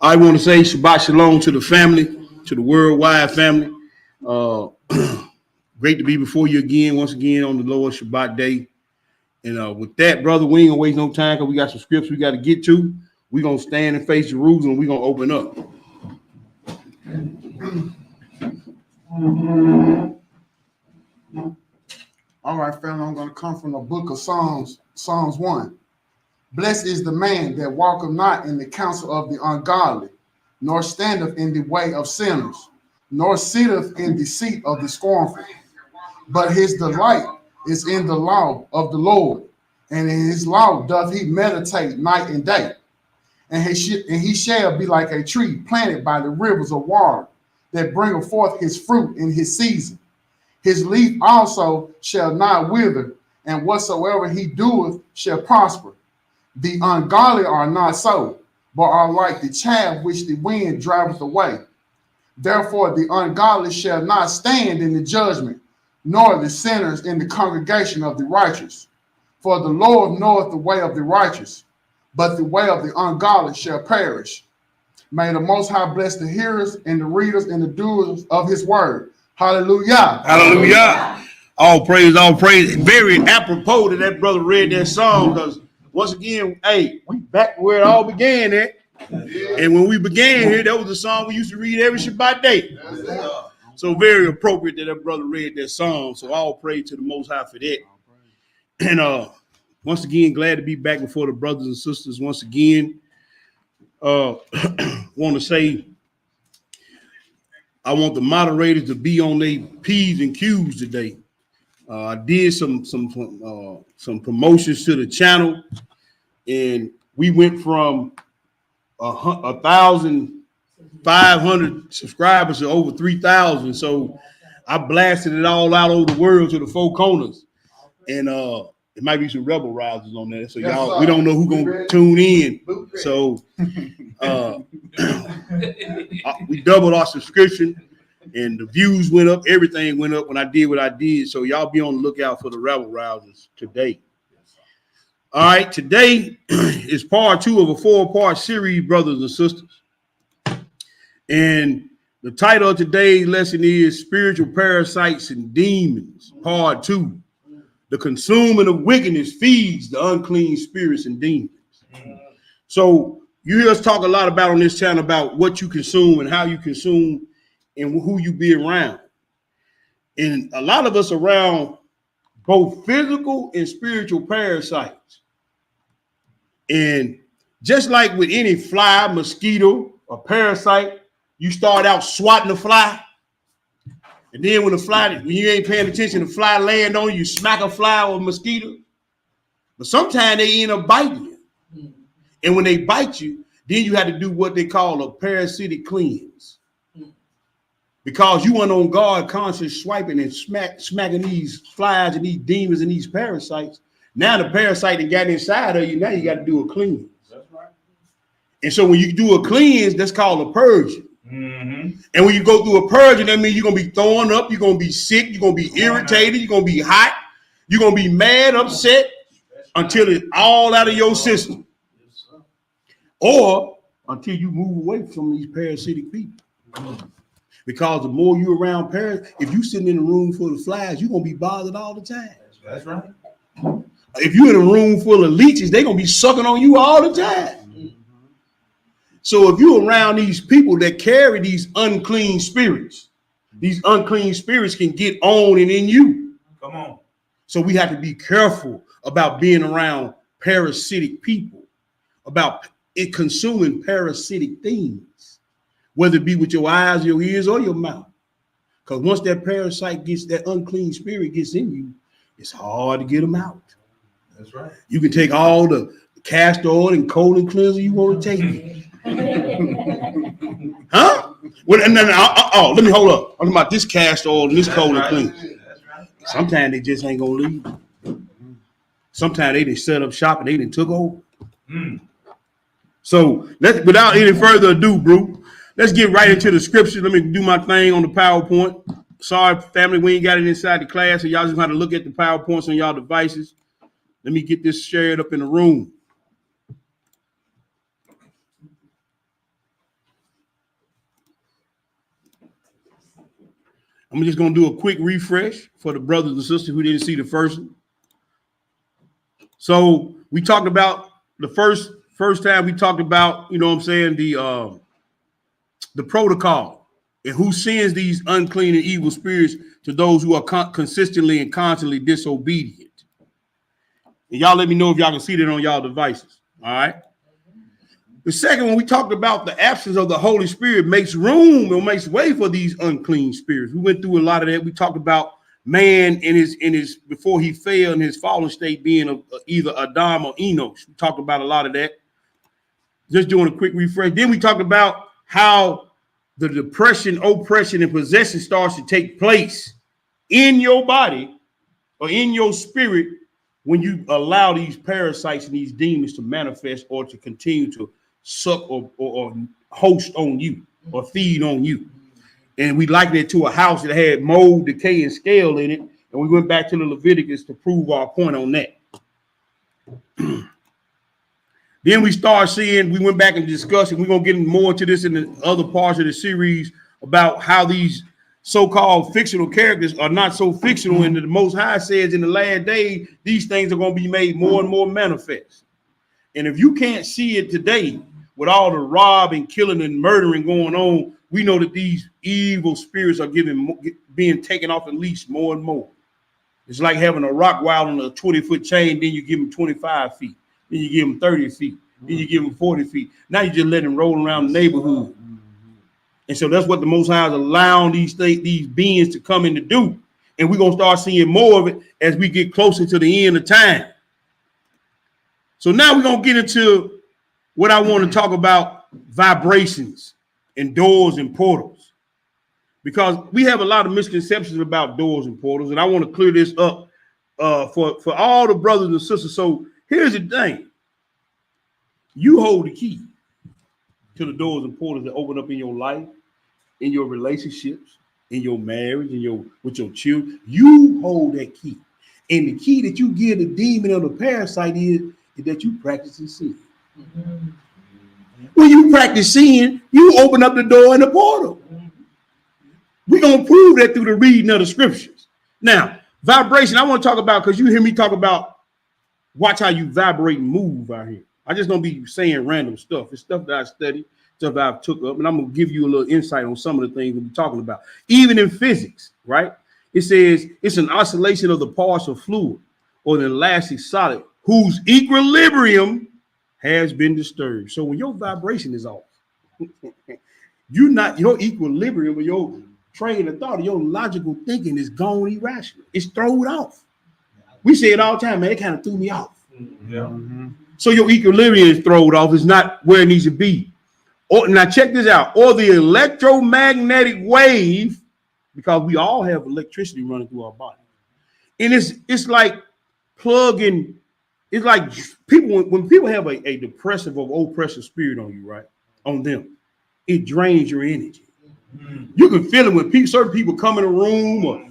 I want to say Shabbat Shalom to the family, to the worldwide family. Great to be before you again, once again on the Lord's Shabbat day. And with that, brother, we ain't gonna waste no time because we got some scripts we got to get to. We're gonna stand and face Jerusalem and we're gonna open up. All right, family, I'm gonna come from the book of Psalms 1. Blessed is the man that walketh not in the counsel of the ungodly, nor standeth in the way of sinners, nor sitteth in the seat of the scornful. But his delight is in the law of the Lord, and in his law doth he meditate night and day. And he shall be like a tree planted by the rivers of water, that bringeth forth his fruit in his season. His leaf also shall not wither, and whatsoever he doeth shall prosper. The ungodly are not so, but are like the chaff which the wind driveth away. Therefore the ungodly shall not stand in the judgment, nor the sinners in the congregation of the righteous. For the Lord knoweth the way of the righteous, but the way of the ungodly shall perish. May the Most High bless the hearers and the readers and the doers of his word. Hallelujah. Hallelujah. All praise. Very apropos that that brother read that song, because once again, hey, we back where it all began at. And when we began here, that was the song we used to read every Shabbat day. So very appropriate that that brother read that song. So all praise to the Most High for that. And once again, glad to be back before the brothers and sisters once again. Want to say I want the moderators to be on their P's and Q's today. I did some promotions to the channel, and we went from 1,500 subscribers to over 3,000. So I blasted it all out over the world to the four corners, and it might be some rebel rousers on there. So y'all, we don't know who's gonna tune in. So we doubled our subscription. And the views went up, everything went up when I did what I did. So y'all be on the lookout for the rabble rousers today. All right, today is part 2 of a 4-part series, brothers and sisters. And the title of today's lesson is Spiritual Parasites and Demons, part 2. The consuming of wickedness feeds the unclean spirits and demons. So you hear us talk a lot about on this channel about what you consume and how you consume and who you be around. And a lot of us around both physical and spiritual parasites. And just like with any fly, mosquito, or parasite, you start out swatting the fly. And then when you ain't paying attention, the fly land on you, you smack a fly or a mosquito. But sometimes they end up biting you. And when they bite you, then you have to do what they call a parasitic cleanse. Because you went on guard, conscious swiping and smacking these flies and these demons and these parasites. Now the parasite that got inside of you, now you got to do a cleanse. That's right. And so when you do a cleanse, that's called a purging. Mm-hmm. And when you go through a purging, that means you're going to be throwing up, you're going to be sick, you're going to be irritated, you're going to be hot, you're going to be mad, upset, until it's all out of your system. Or until you move away from these parasitic people. Because the more you're around parents, if you're sitting in a room full of flies, you're going to be bothered all the time. That's right. If you're in a room full of leeches, they're going to be sucking on you all the time. Mm-hmm. So if you're around these people that carry these unclean spirits, these unclean spirits can get on and in you. Come on. So we have to be careful about being around parasitic people, about it consuming parasitic things. Whether it be with your eyes, your ears, or your mouth. Because once that parasite that unclean spirit gets in you, it's hard to get them out. That's right. You can take all the castor oil and colon cleanser you want to take. Huh? Well, no, let me hold up. I'm talking about this castor oil and this colon cleanser. Right. Sometimes they just ain't going to leave. Sometimes they didn't set up shop and they didn't took over. So without any further ado, bro, let's get right into the scripture. Let me do my thing on the PowerPoint. Sorry, family, we ain't got it inside the class, so y'all just have to look at the PowerPoints on y'all devices. Let me get this shared up in the room. I'm just going to do a quick refresh for the brothers and sisters who didn't see the first one. So we talked about the first time we talked about, you know what I'm saying, the protocol and who sends these unclean and evil spirits to those who are consistently and constantly disobedient. And y'all let me know if y'all can see that on y'all devices. All right. The second one, we talked about the absence of the Holy Spirit makes room or makes way for these unclean spirits. We went through a lot of that. We talked about man in his before he fell in his fallen state being either Adam or Enos. We talked about a lot of that. Just doing a quick refresh. Then we talked about how the depression, oppression, and possession starts to take place in your body or in your spirit when you allow these parasites and these demons to manifest or to continue to suck or host on you or feed on you. And we likened it to a house that had mold, decay, and scale in it. And we went back to the Leviticus to prove our point on that. Then we started seeing, we went back and discussed, and we're going to get more into this in the other parts of the series about how these so-called fictional characters are not so fictional. And the Most High says in the last day, these things are going to be made more and more manifest. And if you can't see it today with all the robbing, killing, and murdering going on, we know that these evil spirits are being taken off the leash more and more. It's like having a rock wild on a 20-foot chain, then you give them 25 feet. Then you give them 30 feet. Then you give them 40 feet. Now you just let them roll around the neighborhood. And so that's what the Most High is allowing these beings to come in to do. And we're going to start seeing more of it as we get closer to the end of time. So now we're going to get into what I want to talk about, vibrations and doors and portals. Because we have a lot of misconceptions about doors and portals. And I want to clear this up for all the brothers and sisters. So here's the thing. You hold the key to the doors and portals that open up in your life, in your relationships, in your marriage, with your children. You hold that key. And the key that you give the demon or the parasite is that you practice sin. Mm-hmm. When you practice sin, you open up the door and the portal. Mm-hmm. We're going to prove that through the reading of the scriptures. Now, vibration, I want to talk about, because you hear me talk about, watch how you vibrate and move out here. I just don't be saying random stuff. It's stuff that I study, stuff that I've took up, and I'm going to give you a little insight on some of the things we'll be talking about. Even in physics, right? It says it's an oscillation of the partial fluid or the elastic solid whose equilibrium has been disturbed. So when your vibration is off, your equilibrium or your train of thought, your logical thinking is gone irrational. It's thrown off. We say it all the time, man. It kind of threw me off. Yeah. Mm-hmm. So your equilibrium is thrown off. It's not where it needs to be. Or now check this out. Or the electromagnetic wave, because we all have electricity running through our body. And it's like plugging. It's like people, when people have a depressive or oppressive spirit on you, right? On them, it drains your energy. Mm-hmm. You can feel it when certain people come in a room, or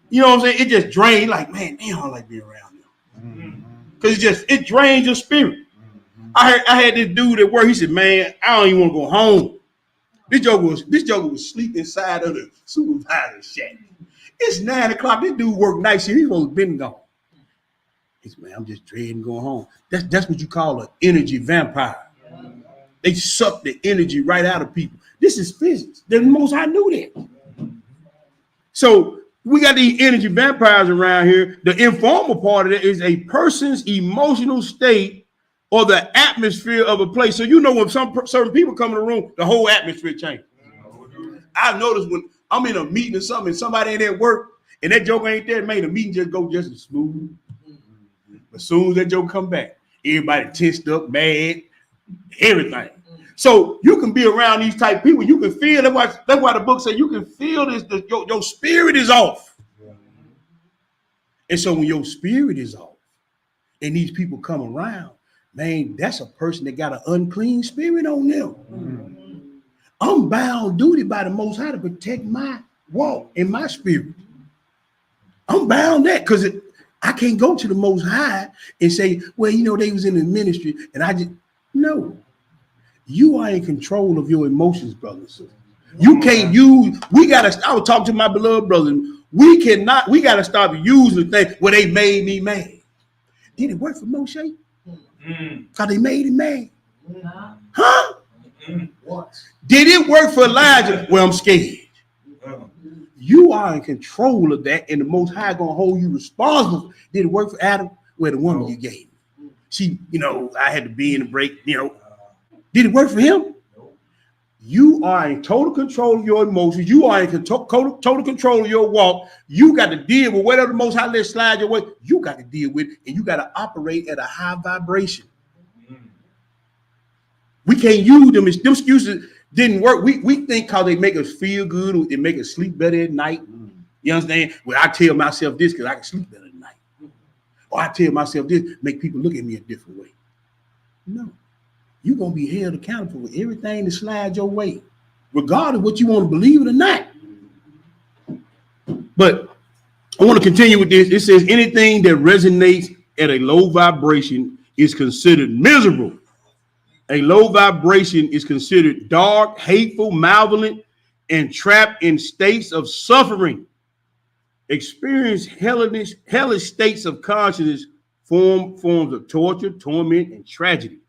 you know what I'm saying? It just drains. Like, man, they don't like being around them. Because it drains your spirit. Mm-hmm. I had this dude at work. He said, man, I don't even want to go home. This joker was sleeping inside of the supervisor's shack. It's 9 o'clock. This dude worked night shift. He's supposed to been gone. He said, man, I'm just dreading going home. That's what you call an energy vampire. Yeah. They suck the energy right out of people. This is physics. The Most High knew that. So we got these energy vampires around here. The informal part of it is a person's emotional state or the atmosphere of a place. So you know when certain people come in the room, the whole atmosphere changes. I've noticed when I'm in a meeting or something, and somebody ain't at work, and that joke ain't there, man, the meeting just go just as smooth. As soon as that joke come back, everybody tensed up, mad, everything. So you can be around these type of people. You can feel, that's why the book says you can feel this, your spirit is off. Yeah. And so when your spirit is off and these people come around, man, that's a person that got an unclean spirit on them. Mm-hmm. I'm bound duty by the Most High to protect my walk and my spirit. I'm bound that because I can't go to the Most High and say, well, you know, they was in the ministry and no. You are in control of your emotions, brothers and sisters. You can't use, I was talking to my beloved brother. We got to stop using things where they made me mad. Did it work for Moshe? Because they made him mad. Huh? Did it work for Elijah? Well, I'm scared. You are in control of that, and the Most High gonna hold you responsible. Did it work for Adam? Well, the woman you gave. She, I had to be in the break, Did it work for him? You are in total control of your emotions. You are in total control of your walk. You got to deal with whatever the Most High let slide your way. You got to deal with it, and you got to operate at a high vibration. We can't use them. Them excuses didn't work. We think how they make us feel good, or they make us sleep better at night. You understand? Well, I tell myself this because I can sleep better at night. Or I tell myself this, make people look at me a different way. No. You're going to be held accountable for everything that slides your way, regardless of what you want to believe it or not. But I want to continue with this. It says anything that resonates at a low vibration is considered miserable. A low vibration is considered dark, hateful, malevolent, and trapped in states of suffering. Experience hellish states of consciousness, forms of torture, torment, and tragedy.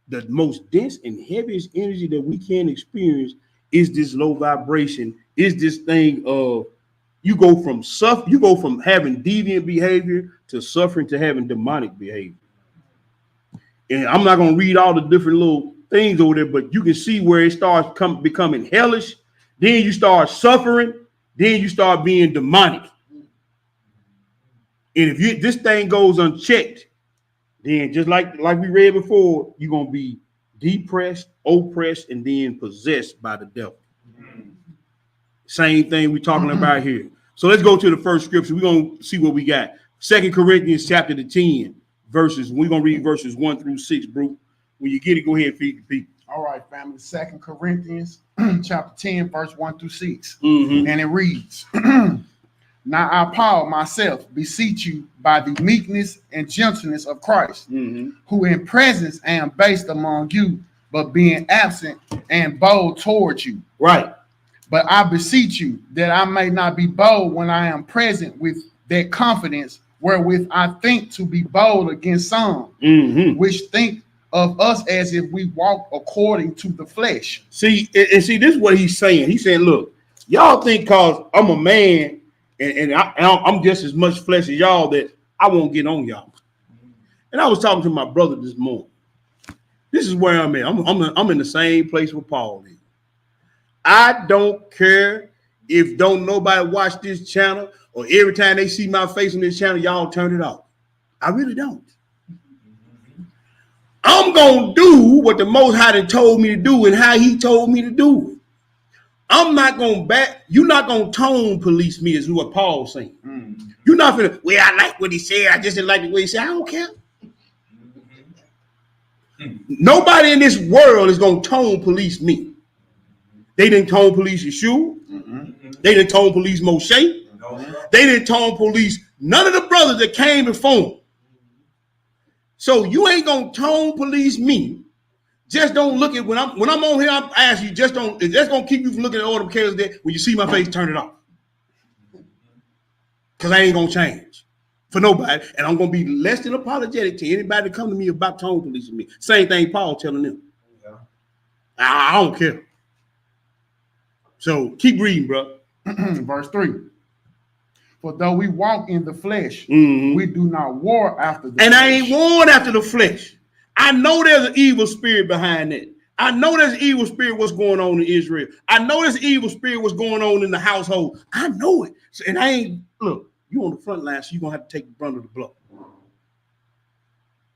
The most dense and heaviest energy that we can experience is this low vibration, is this thing of you go from having deviant behavior to suffering to having demonic behavior. And I'm not going to read all the different little things over there, but you can see where it starts becoming hellish. Then you start suffering. Then you start being demonic. And if this thing goes unchecked, then just like we read before, you're going to be depressed, oppressed, and then possessed by the devil. Same thing we're talking about here. So let's go to the first scripture. We're going to see what we got. 2 Corinthians chapter 10, verses. We're going to read verses 1 through 6, bro. When you get it, go ahead and feed the people. All right, family. 2 Corinthians chapter 10, verse 1 through 6. Mm-hmm. And it reads, Now I, Paul, myself, beseech you by the meekness and gentleness of Christ, who in presence am based among you, but being absent and bold towards you. Right. But I beseech you that I may not be bold when I am present with that confidence wherewith I think to be bold against some, which think of us as if we walk according to the flesh. See, this is what he's saying. He's saying, look, y'all think because I'm a man and I'm just as much flesh as y'all that I won't get on y'all. And I was talking to my brother this morning. This is where I'm at. I'm in the same place with Paul is. I don't care if don't nobody watch this channel or every time they see my face on this channel, y'all turn it off. I really don't. I'm going to do what the Most High told me to do and how he told me to do it. I'm not going to you're not going to tone police me is what Paul's saying. You're not going to, well, I like what he said. I just didn't like the way he said. I don't care. Nobody in this world is going to tone police me. They didn't tone police Yeshua. They didn't tone police Moshe. They didn't tone police none of the brothers that came before him. So you ain't gonna tone police me. Just don't look at when I'm on here. I'm asking you, just don't. That's gonna keep you from looking at all the cases that when you see my face, turn it off. Cause I ain't gonna change for nobody, and I'm gonna be less than apologetic to anybody that come to me about tone policing me. Same thing Paul telling them. Yeah. I don't care. So keep reading, bro. Verse 3. For though we walk in the flesh, we do not war after the flesh. And I ain't warring after the flesh. I know there's an evil spirit behind that. I know there's an evil spirit what's going on in Israel. I know there's an evil spirit what's going on in the household. I know it. So, and I ain't, look, you on the front line, so you're going to have to take the brunt of the blow.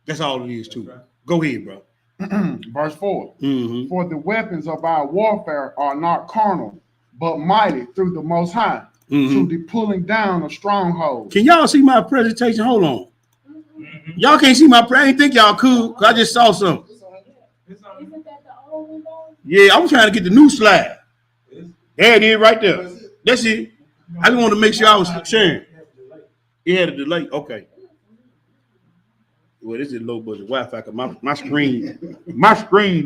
That's all it is, too. Right. Go ahead, bro. Verse 4. For the weapons of our warfare are not carnal, but mighty through the Most High. To the pulling down of strongholds. Can y'all see my presentation? Hold on. Y'all can't see my I didn't think y'all could, because I just saw something. Isn't that the old one? Yeah, I'm trying to get the new slide. There it is right there. That's it. I just wanted to make sure I was sharing. It had a delay. Okay. Well, this is low budget Wi-Fi. Cause my screen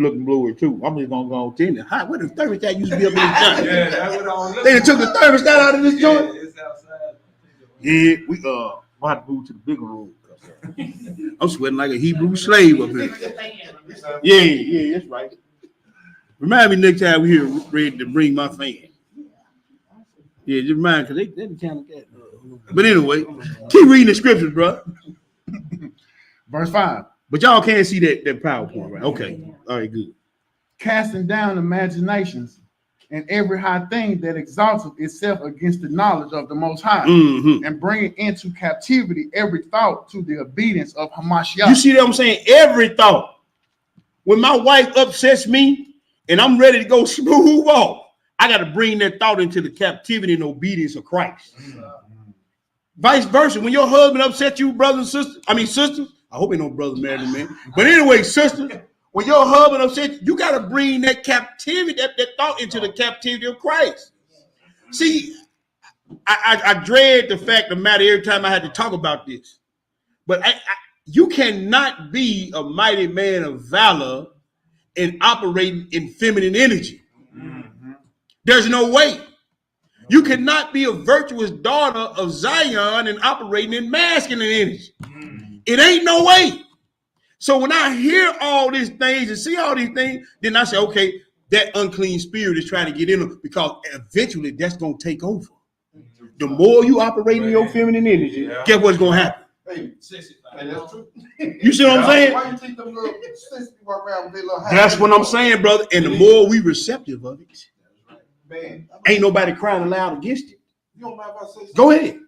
looking blurry too. I'm just gonna go tell you. Hi, where the thermostat used to be up in this joint? Yeah, that's what I was looking They took the thermostat out of this joint. Yeah, it's outside. Yeah, we might have to move to the bigger room. I'm sweating like a Hebrew slave up here. Yeah, that's right. Remind me next time we here ready to bring my fan. Yeah, just remind because they kind of got. But anyway, keep reading the scriptures, bro. Verse 5. But y'all can't see that PowerPoint, right? Okay. All right, good. Casting down imaginations and every high thing that exalts itself against the knowledge of the Most High, and bringing into captivity every thought to the obedience of Hamashiach. You see what I'm saying? Every thought. When my wife upsets me and I'm ready to go smooth off, I got to bring that thought into the captivity and obedience of Christ. Vice versa. When your husband upsets you, brothers and sisters, I hope ain't no brother married to me. But anyway, sisters, when your husband upsets you, got to bring that captivity, that thought into the captivity of Christ. See, I dread the fact of the matter every time I had to talk about this. But you cannot be a mighty man of valor and operating in feminine energy. There's no way. You cannot be a virtuous daughter of Zion and operating in masculine energy. It ain't no way. So when I hear all these things and see all these things, then I say, okay, that unclean spirit is trying to get in them because eventually that's going to take over. The more you operate in your feminine energy, guess what's going to happen? Hey, that's true. You see what I'm saying? Why you think them little sisters walk around with their little That's what I'm saying, brother. And the more we receptive of it, Man, ain't nobody crying aloud against it. you don't mind if I say something? Go ahead.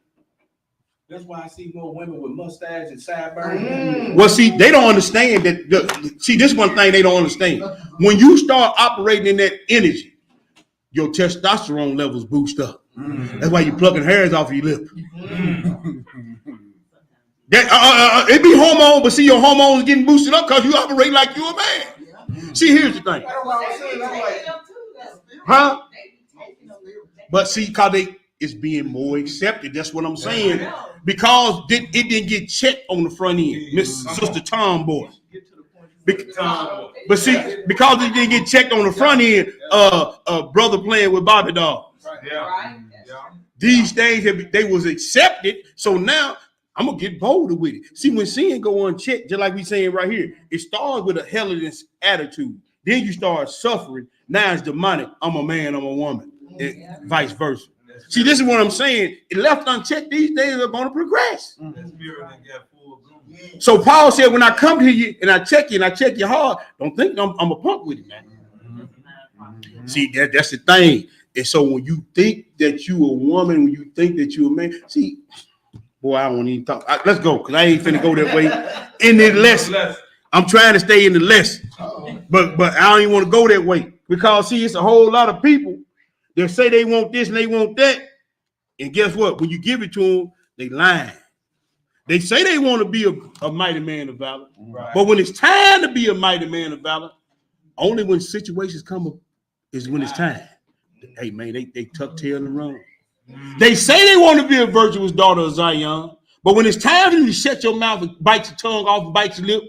That's why I see more women with mustaches and sideburns. Well, see, they don't understand that. See, this one thing they don't understand. When you start operating in that energy, your testosterone levels boost up. That's why you plucking hairs off your lip. It be hormone, but see, your hormones getting boosted up because you operate like you a man. See, here's the thing. Huh? But see, because it's being more accepted. That's what I'm saying. Because it didn't get checked on the front end, Miss Sister Tomboy. But see, because it didn't get checked on the front end, brother playing with Bobby dolls. These things they was accepted. So now I'm gonna get bolder with it. See, when sin go unchecked, just like we saying right here, it starts with a hellish attitude. Then you start suffering. Now it's demonic. I'm a man, I'm a woman, and vice versa. See, this is what I'm saying. It left unchecked, these days are going to progress. So Paul said, when I come to you and I check you and I check your heart, don't think I'm a punk with it, man. See, that's the thing. And so when you think that you a woman, when you think that you a man, see, boy, I don't even talk. Let's go, because I ain't finna go that way in the lesson. I'm trying to stay in the lesson, but I don't even want to go that way because see, it's a whole lot of people that say they want this and they want that, and guess what? When you give it to them, they lying. They say they want to be a mighty man of valor, but when it's time to be a mighty man of valor, only when situations come up is when it's time. Hey man, they tuck tail and run. They say they want to be a virtuous daughter of Zion, but when it's time for you to shut your mouth and bite your tongue off and bite your lip,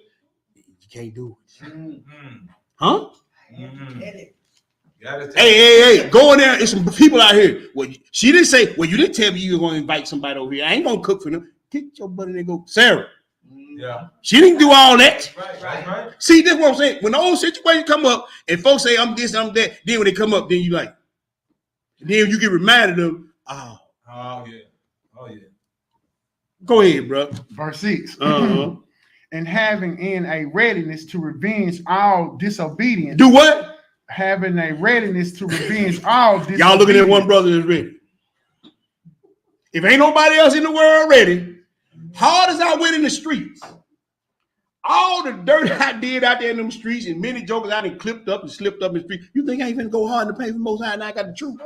you can't do it. Huh? Hey, go in there. There's some people out here. Well, she didn't say, well, you didn't tell me you were going to invite somebody over here. I ain't going to cook for them. Get your butt in there and go, Sarah. Yeah. She didn't do all that. Right. See, this is what I'm saying. When the old situation come up and folks say, I'm this, I'm that, then when they come up, then you like, then you get reminded of, oh yeah. Go ahead, bro. Verse 6. And having in a readiness to revenge all disobedience. Do what? Having a readiness to revenge all disobedience. Y'all looking at one brother that's ready. If ain't nobody else in the world ready, hard as I went in the streets, all the dirt I did out there in them streets and many jokers I done clipped up and slipped up in the street, you think I ain't finna go hard in the paint for Most High and I got the truth?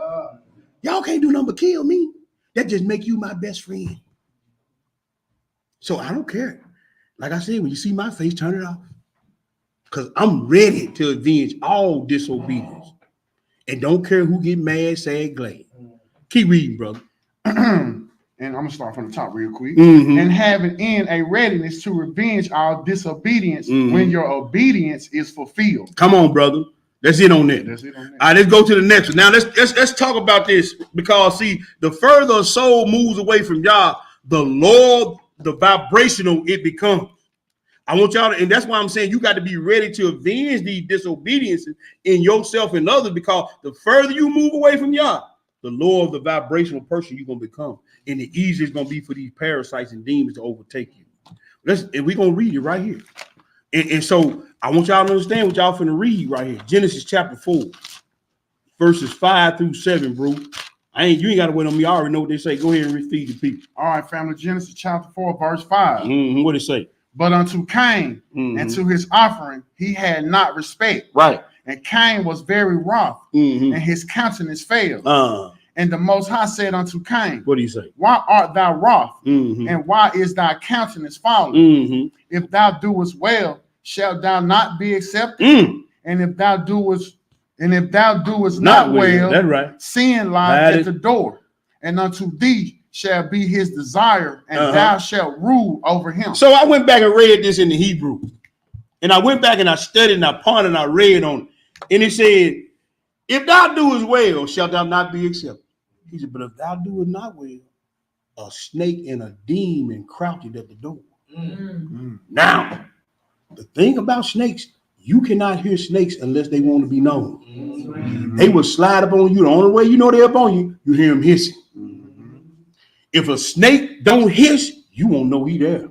Y'all can't do nothing but kill me. That just make you my best friend. So I don't care. Like I said, when you see my face, turn it off. Because I'm ready to avenge all disobedience. And don't care who get mad, sad, glad. Keep reading, brother. And and I'm gonna start from the top real quick. Mhm. And having in a readiness to revenge our disobedience Mhm. when your obedience is fulfilled. Come on, brother. That's it on that. That's it on that. All right, let's go to the next one. Now let's talk about this, because see, the further a soul moves away from Yah, the lower the vibrational it becomes. I want y'all to, and that's why I'm saying you got to be ready to avenge these disobediences in yourself and others, because the further you move away from Yah, the lower the vibrational person you're gonna become, and the easier it's gonna be for these parasites and demons to overtake you. And we're gonna read it right here. And so I want y'all to understand what y'all finna read right here. Genesis chapter 4, verses 5 through 7, bro. You ain't gotta wait on me. I already know what they say. Go ahead and feed the people. All right, family. Genesis chapter 4, verse 5. Mm-hmm. What it say? But unto Cain and to his offering he had not respect. Right. And Cain was very wroth, and his countenance failed. And the Most High said unto Cain, what do you say? Why art thou wroth? And why is thy countenance fallen? If thou doest well, shalt thou not be accepted? And if thou doest not well, that's right. sin lies at the door, and unto thee shall be his desire, and thou shalt rule over him. So I went back and read this in the Hebrew, and I went back and I studied and I pondered and I read on it, and it said, if thou doest well, shalt thou not be accepted. He said, but if thou doest not well, a snake and a demon crouched at the door. Now, the thing about snakes, you cannot hear snakes unless they want to be known. They will slide up on you. The only way you know they're up on you, you hear them hissing. If a snake don't hiss, you won't know he there,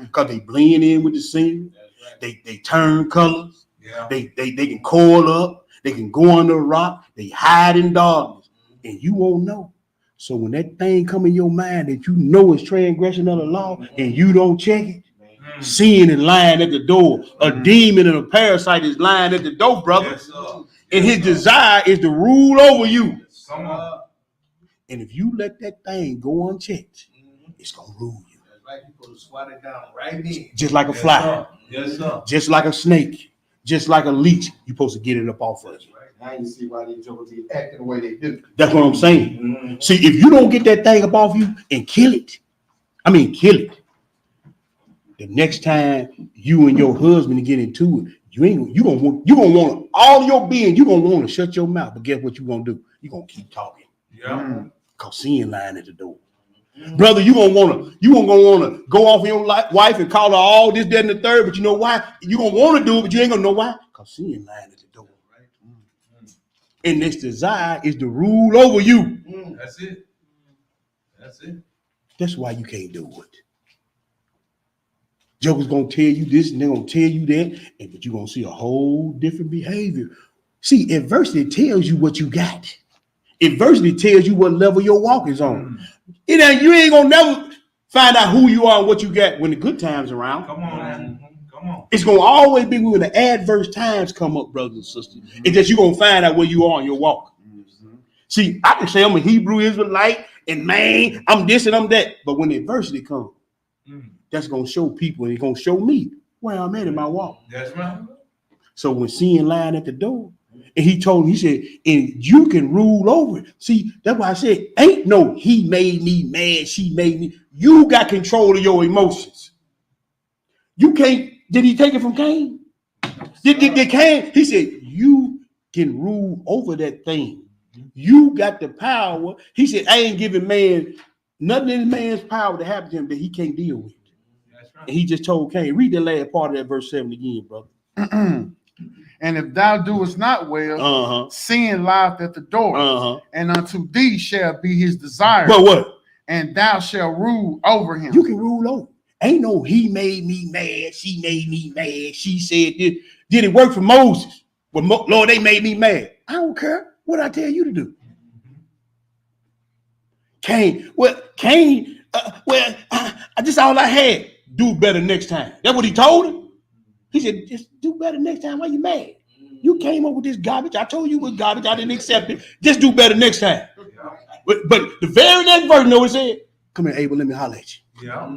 because they blend in with the scene. They turn colors. They can coil up. They can go under a rock. They hide in darkness, and you won't know. So when that thing come in your mind that you know is transgression of the law, and you don't check it, sin is lying at the door. A demon and a parasite is lying at the door, brother. And his desire is to rule over you. And if you let that thing go unchecked, it's gonna rule you. Like you put swat it down right there. Just like a fly. Yes, sir. Just like a snake. Just like a leech. You're supposed to get it up off of you. Now you see why these jokers be acting the way they do. That's what I'm saying. See, if you don't get that thing up off you and kill it, the next time you and your husband get into it, you gonna want all your being, you gonna want to shut your mouth. But guess what you gonna do? You gonna keep talking. Yeah. Cause sin lying at the door. Brother, you gonna wanna go off your wife and call her all this, that, and the third, but you know why? You gonna want to do it, but you ain't gonna know why. Cause sin lying at the door. And this desire is to rule over you. That's it. That's it. That's why you can't do it. Joker's gonna tell you this and they're gonna tell you that, but you're gonna see a whole different behavior. See, adversity tells you what you got. Adversity tells you what level your walk is on. You ain't gonna never find out who you are and what you got when the good times around. Come on, man. Come on. It's gonna always be when the adverse times come up, brothers and sisters. It's that you're gonna find out where you are in your walk. See, I can say I'm a Hebrew Israelite, and man, I'm this and I'm that. But when adversity comes, that's gonna show people and it's gonna show me where I'm at in my walk. That's right. So when sin lying at the door, and he told me, he said, and you can rule over it. See, that's why I said, ain't no he made me mad, she made me. You got control of your emotions. You can't. Did he take it from Cain? Did Cain? He said, you can rule over that thing. You got the power. He said, I ain't giving man nothing in man's power to happen to him that he can't deal with. That's right. And he just told Cain, read the last part of that verse 7 again, brother. And if thou doest not well, sin lieth at the door, and unto thee shall be his desire. But what? And thou shalt rule over him. You can rule over. Ain't no he made me mad, she made me mad, she said this. Did it work for Moses? Well, Lord, they made me mad. I don't care what I tell you to do. Cain, this all I had. Do better next time. That's what he told him. He said, just do better next time. Why you mad? You came up with this garbage. I told you it was garbage. I didn't accept it. Just do better next time. But the very next verse, you know what it said? Come here, Abel, let me holler at you. Yeah.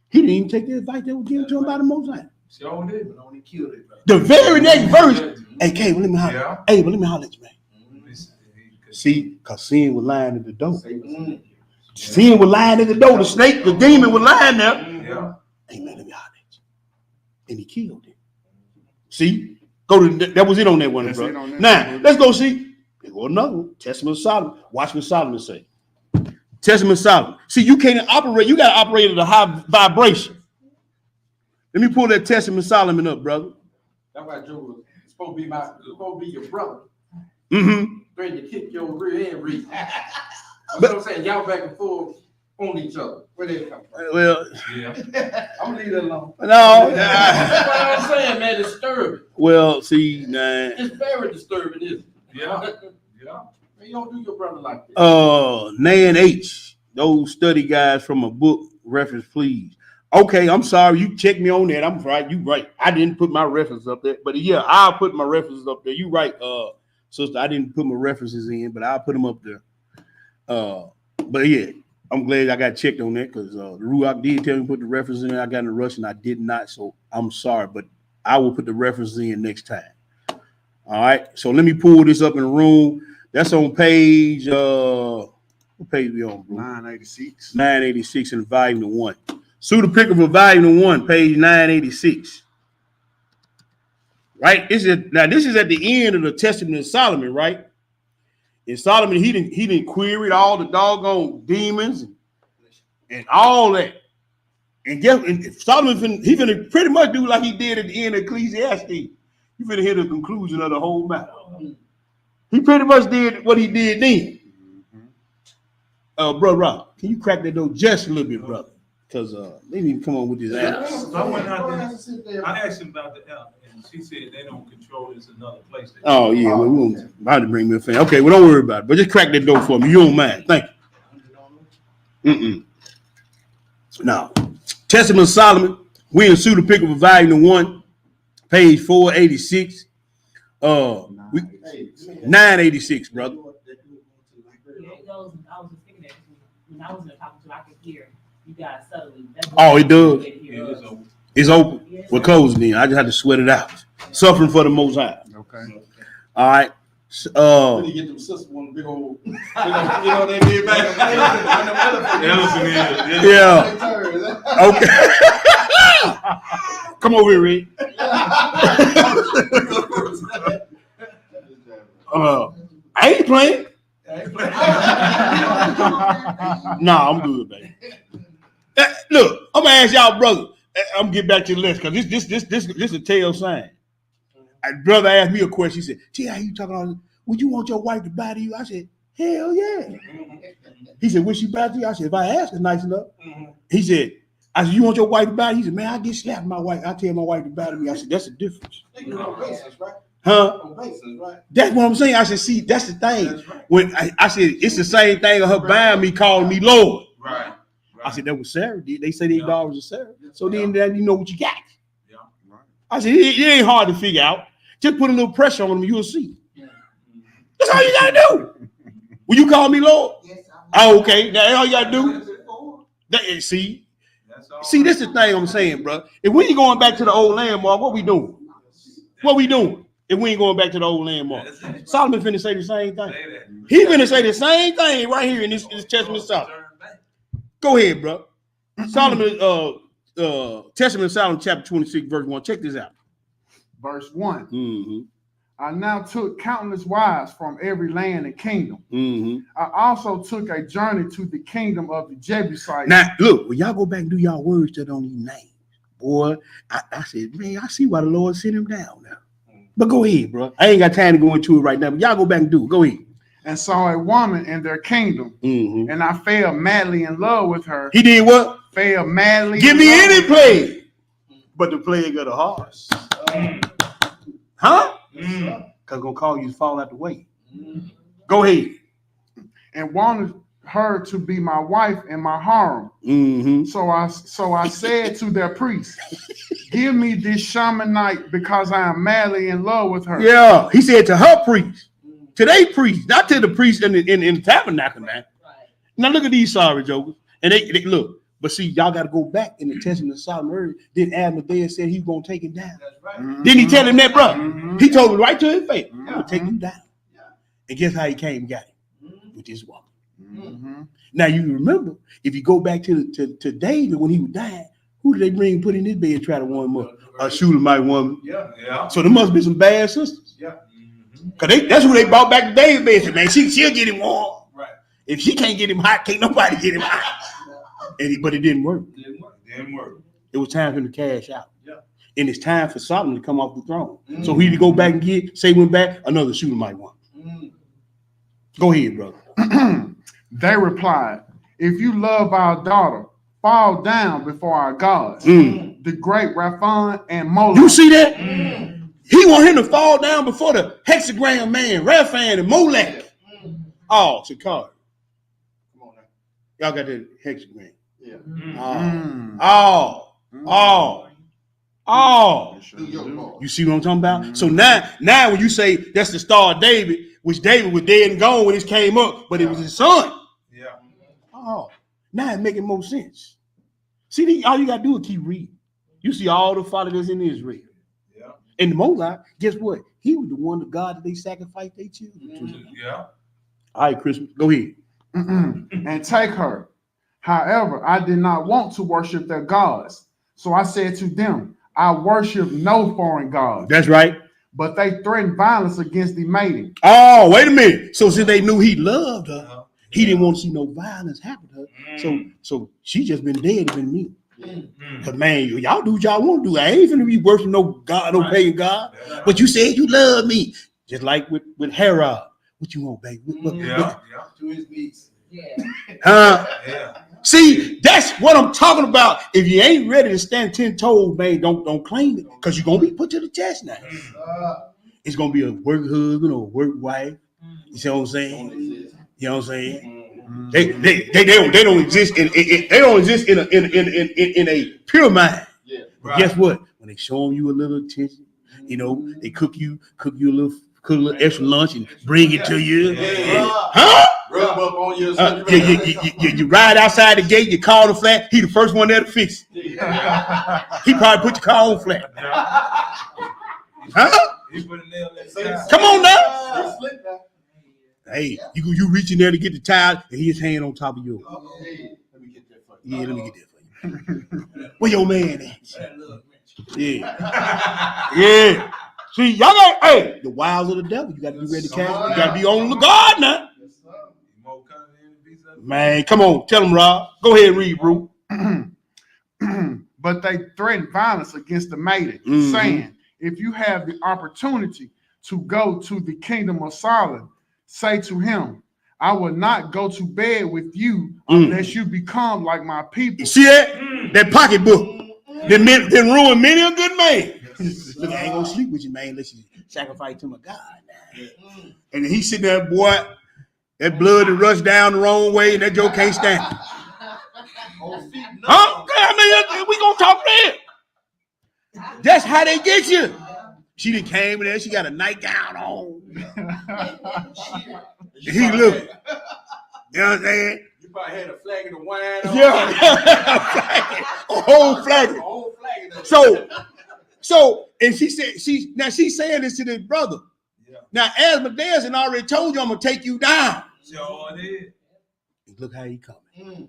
He didn't even take the advice that was given to him by the Most High. Sure did, but only killed it. The very next verse, hey, Abel, let me holler. Yeah. Abel, let me holler at you, man. See, because sin was lying at the door. Sin was lying at the door. The snake, the demon was lying there. Yeah. Amen. Let me holler at you. And he killed him. See? Go to that was it on that one, That's bro. it on that Now, one. let's go see. There go another one. Testament of Solomon. Watch what Solomon say. Testament of Solomon. See, you can't operate, you got to operate at a high vibration. Let me pull that Testament of Solomon up, brother. That's why Joe was supposed to be your brother. Mm-hmm. Ready to kick your rear end reach. That's what I'm saying. Y'all back and forth on each other. Where they come from? Well, Yeah. I'm gonna leave that alone. no. That's what I'm saying, man. It's disturbing. Well, see, nah. It's very disturbing, isn't it? Yeah. Yeah. Man, you don't do your brother like that. Nan H. Those study guides from a book reference, please. Okay, I'm sorry. You check me on that. I'm right. You right. I didn't put my references up there, but yeah, I'll put my references up there. You right, sister. I didn't put my references in, but I'll put them up there. But yeah, I'm glad I got checked on that because the Ruach did tell me to put the references in. I got in a rush and I did not, so I'm sorry, but I will put the references in next time. All right. So let me pull this up in the room. That's on page. What page we on, bro? 986. 986 in volume 1. Suit picker for volume 1, page 986. Right? This is at the end of the Testament of Solomon, right? And Solomon, he didn't query all the doggone demons and all that. And Solomon, he finna pretty much do like he did at the end of Ecclesiastes. He finna hear the conclusion of the whole matter. He pretty much did what he did then. Brother Rob, can you crack that door just a little bit, brother? Because they didn't come on with this ass. I went out there. I asked him about the app, and she said they don't control this another place. Oh yeah, well, we won't about to bring me a fan. Okay, well don't worry about it, but just crack that door for me. You don't mind. Thank you. Now, Testament of Solomon. We in Suit Picker for volume 1, page 486. 986, brother. Yeah, it goes. I was just thinking that when I was in the talking to, I could hear you guys subtly. Oh, it does. It's open. Yes, We're closing in. I just had to sweat it out. Suffering for the Most High. Okay. All right. When you get them sisters one big old, you know they did back. Yeah. Okay. Come over here, Rick. I ain't playing. Nah, I'm good, baby. Look, I'm gonna ask y'all, brother. I'm gonna get back to the list because this a tail sign. A brother asked me a question. He said, "Gee, how you talking about? Would you want your wife to buy to you?" I said, "Hell yeah." He said, "Would she buy to you?" I said, "If I ask her nice enough." He said, "I said, you want your wife to buy to you?" He said, "Man, I get slapped my wife. I tell my wife to buy to me." I said, "That's the difference." Huh? That's what I'm saying. I said, "See, that's the thing." Right. When I said it's the same thing of her buying me, calling me Lord. Right. I said, that was Sarah. They say they dollars are Sarah. So then you know what you got. Yeah. I said, it ain't hard to figure out. Just put a little pressure on them, you'll see. That's all you gotta do. Will you call me Lord? Yes, oh, okay. That's all you gotta do. See, this is the thing I'm saying, bro. If we ain't going back to the old landmark, what we doing? What we doing? If we ain't going back to the old landmark. Solomon finna say the same thing. He finna say the same thing right here in this Testament of Solomon. Go ahead, bro. Solomon, Testament of Solomon, chapter 26, verse 1. Check this out. Verse 1. Mm-hmm. I now took countless wives from every land and kingdom. Mm-hmm. I also took a journey to the kingdom of the Jebusites. Now, look, when y'all go back and do y'all words that don't even name, boy, I said, man, I see why the Lord sent him down now. But go ahead, bro. I ain't got time to go into it right now, but y'all go back and do it. Go ahead. And saw a woman in their kingdom, and I fell madly in love with her. He did what? Fell madly. Give me any plague, but the plague of the horse. Huh? Because gonna call you to fall out the way. Go ahead. And wanted her to be my wife and my harem. So I said to their priests, "Give me this shamanite because I am madly in love with her." Yeah, he said to her priest, to they priest, not to the priest in the tabernacle, man. Now look at these sorry jokers, and they look. But see, y'all got to go back in the Testament of Solomon. Then Adonai said he was gonna take him down. Didn't he tell him that, brother? He told him right to his face, "I'm gonna take you down." And guess how he came and got him? With this woman. Now you remember, if you go back to David when he was dying, who did they bring put in his bed and try to warm him up? A Shulamite woman. Yeah. So there must be some bad sisters. Yeah. Cause that's who they brought back to David's bed. Said, man, she'll get him warm. Right. If she can't get him hot, can't nobody get him hot. But it didn't work. Didn't work. It was time for him to cash out. Yeah. And it's time for Solomon to come off the throne. So he to go back and went back, another Shulamite woman. Go ahead, brother. They replied, if you love our daughter, fall down before our gods, the great Raphan and Moloch. You see that? He want him to fall down before the hexagram man, Raphan and Molech. Oh, Shakar. Come on now. Y'all got that hexagram. Yeah. Do your part. You see what I'm talking about? So now when you say that's the Star of David, which David was dead and gone when this came up, but it was his son. Yeah. Oh, now it's making more sense. See, all you got to do is keep reading. You see all the fathers in Israel. Yeah. And the Moloch, guess what? He was the one, the God that they sacrificed their children to. Yeah. All right, Christmas, go ahead. And take her. However, I did not want to worship their gods. So I said to them, I worship no foreign gods. That's right. But they threatened violence against the maiden. Oh, wait a minute. So since they knew he loved her, he didn't want to see no violence happen to her. So she just been dead than me. Cause man, y'all do what y'all want to do. I ain't finna be worshiping no God, no pagan God. But you said you love me. Just like with Herod. What you want, baby? Yeah. To his knees. Yeah. See, that's what I'm talking about. If you ain't ready to stand 10 toes, man, don't claim it, because you're gonna be put to the test now. It's gonna be a work husband or a work wife. You see what I'm saying? You know what I'm saying? They don't exist in a pure mind. Yeah. But guess what? When they show you a little attention, you know, they cook you a little extra lunch and bring it to you. Huh? Rub up on your You ride outside the gate, you call the flat, he the first one there to fix it. He probably put your car on flat. Huh? He put a nail in the Come on now. Hey, you reach in there to get the tile and his hand on top of yours. Let me get that for you. Yeah, let me get that for you. Where your man at? Yeah. See, y'all got, the wiles of the devil. You got to be ready to catch. You got to be on the guard now. Man, come on. Tell them, Rob. Go ahead and read, bro. But they threatened violence against the maiden, saying, if you have the opportunity to go to the kingdom of Solomon, say to him, I will not go to bed with you unless you become like my people. You see that? That pocketbook. Then ruin many a good man. Look, I ain't gonna sleep with you, man, unless you sacrifice to my God. And then he sitting there, boy, that blood that rushed down the wrong way, and that Joe can't stand it. Huh? I mean, we gonna talk there. That's how they get you. She done came in there, she got a nightgown on. He look. You know what I'm saying? You probably had a flagon of wine on. Yeah. A whole flagon. So, and she said, she's saying this to this brother. Yeah. Now, Asmodeus had already told you, I'm gonna take you down. Sure did. Look how he coming.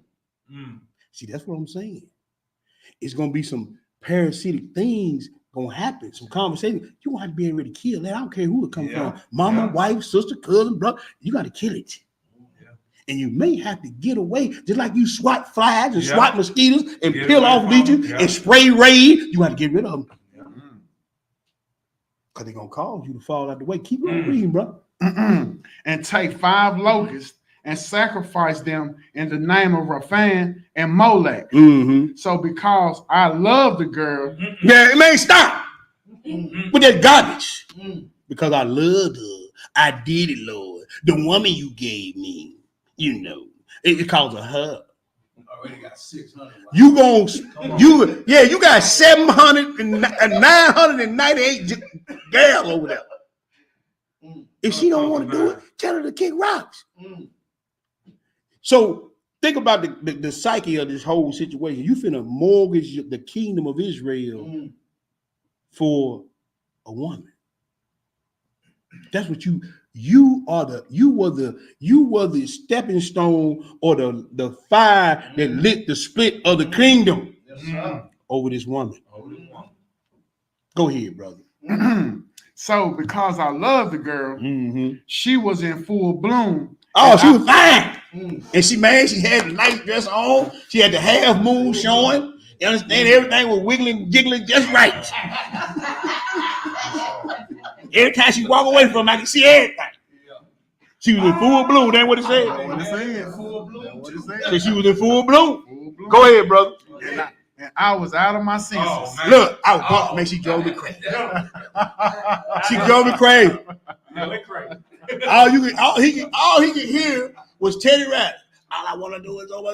See, that's what I'm saying. It's gonna be some parasitic things gonna happen, some conversation. You gonna have to be ready to kill that. I don't care who it comes from. Mama, wife, sister, cousin, brother. You gotta kill it. And you may have to get away, just like you swat flies and swat mosquitoes and peel off leeches and spray raid. You got to get rid of them. Because they're going to cause you to fall out the way. Keep on reading, bro. And take 5 locusts and sacrifice them in the name of Raphan and Molech. So because I love the girl. Yeah, man, stop with that garbage. Because I loved her. I did it, Lord. The woman you gave me. You know, it calls a hub. Already got 600. You got 700 and 998 girls over there. If she don't want to do it, tell her to kick rocks. So think about the psyche of this whole situation. You finna mortgage the kingdom of Israel for a woman. That's what you were the stepping stone or the fire that lit the split of the kingdom over this woman. Go ahead, brother. So because I love the girl, she was in full bloom. Oh, she was fine. And she had the nice dress on. She had the half moon showing. You understand? Everything was wiggling, jiggling just right. Every time she walk away from him, I can see everything. She was in full bloom. That's what it said. So she was in full bloom. Go ahead, brother. And I was out of my senses. Look, I was going to make she drove me crazy. She drove me crazy. All he could hear was Teddy Riley. All I want to do is over.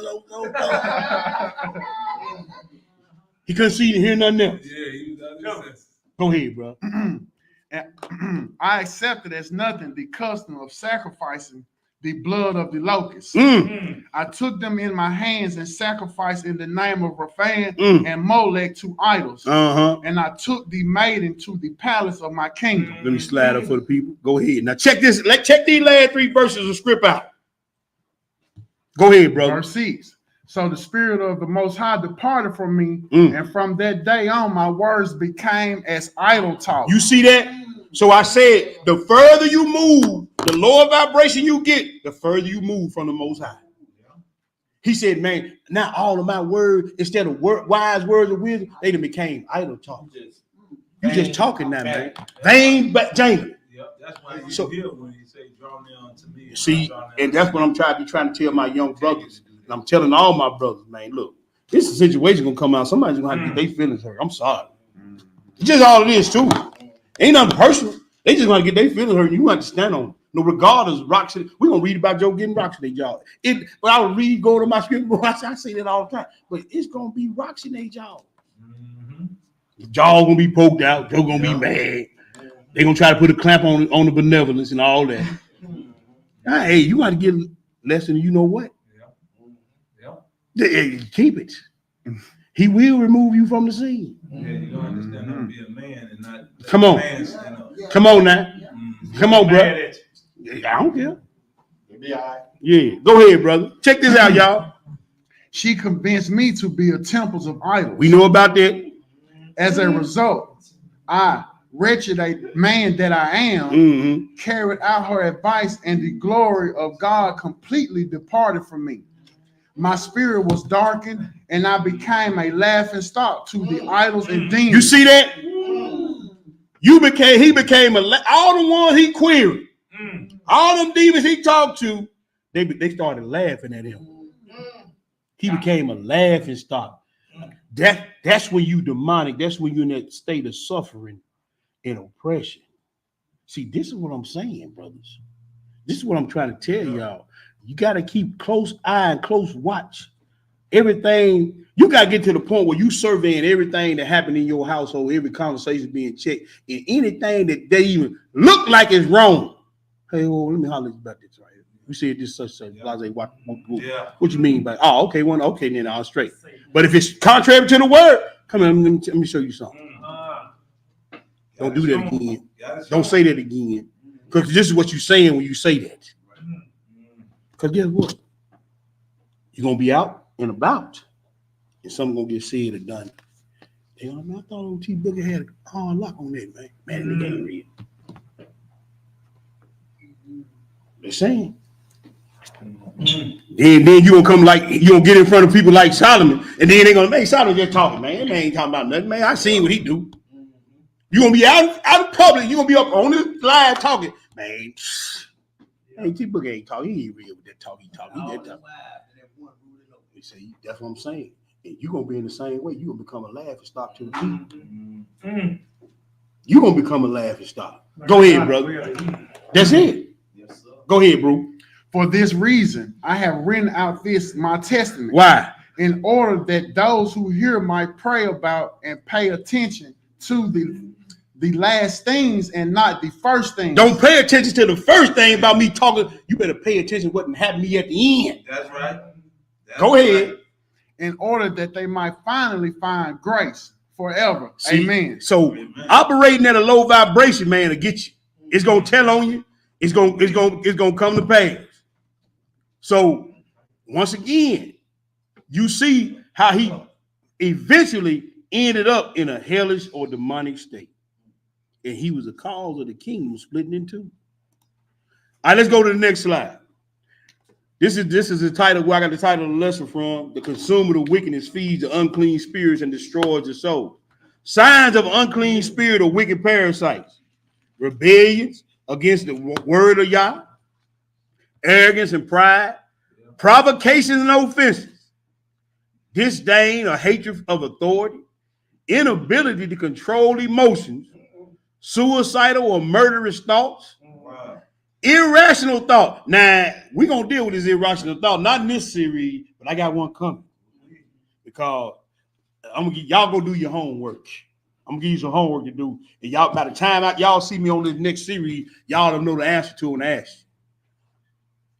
He couldn't see and hear nothing else. Go ahead, bro. I accepted as nothing the custom of sacrificing the blood of the locusts. I took them in my hands and sacrificed in the name of Raphan and Molech to idols. And I took the maiden to the palace of my kingdom. Let me slide up for the people. Go ahead. Now check this. Check these last 3 verses of script out. Go ahead, brother. Verse 6. So the spirit of the Most High departed from me, and from that day on, my words became as idle talk. You see that? So I said, the further you move, the lower vibration you get, the further you move from the Most High. He said, man, now all of my words, instead of wise words of wisdom, they done became idle talk. You just talking now, man. Vain but jangling. That's why you hear when you say, draw near unto me. See, and that's what I'm trying to tell my young brothers. And I'm telling all my brothers, man, look, this situation gonna come out. Somebody's gonna have to get their feelings hurt. I'm sorry. It's just all it is, too. Ain't nothing personal. They just want to get their feelings hurt, and you want to stand on them. No, regardless, rocks. We're gonna read about Joe getting rocks in their jaw. But I would go to my scripture. I say that all the time. But it's gonna be rocks in their jaw. The jaw gonna be poked out. Joe gonna be mad. They gonna try to put a clamp on the benevolence and all that. Hey, you got to get less than you know what. Keep it. He will remove you from the scene. Yeah, you don't understand how to be a man and not. Come on. Come on now. Come on, bro. I don't care. Yeah, go ahead, brother. Check this out, y'all. She convinced me to be a temples of idols. We know about that. As a result, I, wretched a man that I am, carried out her advice, and the glory of God completely departed from me. My spirit was darkened, and I became a laughing stock to the idols and demons. You see that? He became all the ones he queried, all them demons he talked to, they started laughing at him. He became a laughing stock. That's when you demonic. That's when you're in that state of suffering and oppression. See, this is what I'm saying, brothers. This is what I'm trying to tell y'all. You got to keep close eye and close watch. Everything, you got to get to the point where you surveying everything that happened in your household, every conversation being checked, and anything that they even look like is wrong. Hey, well, let me holler about this right here. You said this such. What you mean by? Oh, okay, okay, then I'll straight. But if it's contrary to the word, come on, let me show you something. Don't do that again. Don't say that again. Because this is what you're saying when you say that. Because guess what? You're going to be out and about. And something going to get said or done. Hey, I thought old T Booker had a hard lock on that, man. Man, they can't read. They're saying. Then you gonna come like you gonna get in front of people like Solomon, and then they're gonna make Solomon just talking, man. Man ain't talking about nothing, man. I seen what he do. You gonna be out in public, you gonna be up on the live talking, man. Hey, T Book ain't talking. He ain't real with that talk. He talking. He talking. They say that's what I'm saying. And you gonna be in the same way. You gonna become a laughing stock to the people. You gonna become a laughing stock. Go ahead, brother. That's it. Go ahead, bro. For this reason, I have written out this, my testament. Why? In order that those who hear might pray about and pay attention to the last things and not the first things. Don't pay attention to the first thing about me talking. You better pay attention to what happened to me at the end. That's right. Go ahead. Right. In order that they might finally find grace forever. See, amen. So operating at a low vibration, man, will get you. It's gonna tell on you. It's gonna come to pass. So once again, you see how he eventually ended up in a hellish or demonic state. And he was the cause of the kingdom splitting in two. All right, let's go to the next slide. This is the title where I got the title of the lesson from. The consumer of wickedness feeds the unclean spirits and destroys the soul. Signs of unclean spirit or wicked parasites. Rebellions against the word of Yah. Arrogance and pride. Provocations and offenses. Disdain or hatred of authority. Inability to control emotions. Suicidal or murderous thoughts. Irrational thought. Now, we're going to deal with this irrational thought, not in this series, but I got one coming. Because y'all go do your homework. I'm going to give you some homework to do. And y'all, by the time y'all see me on this next series, y'all don't know the answer to an ask.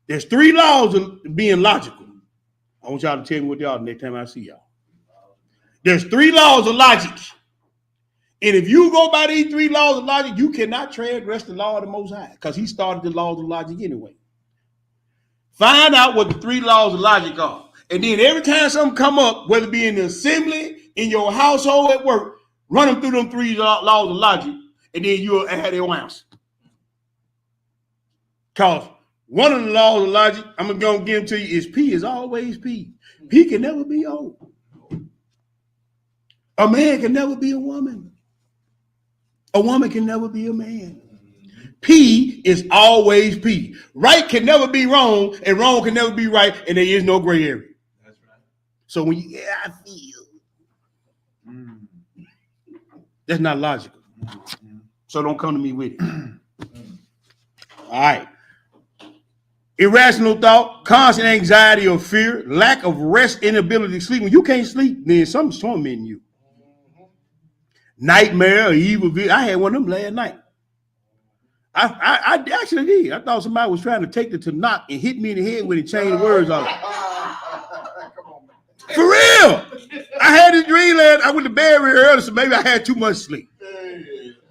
There's 3 laws of being logical. I want y'all to tell me what they are the next time I see y'all. There's 3 laws of logic. And if you go by these 3 laws of logic, you cannot transgress the law of the Most High, because he started the laws of logic anyway. Find out what the 3 laws of logic are. And then every time something come up, whether it be in the assembly, in your household, at work, run them through them 3 laws of logic, and then you'll have your answer. Because one of the laws of logic, I'm going to give them to you, is P is always P. P can never be O. A man can never be a woman. A woman can never be a man. P is always P. Right can never be wrong, and wrong can never be right, and there is no gray area. That's right. So when you, I feel. That's not logical. So don't come to me with it. All right. Irrational thought, constant anxiety or fear, lack of rest, inability to sleep. When you can't sleep, then something's tormenting you. Nightmare or evil vision. I had one of them last night. I actually did. I thought somebody was trying to take the Tanakh and hit me in the head with it, change the words on it. For real. I had this dream last. I went to bed real early, so maybe I had too much sleep.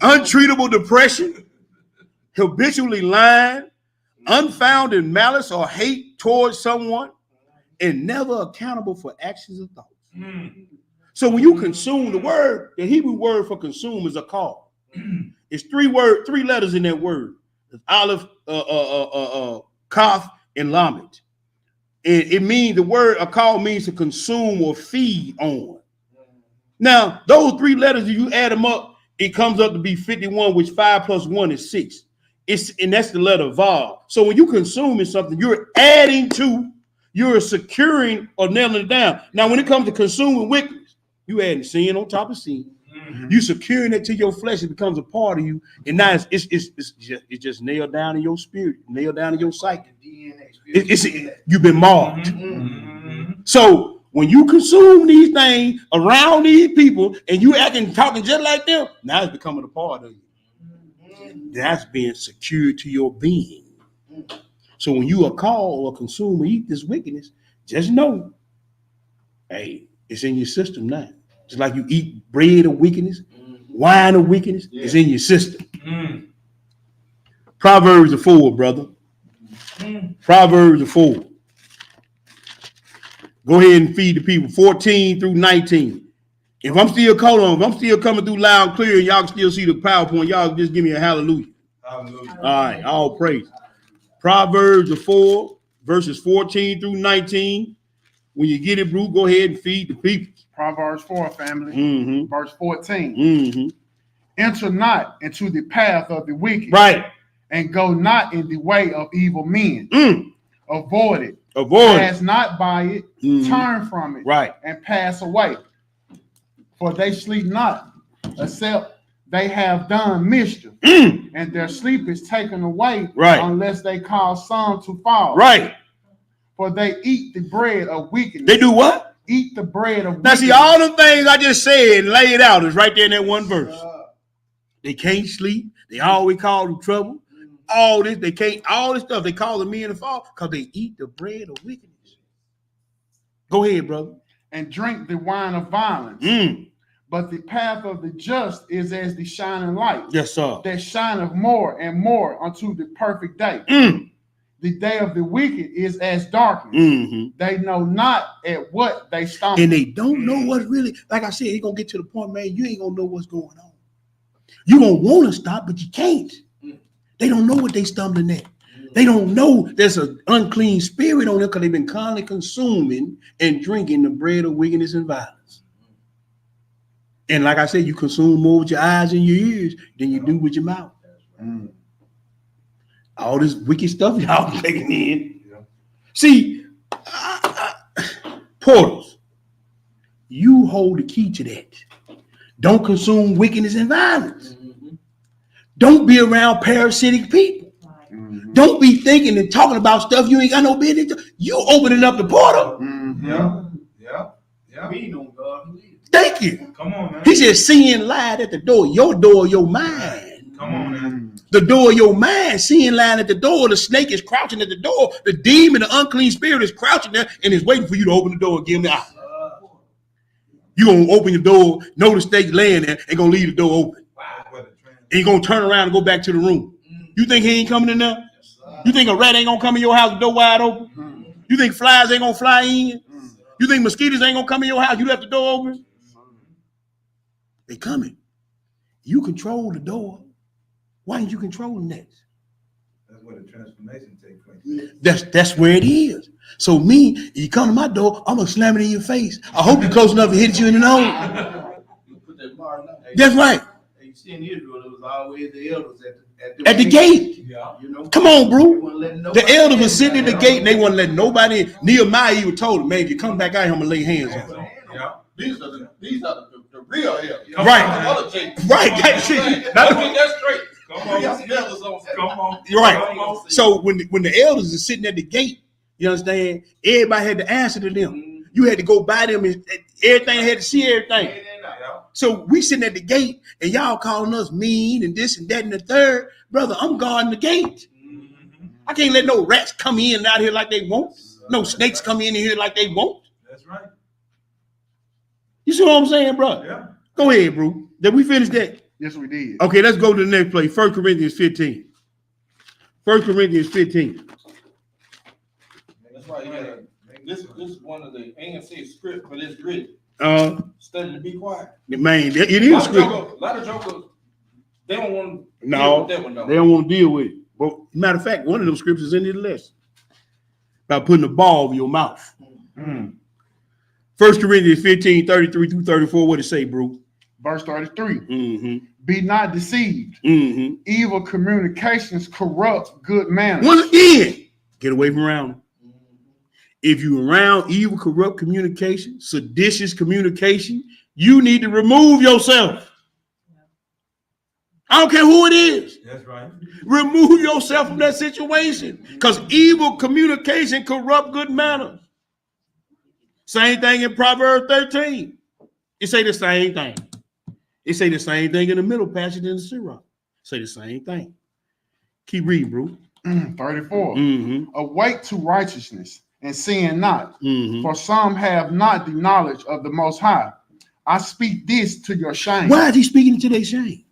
Untreatable depression, habitually lying, unfounded malice or hate towards someone, and never accountable for actions and thoughts. So when you consume the word, the Hebrew word for consume is a call. It's 3 letters in that word. It's Aleph, Kaf, and Lamed. And it means the word a call means to consume or feed on. Now, those 3 letters, if you add them up, it comes up to be 51, which 5 plus 1 is 6. And that's the letter Vav. So when you consuming something, you're adding to, you're securing or nailing it down. Now, when it comes to consuming wickedness, you adding sin on top of sin. You securing it to your flesh, it becomes a part of you, and now it's just nailed down in your spirit, nailed down in your psyche. You've been marked. So when you consume these things around these people, and you talking just like them, now it's becoming a part of you. That's being secured to your being. So when you are called or consume or eat this wickedness, just know, hey, it's in your system now. Just like you eat bread of wickedness, wine of wickedness, it's in your system. Proverbs 4, brother. Proverbs 4. Go ahead and feed the people. 14 through 19. If I'm still coming through loud and clear, and y'all can still see the PowerPoint, y'all just give me a hallelujah. Hallelujah. All right, all praise. Proverbs 4, verses 14 through 19. When you get it, Brew, go ahead and feed the people. Proverbs 4, family. Verse 14. Enter not into the path of the wicked. Right. And go not in the way of evil men. Avoid it. Pass not by it. Turn from it. Right. And pass away. For they sleep not, except they have done mischief. And their sleep is taken away. Right. Unless they cause some to fall. Right. For they eat the bread of wickedness. They do what? Eat the bread of now wickedness. See, all the things I just said and lay it out is right there in that one verse. They can't sleep. They always cause them trouble. All this, they can't, all this stuff, they call the men to fall because they eat the bread of wickedness. Go ahead, brother. And drink the wine of violence. But the path of the just is as the shining light Yes, sir. that shineth more and more unto the perfect day. The day of the wicked is as darkness. They know not at what they stumble. And they don't know what's really, like I said, it's going to get to the point, man, you ain't going to know what's going on. You're going to want to stop, but you can't. They don't know what they stumbling at. They don't know there's an unclean spirit on them because they've been constantly consuming and drinking the bread of wickedness and violence. And like I said, you consume more with your eyes and your ears than you do with your mouth. All this wicked stuff y'all taking in. See, portals, you hold the key to that. Don't consume wickedness and violence. Don't be around parasitic people. Don't be thinking and talking about stuff you ain't got no business. You opening up the portal. Yeah. Thank you. Come on, man. He said, sin lied at the door, your mind. Come on, man. The door of your mind, sin lying at the door. The snake is crouching at the door. The demon, the unclean spirit is crouching there and is waiting for you to open the door and give him the eye. You gonna open your door, know the snake laying there, and gonna leave the door open. And you gonna turn around and go back to the room. You think he ain't coming in there? You think a rat ain't gonna come in your house, the door wide open? You think flies ain't gonna fly in? You think mosquitoes ain't gonna come in your house? You left the door open? They coming. You control the door. Why ain't you controlling that? That's where the transformation takes place. That's where it is. So me, you come to my door, I'm gonna slam it in your face. I hope you're close enough to hit you in the nose. That's right. You see in Israel, it was always the elders at the gate. Yeah. You know, come on, bro. The elders were sitting at the gate and they wouldn't let nobody in. Nehemiah even told him, man, if you come back out here, I'm gonna lay hands on you. Yeah. These are the real elders. Right. Right. That's it. That's straight. Come on. Right. So when the elders are sitting at the gate, you understand? Everybody had to answer to them. You had to go by them and everything had to see everything. So we sitting at the gate and y'all calling us mean and this and that and the third. Brother, I'm guarding the gate. I can't let no rats come in and out here like they want. No snakes come in here like they want. That's right. You see what I'm saying, bro? Yeah. Go ahead, bro. Did we finish that? Yes, we did. Okay, let's go to the next place. 1 Corinthians 15. 1 Corinthians 15. That's right. Yeah. This is one of the ANC script for this grid. Study to be quiet. Man, it is script. A lot of jokers, they don't want to No, deal with that one, though. They don't want to deal with it. Well, matter of fact, one of those scriptures in the lesson about putting the ball over your mouth. 1 Corinthians 15, 33 through 34. What it say, bro? Verse 33. Be not deceived. Evil communications corrupt good manners. Once again, get away from around them. If you're around evil, corrupt communication, seditious communication, you need to remove yourself. I don't care who it is. That's right. Remove yourself from that situation because evil communication corrupt good manners. Same thing in Proverbs 13. It say the same thing. It say the same thing in the middle passage in the Sirach. Say the same thing. Keep reading, bro. 34. Awake to righteousness and sin not. For some have not the knowledge of the Most High. I speak this to your shame. Why is he speaking to their shame?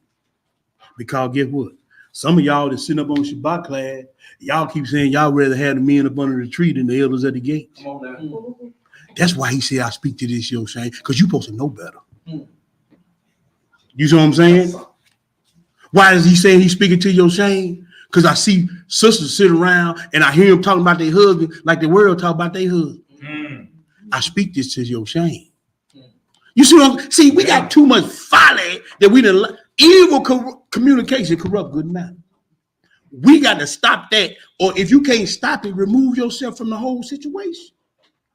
Because guess what? Some of y'all that sitting up on Shabbat class, y'all keep saying y'all rather have the men up under the tree than the elders at the gate. Come on now. That's why he said, I speak to this your shame, because you're supposed to know better. You see what I'm saying? Why is he saying he's speaking to your shame? Because I see sisters sit around and I hear them talking about their husband like the world talk about their husband. I speak this to your shame. You see what I'm see? We got too much folly that we done. Evil communication corrupt good manners. We got to stop that. Or if you can't stop it, remove yourself from the whole situation.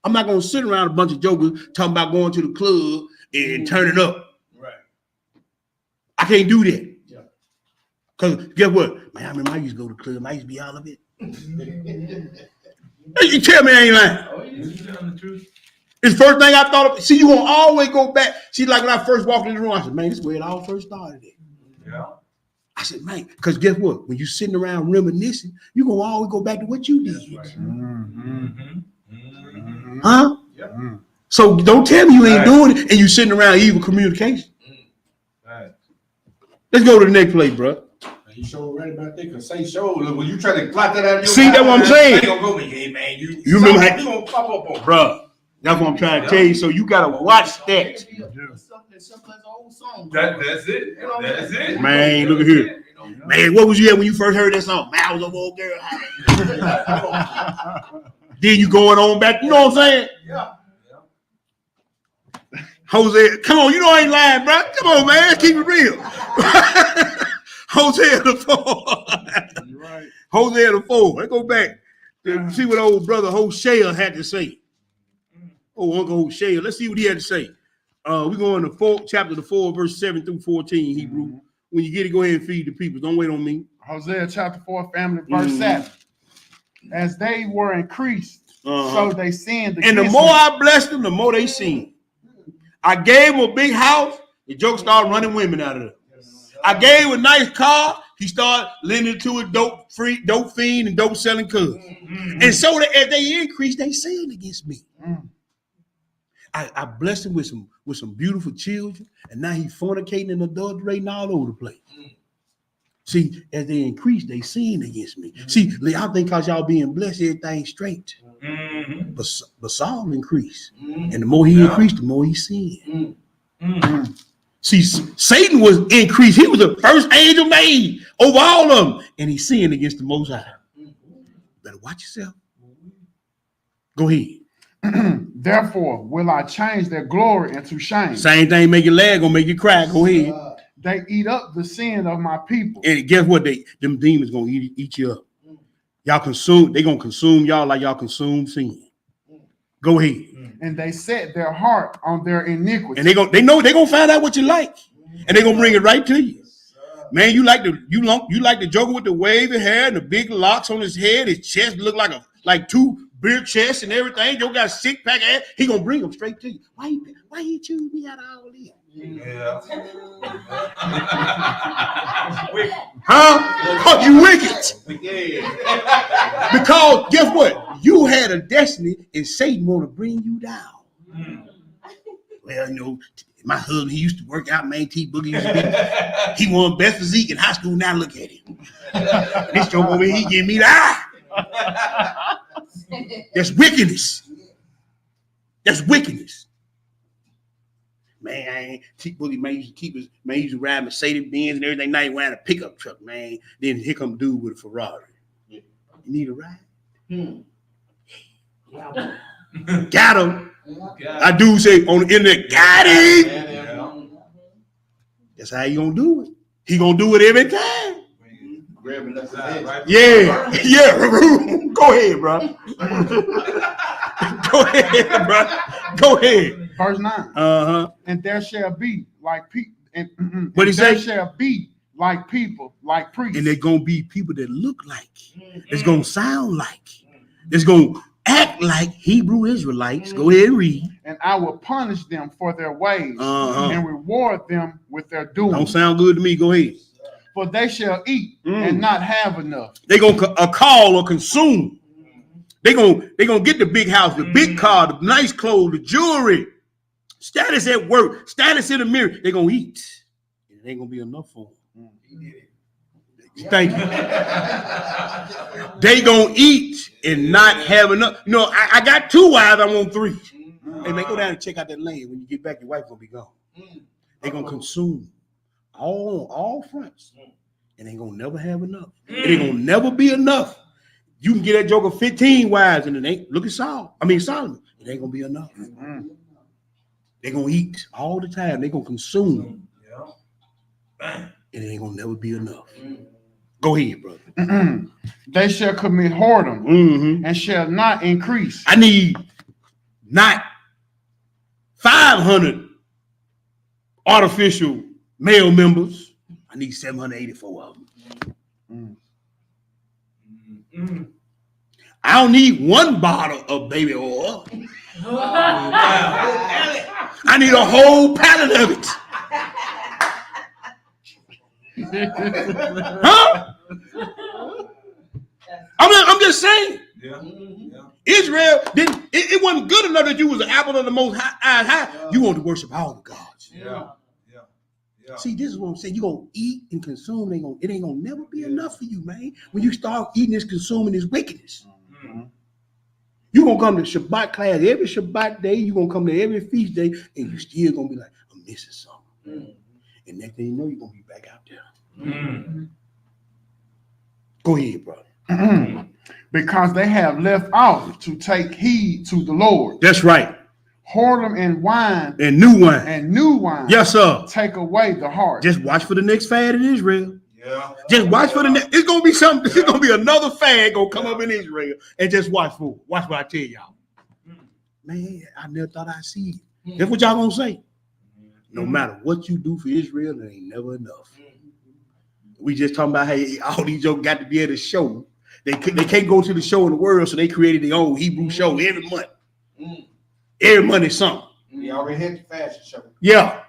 I'm not going to sit around a bunch of jokers talking about going to the club and turning up. Right. I can't do that. Because guess what? Man, I remember I used to go to the club. I used to be all of it. You tell me I ain't lying. Oh, You telling the truth? It's the first thing I thought of. See, you gonna always go back. See, like when I first walked in the room, I said, man, this is where it all first started. Yeah. I said, man, because guess what? When you sitting around reminiscing, you're gonna always go back to what you did. Right. Huh? Yep. So don't tell me you ain't doing it and you sitting around evil communication. Let's go to the next play, bro. You sure right about that? Cause say show. Look, when you try to plot that out of your See, that's what I'm saying. They gonna go, hey man, you remember how, you gonna pop up on, bro. That's what I'm trying to tell you. So you gotta watch that. That's it. That's it. Man, look at here. Man, what was you at when you first heard that song? Man, I was over old girl. Then you going on back. You know what I'm saying? Yeah. Jose, come on, you know I ain't lying, bro. Come on, man, keep it real. Hosea the 4. Right. Hosea the 4. Let's go back to see what old brother Hosea had to say. Oh, Uncle Hosea. Let's see what he had to say. We're going to chapter 4, verse 7 through 14, Hebrew. When you get it, go ahead and feed the people. Don't wait on me. Hosea chapter 4, family, verse 7. As they were increased, so they sinned. And the more I blessed them, the more they sinned. I gave him a big house. The joke started running women out of it. I gave him a nice car. He started lending to a dope fiend, and dope selling cuz. And so that as they increased, they sinned against me. I blessed him with some beautiful children, and now he's fornicating and adulterating all over the place. See, as they increase, they sin against me. See, I think because y'all being blessed, everything's straight. But Saul increased. And the more he increased, the more he sinned. See, Satan was increased. He was the first angel made over all of them. And he sinned against the Most High. Better watch yourself. Go ahead. Therefore will I change their glory into shame. Same thing, make you laugh, gonna make you cry. Go ahead. They eat up the sin of my people. And guess what? Them demons gonna eat you up. Y'all they gonna consume y'all like y'all consume sin. Go ahead. And they set their heart on their iniquity. And they know they gonna find out what you like. And they gonna bring it right to you. Man, you like the Joker with the wavy hair and the big locks on his head, his chest look like two beer chests and everything. Joker got a six-pack ass. He gonna bring them straight to you. Why he choose me out of all this? Yeah. Huh? Oh, you wicked. Because guess what? You had a destiny and Satan want to bring you down. Well, you know, my husband, he used to work out, man. T-Boogie. He won best physique in high school. Now look at him. This joke over here, he give me the eye. That's wickedness. That's wickedness. Man, T-Boogie, man, used to ride Mercedes Benz and everything. Now he wearing a pickup truck, man. Then here come dude with a Ferrari. You need a ride? Got him. I do say on the internet, got him. That's how he gonna do it. He gonna do it every time. Yeah. Go ahead, bro. Go ahead. Verse 9. And there shall be like people. What he say? There shall be like people, like priests. And they're gonna be people that look like. It's gonna sound like. It's gonna act like Hebrew Israelites. Go ahead and read. And I will punish them for their ways and reward them with their doing. Don't sound good to me. Go ahead. For they shall eat and not have enough. They're gonna call or consume. They're gonna get the big house, the big car, the nice clothes, the jewelry, status at work, status in the mirror. They're gonna eat. It ain't gonna be enough for them. Thank you. They gonna eat and not have enough. You know, I got 2 wives, I want 3. Hey man, go down and check out that land. When you get back, your wife gonna be gone. They gonna consume all fronts. And they gonna never have enough. It ain't gonna never be enough. You can get that joker 15 wives and it ain't. Look at Solomon. It ain't gonna be enough. They're gonna eat all the time. They're gonna consume. And it ain't gonna never be enough. Go ahead, brother. They shall commit whoredom and shall not increase. I need not 500 artificial male members. I need 784 of them. I don't need 1 bottle of baby oil. I need a whole pallet of it. Huh? I'm just saying. Israel didn't. It wasn't good enough that you was an apple of the Most High. You want to worship all the gods. See, this is what I'm saying. You're gonna eat and consume. It ain't gonna never be enough for you, man. When you start eating this, consuming this wickedness. You're gonna come to Shabbat class every Shabbat day, you're gonna come to every feast day, and you still gonna be like, I'm missing something. And next thing you know, you're gonna be back out there. Go ahead, brother. Because they have left off to take heed to the Lord. That's right. Whoredom and wine And new wine. and new wine. Yes, sir. Take away the heart. Just watch for the next fad in Israel. Yeah. Just watch for the next. It's gonna be something. It's gonna be another fad gonna come up in Israel, and just watch for it. Watch what I tell y'all. Man, I never thought I'd see it. That's what y'all gonna say. No matter what you do for Israel, it ain't never enough. We just talking about hey, all these jokers got to be at a show. They can't go to the show in the world, so they created their own Hebrew show every month. Every month is something. We already had the fashion show. Yeah,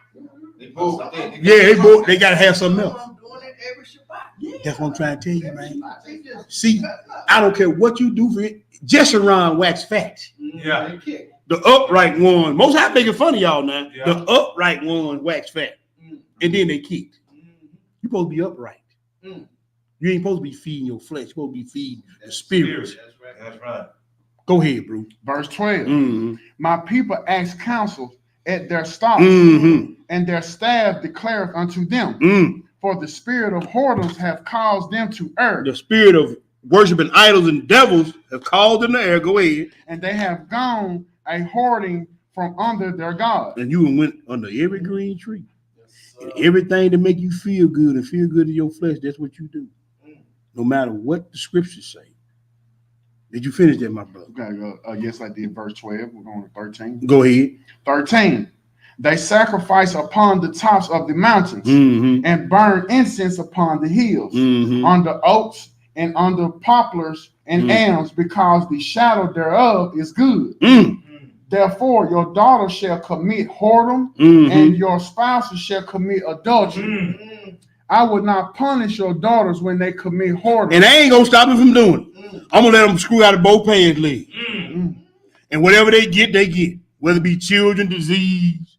They both. they gotta have something else. I'm doing it every Shabbat. That's what I'm trying to tell you, man. See, I don't care what you do for it. Just around wax fat. Yeah. The upright one, most High making fun of y'all now. Yeah. The upright one wax fat, and then they kicked. You supposed to be upright. You ain't supposed to be feeding your flesh. You're supposed to be feeding the spirit. That's right. Go ahead, bro. Verse 12. Mm-hmm. My people ask counsel at their stocks, and their staff declareth unto them. For the spirit of whoredoms have caused them to err. The spirit of worshiping idols and devils have called them to err. Go ahead. And they have gone a hoarding from under their God. And you went under every green tree. And everything to make you feel good and feel good in your flesh, that's what you do. No matter what the scriptures say. Did you finish that, my brother? Okay, yes, I did. Verse 12. We're going to 13. Go ahead. 13. They sacrifice upon the tops of the mountains and burn incense upon the hills, under oaks and under poplars and elms, because the shadow thereof is good. Therefore, your daughter shall commit whoredom, and your spouses shall commit adultery. I would not punish your daughters when they commit whoredom. And I ain't gonna stop them from doing it. I'm gonna let them screw out of both pants legs. And whatever they get, whether it be children, disease,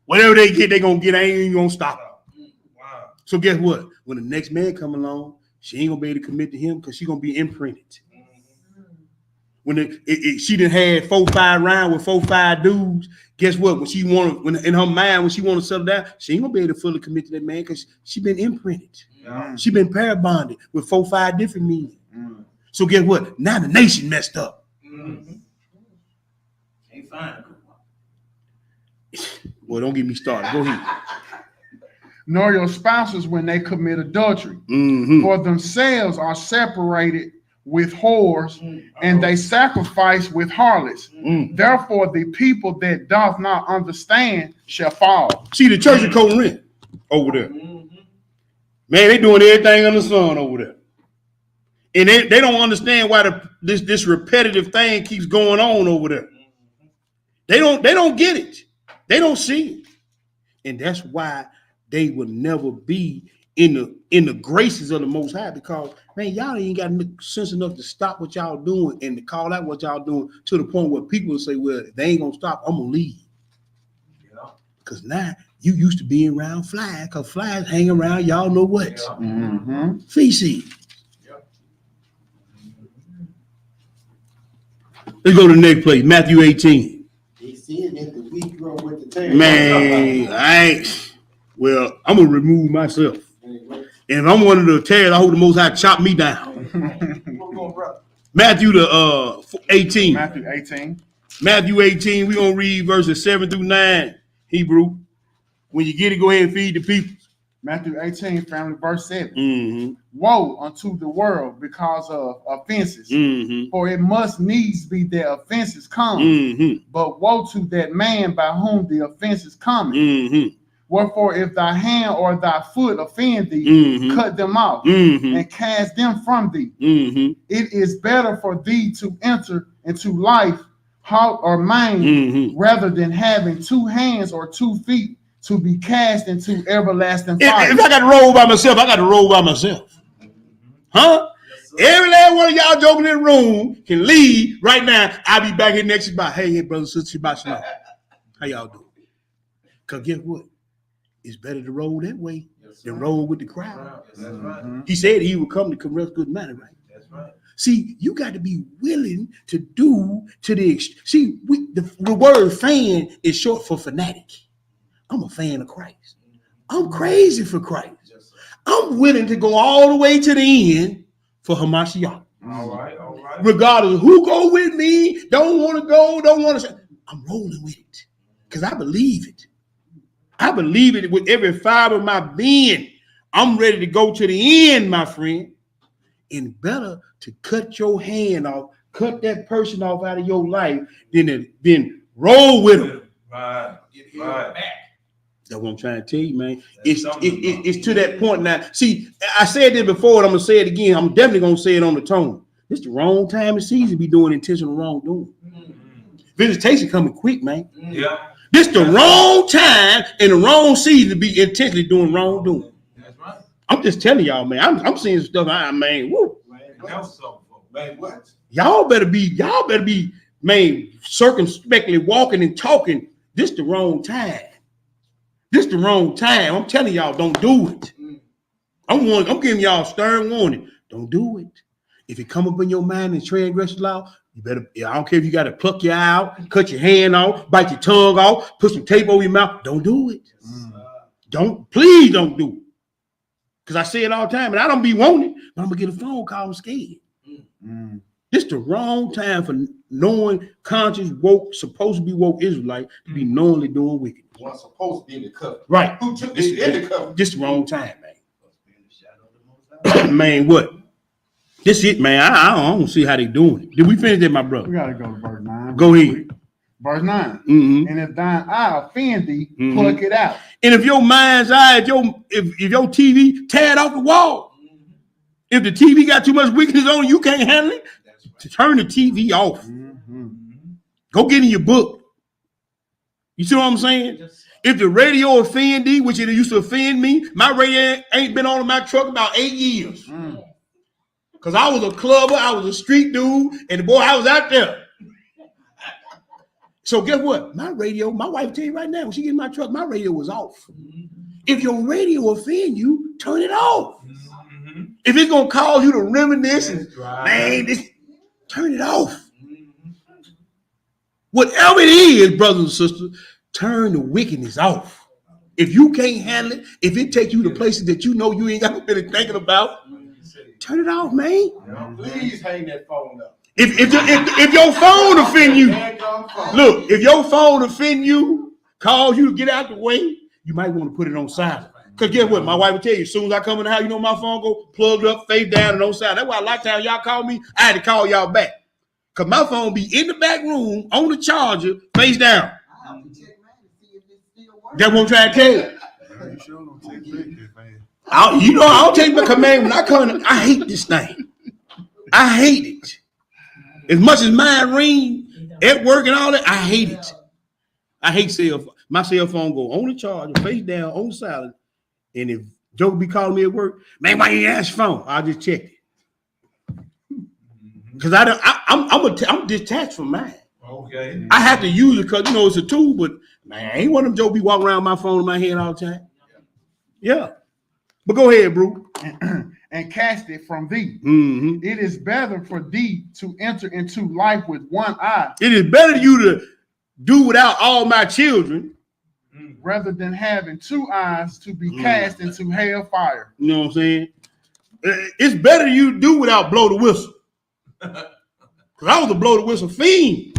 whatever they get, they gonna get. I ain't even gonna stop them. Wow. So guess what? When the next man come along, she ain't gonna be able to commit to him because she gonna be imprinted. When she done had 4-5 rounds with 4-5 dudes, guess what? When in her mind, when she want to settle down, she ain't gonna be able to fully commit to that man because she been imprinted. She been pair bonded with 4-5 different men. So guess what? Now the nation messed up. Ain't fine. Boy, don't get me started. Go ahead. Nor your spouses when they commit adultery. For themselves are separated with whores, and they sacrifice with harlots. Therefore, the people that doth not understand shall fall. See the church of Corinth over there. Man, they doing everything under the sun over there. And they don't understand why this repetitive thing keeps going on over there. They don't get it. They don't see it. And that's why they will never be in the graces of the Most High, because man, y'all ain't got sense enough to stop what y'all doing and to call out what y'all doing to the point where people will say, well, if they ain't gonna stop, I'm gonna leave. Because now you used to be around flies, because flies hang around y'all know what? Feces. Let's go to the next place, Matthew 18. He said that the wheat grow with the tail. Man, I'm gonna remove myself. And if I'm one of the tares, I hope the Most High chop me down. Matthew 18. Matthew 18. Matthew 18, we're gonna read verses 7 through 9. Hebrew. When you get it, go ahead and feed the people. Matthew 18, family, verse 7. Woe unto the world because of offenses, for it must needs be that offenses come. But woe to that man by whom the offenses come. Wherefore, if thy hand or thy foot offend thee, cut them off and cast them from thee. It is better for thee to enter into life halt or maimed, rather than having 2 hands or 2 feet to be cast into everlasting fire. If I got to roll by myself, I got to roll by myself. Huh? Every last one of y'all joking in the room can leave right now. I'll be back here next Shabbat. Hey, brothers and sisters, Shabbat Shalom. How y'all doing? Because guess what? it's better to roll that way Yes, than sir. roll with the crowd. That's right. He said he would come to correct good manner, right? That's right. See, you got to be willing to do to the see. The word fan is short for fanatic. I'm a fan of Christ. I'm crazy for Christ. Yes, sir. I'm willing to go all the way to the end for Hamashiach. All right, all right. Regardless of who go with me, don't want to go, don't want to. I'm rolling with it because I believe it. I believe it with every fiber of my being. I'm ready to go to the end, my friend. And better to cut your hand off, cut that person off out of your life than roll with them. Right, right. That's what I'm trying to tell you, man. It's to that point now. See, I said this before, and I'm gonna say it again. I'm definitely gonna say it on the tone. This the wrong time and season to be doing intentional wrongdoing. Visitation coming quick, man. Yeah. This the wrong time and the wrong season to be intentionally doing wrongdoing. That's right. I'm just telling y'all, man. I'm seeing stuff. Woo. That's so. Man, what? Y'all better be, man, circumspectly walking and talking. This the wrong time. This the wrong time. I'm telling y'all, don't do it. I'm giving y'all a stern warning. Don't do it. If it come up in your mind and transgress the law, you better. I don't care if you got to pluck your eye out, cut your hand off, bite your tongue off, put some tape over your mouth. Don't do it. Please don't do it. Because I say it all the time, and I don't be wanting, but I'm gonna get a phone call. I'm scared. This the wrong time for knowing conscious, woke, supposed to be woke Israelite to be knowingly doing wickedness. One supposed to be in the cover. Right. Who took this in the cover? This the wrong time, man. Man, what? This it, man. I don't see how they doing it. Did we finish that, my brother? We got to go to verse 9. Go ahead. Verse 9. Mm-hmm. And if thine eye offend thee, pluck it out. And if your mind's eye, if your TV tear it off the wall, if the TV got too much wickedness on it, you can't handle it, to turn the TV off. Go get in your book. You see what I'm saying? If the radio offend thee, which it used to offend me, my radio ain't been on in my truck about 8 years. Because I was a clubber, I was a street dude, and boy, I was out there. So guess what? My radio, my wife tell you right now, when she get in my truck, my radio was off. If your radio offend you, turn it off. If it's gonna cause you to reminisce and turn it off. Whatever it is, brothers and sisters, turn the wickedness off. If you can't handle it, if it takes you to places that you know you ain't got to be thinking about, turn it off, man. Please hang that phone up. If your phone offend you, look, if your phone offend you, cause you to get out the way, you might want to put it on silent. Because guess what? My wife will tell you, as soon as I come in the house, you know my phone go plugged up, face down, and on silent. That's why a lot of times y'all call me, I had to call y'all back. Because my phone be in the back room, on the charger, face down. That's what I'm trying to tell you. I don't take my command when I come in. I hate this thing. I hate it. As much as mine ring at work and all that, I hate it. I hate cell phone. My cell phone go on the charger, face down, on silent. And if Joe be calling me at work, man, why you answer phone? I'll just check it. Because I'm detached from mine. Okay. I have to use it because it's a tool, but man, I ain't one of them Joe be walking around my phone in my hand all the time. Yeah. But go ahead, bro. And cast it from thee. Mm-hmm. It is better for thee to enter into life with one eye. It is better for you to do without all my children rather than having two eyes to be cast into hell fire. You know what I'm saying? It's better you do without blow the whistle. Because I was a blow the whistle fiend.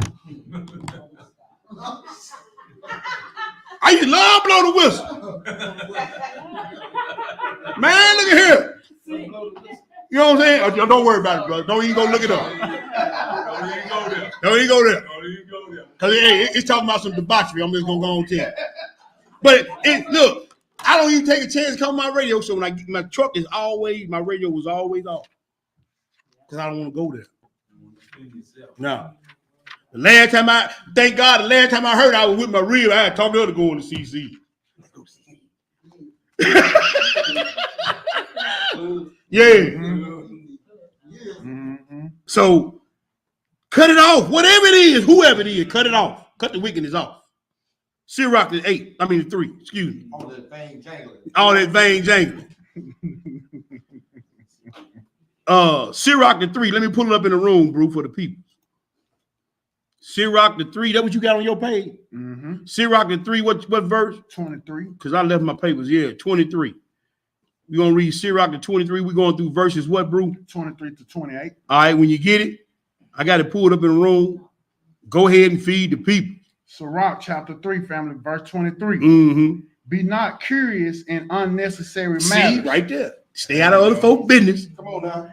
I used to love blow the whistle. Man, look at here. You know what I'm saying? Don't worry about it, brother. Don't even go look it up. Don't even go there. Because it's talking about some debauchery. I'm just going to go on and tell you. But look, I don't even take a chance to come on my radio. So when I get my truck is always, my radio was always off. Because I don't want to go there. No. The last time I heard I was with my reel, I had talked to her to go on the CC. Yeah. So cut it off. Whatever it is, whoever it is, cut it off. Cut the wickedness off. Sirach the 8. I mean the 3. Excuse me. All that thing jangling. All that vain jangling. Sirach the 3. Let me pull it up in the room, bro, for the people. Sirach the 3. That what you got on your page? Mm-hmm. Sirach the 3. What verse? 23. Because I left my papers. Yeah, 23. We're gonna read Sirach the 23. We're going through verses what, bro? 23 to 28. All right, when you get it, I got it pulled up in the room. Go ahead and feed the people. Sirach chapter 3, family, verse 23. Mm-hmm. Be not curious in unnecessary See, matters. right there. Stay out of other folk business. Come on now.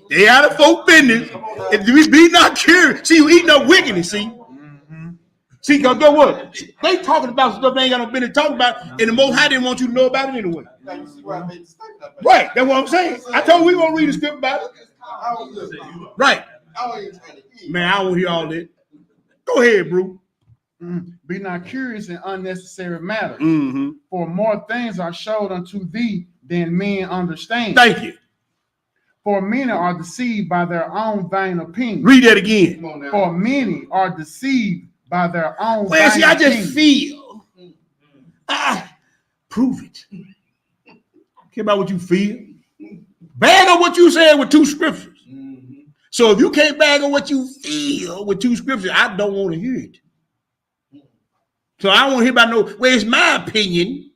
Stay out of folk business. If we be not curious. See, you eating up wickedness, see? Mm-hmm. See, because guess what? They talking about stuff they ain't got no business talking about, and the Most High didn't want you to know about it anyway. Now you see why I made the statement up. Right, that's what I'm saying. I told you we gonna read the script about it. I was Right. trying to eat. Man, I don't hear all that. Go ahead, bro. Be not curious in unnecessary matters. Mm-hmm. For more things are showed unto thee than men understand. Thank you. For many are deceived by their own vain opinion. Read that again. Come on now. For many are deceived by their own Well, vain see, I opinion. just feel. Prove it. Care about what you feel. Bag on what you said with 2 scriptures. Mm-hmm. So if you can't bag on what you feel with 2 scriptures, I don't want to hear it. So I don't want to hear about no, well, it's my opinion.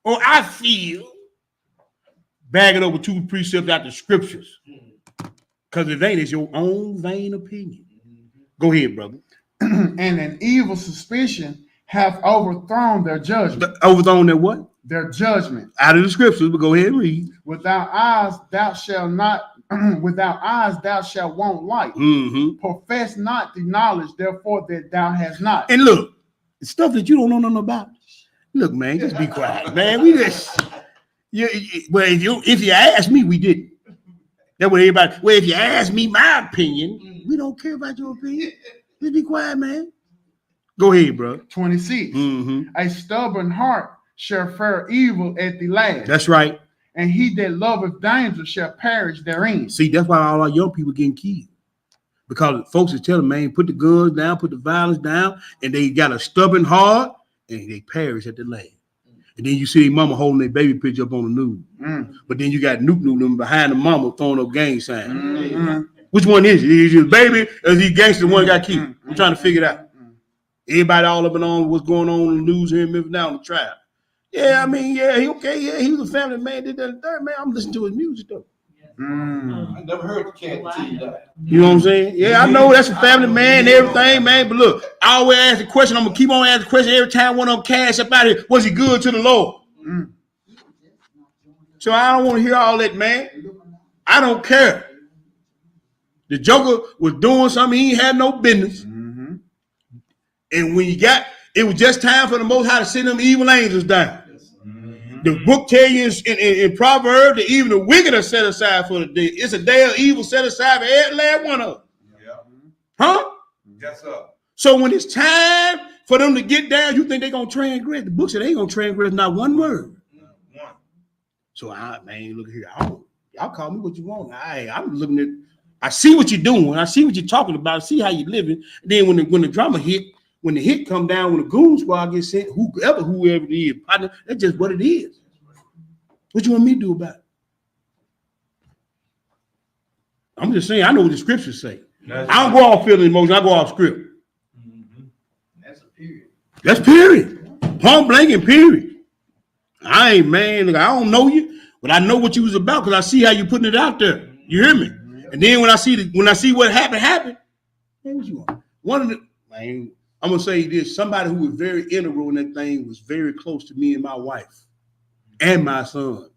Or I feel. Bag it over 2 precepts out the scriptures. Because if it ain't, it's your own vain opinion. Go ahead, brother. And an evil suspicion hath overthrown their judgment. Overthrown that what? Their judgment. Out of the scriptures, but go ahead and read. Without eyes thou shalt not, without eyes thou shalt want light. Mm-hmm. Profess not the knowledge, therefore that thou hast not. And look, the stuff that you don't know nothing about. Look, man, just be quiet, man. We just, well, if you ask me, we didn't. That's what everybody. Well, if you ask me my opinion, we don't care about your opinion. Just be quiet, man. Go ahead, bro. 26. Mm-hmm. A stubborn heart shall fare evil at the last. That's right. And he that loveth danger shall perish therein. See, that's why all our young people getting killed. Because folks is telling, man, put the guns down, put the violence down, and they got a stubborn heart, and they perish at the last. And then you see their mama holding their baby picture up on the news. But then you got Nuke them behind the mama throwing up gang signs. Mm-hmm. Which one is it? Is it the baby or is he gangster one got killed? We're trying to figure it out. Everybody all up and on what's going on in the news here in Memphis now on the trial. Yeah, I mean, yeah, he okay. Yeah, he was a family man, did that and third. Man, I'm listening to his music though. I never heard the cat tell you that. You know what I'm saying? Yeah, I know that's a family man and everything, man. But look, I always ask the question. I'm gonna keep on asking the question every time one of them cash up out here. Was he good to the Lord? So I don't want to hear all that, man. I don't care. The Joker was doing something he ain't had no business. And when you got, it was just time for the Most High to send them evil angels down. The book tell you in Proverbs that even the wicked are set aside for the day. It's a day of evil set aside for every last one of them. Huh? Yes, sir. So when it's time for them to get down, you think they're going to transgress. The book said they ain't going to transgress not one word. So, man, look here. Y'all call me what you want. I'm looking at, I see what you're doing. I see what you're talking about. I see how you're living. And then when the drama hit, when the hit come down, when the goon squad gets sent, whoever it is, partner, that's just what it is. What you want me to do about it? I'm just saying, I know what the scriptures say. I don't go off feeling emotion. I go off script. That's a period. That's period. Point blank and period. I ain't, man, look, I don't know you, but I know what you was about because I see how you putting it out there. You hear me? And then when I see what happened, man, what you want? One of the, man, I'm gonna say this: somebody who was very integral in that thing was very close to me and my wife and my son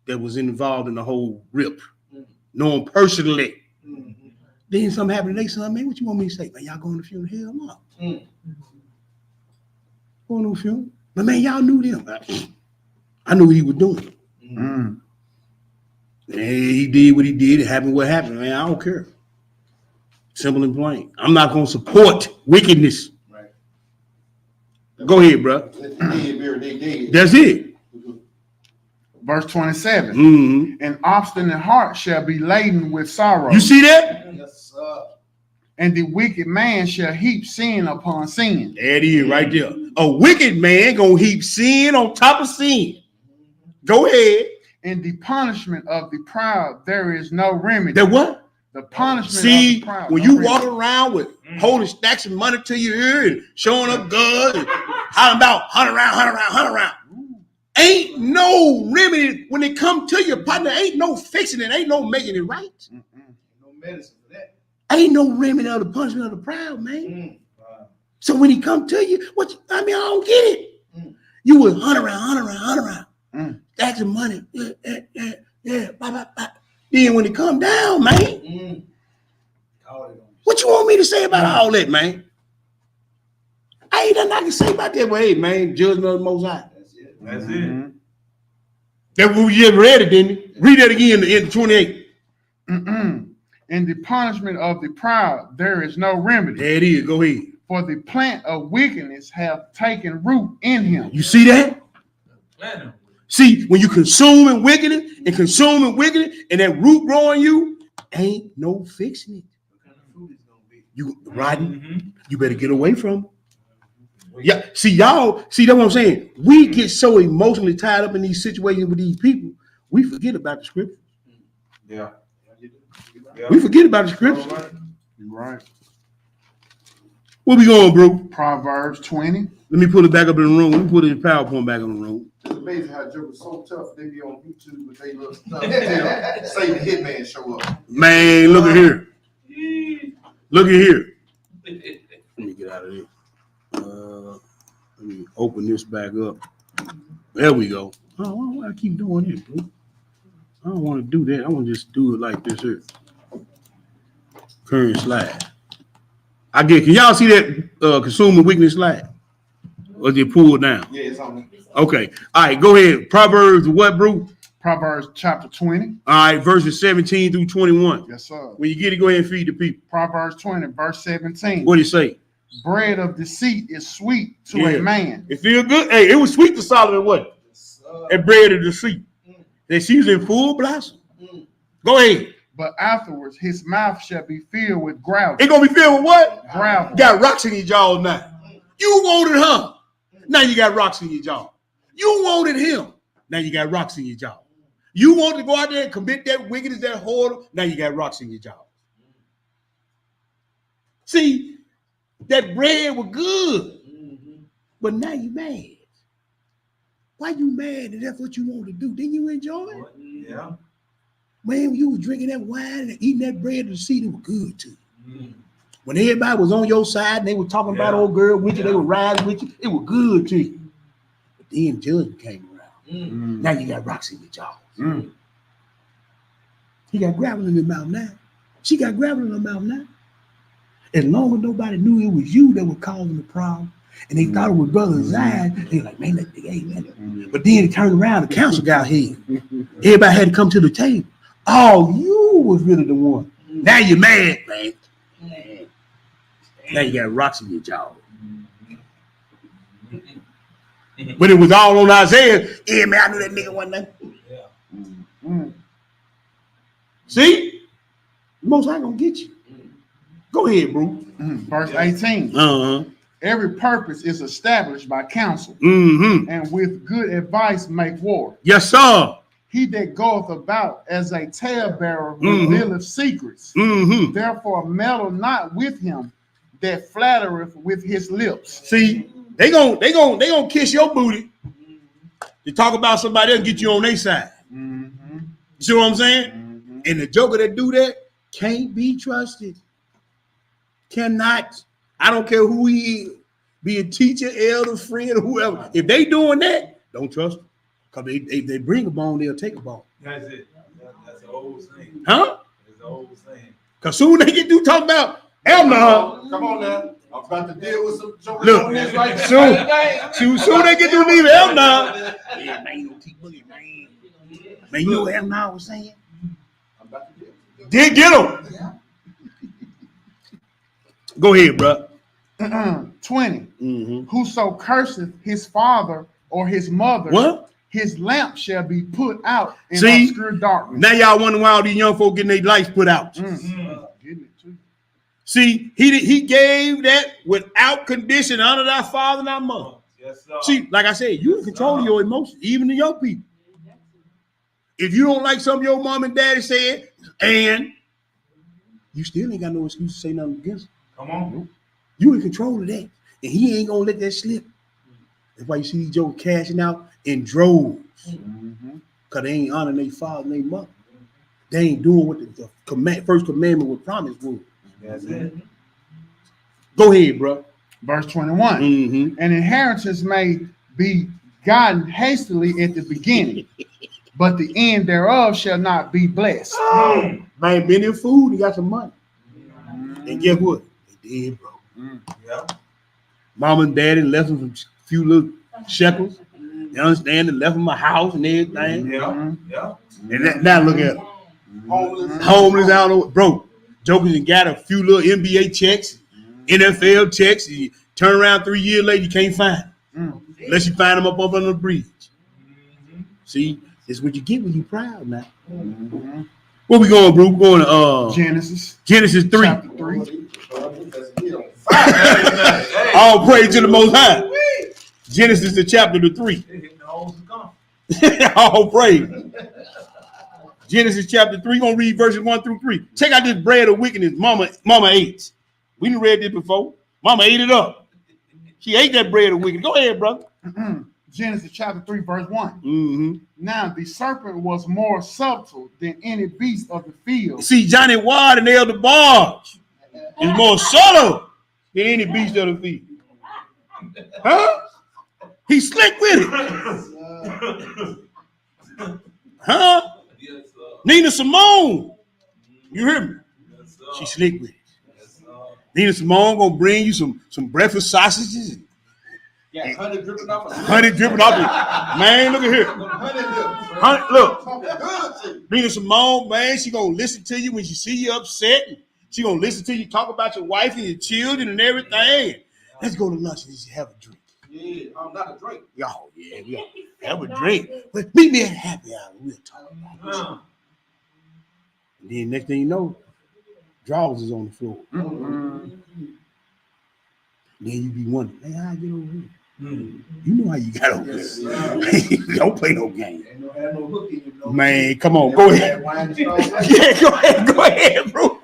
that was involved in the whole rip. Know him personally. Then something happened to their son, man. What you want me to say? Man, y'all going to the funeral? Hell no. Going to the funeral? But man, y'all knew them. I knew what he was doing. And he did what he did. It happened what happened, man. I don't care. Simple and plain. I'm not going to support wickedness. Right. Go ahead, bro. That's it. Verse 27. An obstinate heart shall be laden with sorrow. You see that? Yes, sir. And the wicked man shall heap sin upon sin. There it is right there. A wicked man gonna heap sin on top of sin. Go ahead. In the punishment of the proud, there is no remedy. That what? The punishment of See, the proud. when no you remedy. walk around with holding stacks of money to your ear and showing up guns and hollering about 100 round. Ain't no remedy when it come to your partner. Ain't no fixing it. Ain't no making it right. No medicine for that. Ain't no remedy of the punishment of the proud, man. So when he come to you, I don't get it. You was 100 round. Stacks of money. Yeah. Bye. Then when it come down, man, what you want me to say about all that, man? I ain't nothing I can say about that. But hey, man, judgment of the Most High. That's it. That we just read it, didn't we? Read that again in 28. In the punishment of the proud, there is no remedy. There it is. Go ahead. For the plant of wickedness have taken root in him. You see that? See, when you consuming wickedness and and that root growing you, ain't no fixing it. You riding, you better get away from it. Yeah, see that's what I'm saying. We get so emotionally tied up in these situations with these people, we forget about the scripture. Yeah. We forget about the scripture. Right. Where we going, bro? Proverbs 20. Let me put it back up in the room. Let me put the PowerPoint back in the room. It's amazing how Joker's so tough. They be on YouTube, but they look tough. Say the hitman show up. Man, look at here. Look at here. Let me get out of there. Let me open this back up. There we go. Oh, why do I keep doing this, bro? I don't want to do that. I want to just do it like this here. Current slide. Can y'all see that consumer weakness slide? Or did it pull down? Yeah, it's on me. Okay. All right, go ahead. Proverbs what, bro? Proverbs chapter 20. All right, verses 17 through 21. Yes, sir. When you get it, go ahead and feed the people. Proverbs 20, verse 17. What do you say? Bread of deceit is sweet to a man. It feel good. Hey, it was sweet to Solomon, what? That bread of deceit. That she was in full blossom. Go ahead. But afterwards, his mouth shall be filled with gravel. It gonna be filled with what? Gravel. Got rocks in your jaws now. You wanted her. Now you got rocks in your jaw. You wanted him. Now you got rocks in your jaw. You wanted to go out there and commit that wickedness, that whore. Now you got rocks in your jaw. See, that bread was good, but now you mad. Why you mad? And that's what you want to do. Didn't you enjoy it? Yeah. Man, when you was drinking that wine and eating that bread to see it was good too. When everybody was on your side and they were talking about old girl with you, they were riding with you, it was good to you. But then judgment came around. Now you got rocks in your jaws. He got gravel in his mouth now. She got gravel in her mouth now. As long as nobody knew it was you that was causing the problem, and they thought it was brother Zion, they were like, man, that nigga ain't that. But then it turned around, the council got here. Everybody had to come to the table. Oh, you was really the one. Now you're mad, man. Now you got rocks in your jaw. But it was all on Isaiah. Yeah, man, I knew that nigga wasn't nothing. See? The Most High gonna get you. Go ahead, bro. Verse 18. Every purpose is established by counsel, and with good advice make war. Yes, sir. He that goeth about as a talebearer revealeth secrets. Therefore meddle not with him that flattereth with his lips. See, they gonna kiss your booty to talk about somebody else and get you on their side. You see what I'm saying? And the joker that do that can't be trusted. Cannot. I don't care who he is. Be a teacher, elder, friend, or whoever. If they doing that, don't trust them. Because they bring a bone, they'll take a bone. That's it. That's an old saying. Huh? It's an old saying. Because soon they get through talking about Elmer. Come on now. I'm about to deal with some jokers Look, on this right soon they get through leaving Elmer. Yeah, man, you don't keep looking, man. Man, you know what Elmer was saying? I'm about to deal with Did get him. Go ahead, bro. 20. Whoso curseth his father or his mother, What? his lamp shall be put out in See? obscure darkness. Now y'all wonder why all these young folk getting their lights put out. Getting it too. See, he gave that without condition, honor thy father and thy mother. Yes, sir. See, like I said, you control your emotions, even to your people. If you don't like something your mom and daddy said, and you still ain't got no excuse to say nothing against it. Come on. You in control of that. And he ain't gonna let that slip. That's why you see these jokers cashing out in droves. Because they ain't honoring their father and their mother. They ain't doing what the first commandment was promised was. That's it. Go ahead, bro. Verse 21. Mm-hmm. An inheritance may be gotten hastily at the beginning, but the end thereof shall not be blessed. Man, been in food, he got some money. And guess what? They dead, bro. Yeah. Mom and daddy left him a few little shekels. You understand? They left him a house and everything. Yeah. Yeah. And now look at him. Homeless, I don't know, broke. Jokers and got a few little NBA checks, NFL checks. You turn around 3 years later, you can't find them. Unless you find them up under the bridge. See, this is what you get when you proud now. Where we going, bro? We're going to Genesis Genesis 3. chapter 3. All praise to the Most High. Genesis the chapter to 3. They hitting the holes and gone. All praise. Genesis chapter 3. Gonna read verses 1 through 3. Check out this bread of wickedness mama ate. We done read this before. Mama ate it up. She ate that bread of wickedness. Go ahead, brother. Genesis chapter 3, verse 1. Mm-hmm. Now the serpent was more subtle than any beast of the field. See, Johnny Ward and Elder Barge is more subtle than any beast of the field. Huh? He's slick with it. Huh? Yes, sir. Nina Simone. You hear me? Yes, sir. She's slick with it. Yes, sir. Nina Simone gonna bring you some breakfast sausages. Yeah, honey dripping off. Honey dripping off it. Man, look at here. Honey, look. Nina Simone, man, she gonna listen to you when she see you upset. She gonna listen to you talk about your wife and your children and everything. Let's go to lunch and just have a drink. Yeah, I'm not a drink. Oh, yeah, we gotta have a drink. But meet me at happy hour. We'll talk about this. And then next thing you know, drawers is on the floor. Then you be wondering, man, how I get over here? You know how you got over there. Don't play no game. Man, come on, go ahead. Yeah, go ahead, bro.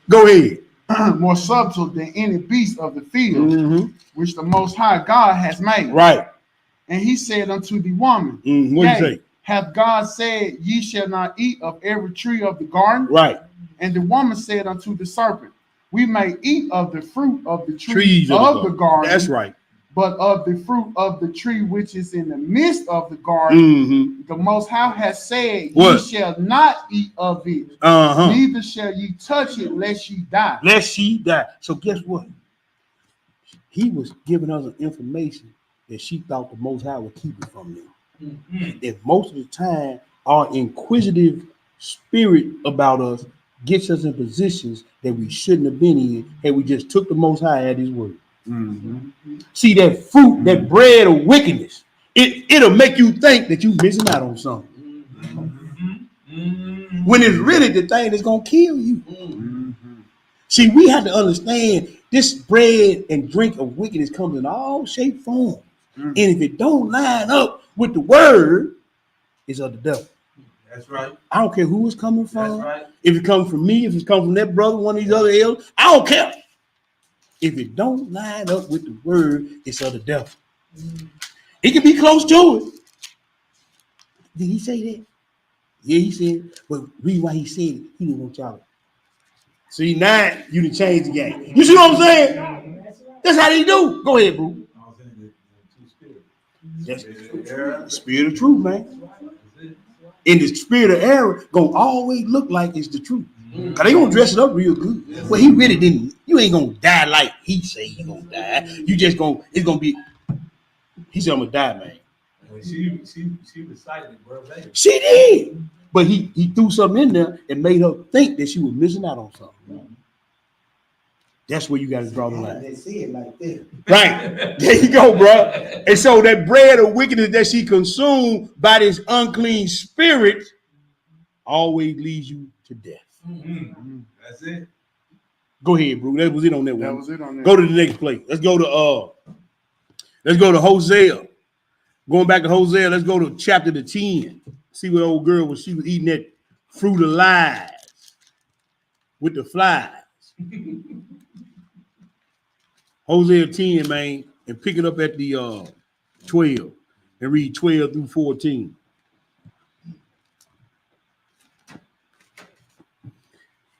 Go ahead. More subtle than any beast of the field, which the Most High God has made. Right. And he said unto the woman, What do you say? hath God said, ye shall not eat of every tree of the garden? Right. And the woman said unto the serpent, we may eat of the fruit of the Trees of the garden. That's right. But of the fruit of the tree which is in the midst of the garden, the Most High has said, ye shall not eat of it, neither shall ye touch it, lest ye die. Lest she die. So guess what? He was giving us an information that she thought the Most High would keep it from them. And most of the time, our inquisitive spirit about us gets us in positions that we shouldn't have been in, and we just took the Most High at his word. See, that fruit, that bread of wickedness, it'll make you think that you're missing out on something. When it's really the thing that's going to kill you. See, we have to understand this bread and drink of wickedness comes in all shape forms. And if it don't line up with the word, it's of the devil. That's right. I don't care who it's coming from. That's right. If it comes from me, if it's coming from that brother, one of these other elders, I don't care. If it don't line up with the word, it's of the devil. It can be close to it. Did he say that? Yeah, he said, but read why he said it. He didn't want y'all to. See, now you done changed the game. You see what I'm saying? That's how they do. Go ahead, bro. That's the spirit of truth, man. And the spirit of error gonna always look like it's the truth. Cause they gonna dress it up real good. Well, he really didn't. You ain't gonna die like he say you gonna die. You just gonna. It's gonna be. He said I'm gonna die, man. She recited it verbatim. She did, but he threw something in there and made her think that she was missing out on something. That's where you got to draw the line. They say it like that. Right. There you go, bro. And so that bread of wickedness that she consumed by this unclean spirit always leads you to death. That's it. Go ahead, bro. That was it on that one. That was it on that. Go to the next place. Let's go to Hosea. Going back to Hosea, let's go to chapter 10. See what old girl was. She was eating that fruit of lies with the flies. Hosea 10, man, and pick it up at the 12 and read 12 through 14.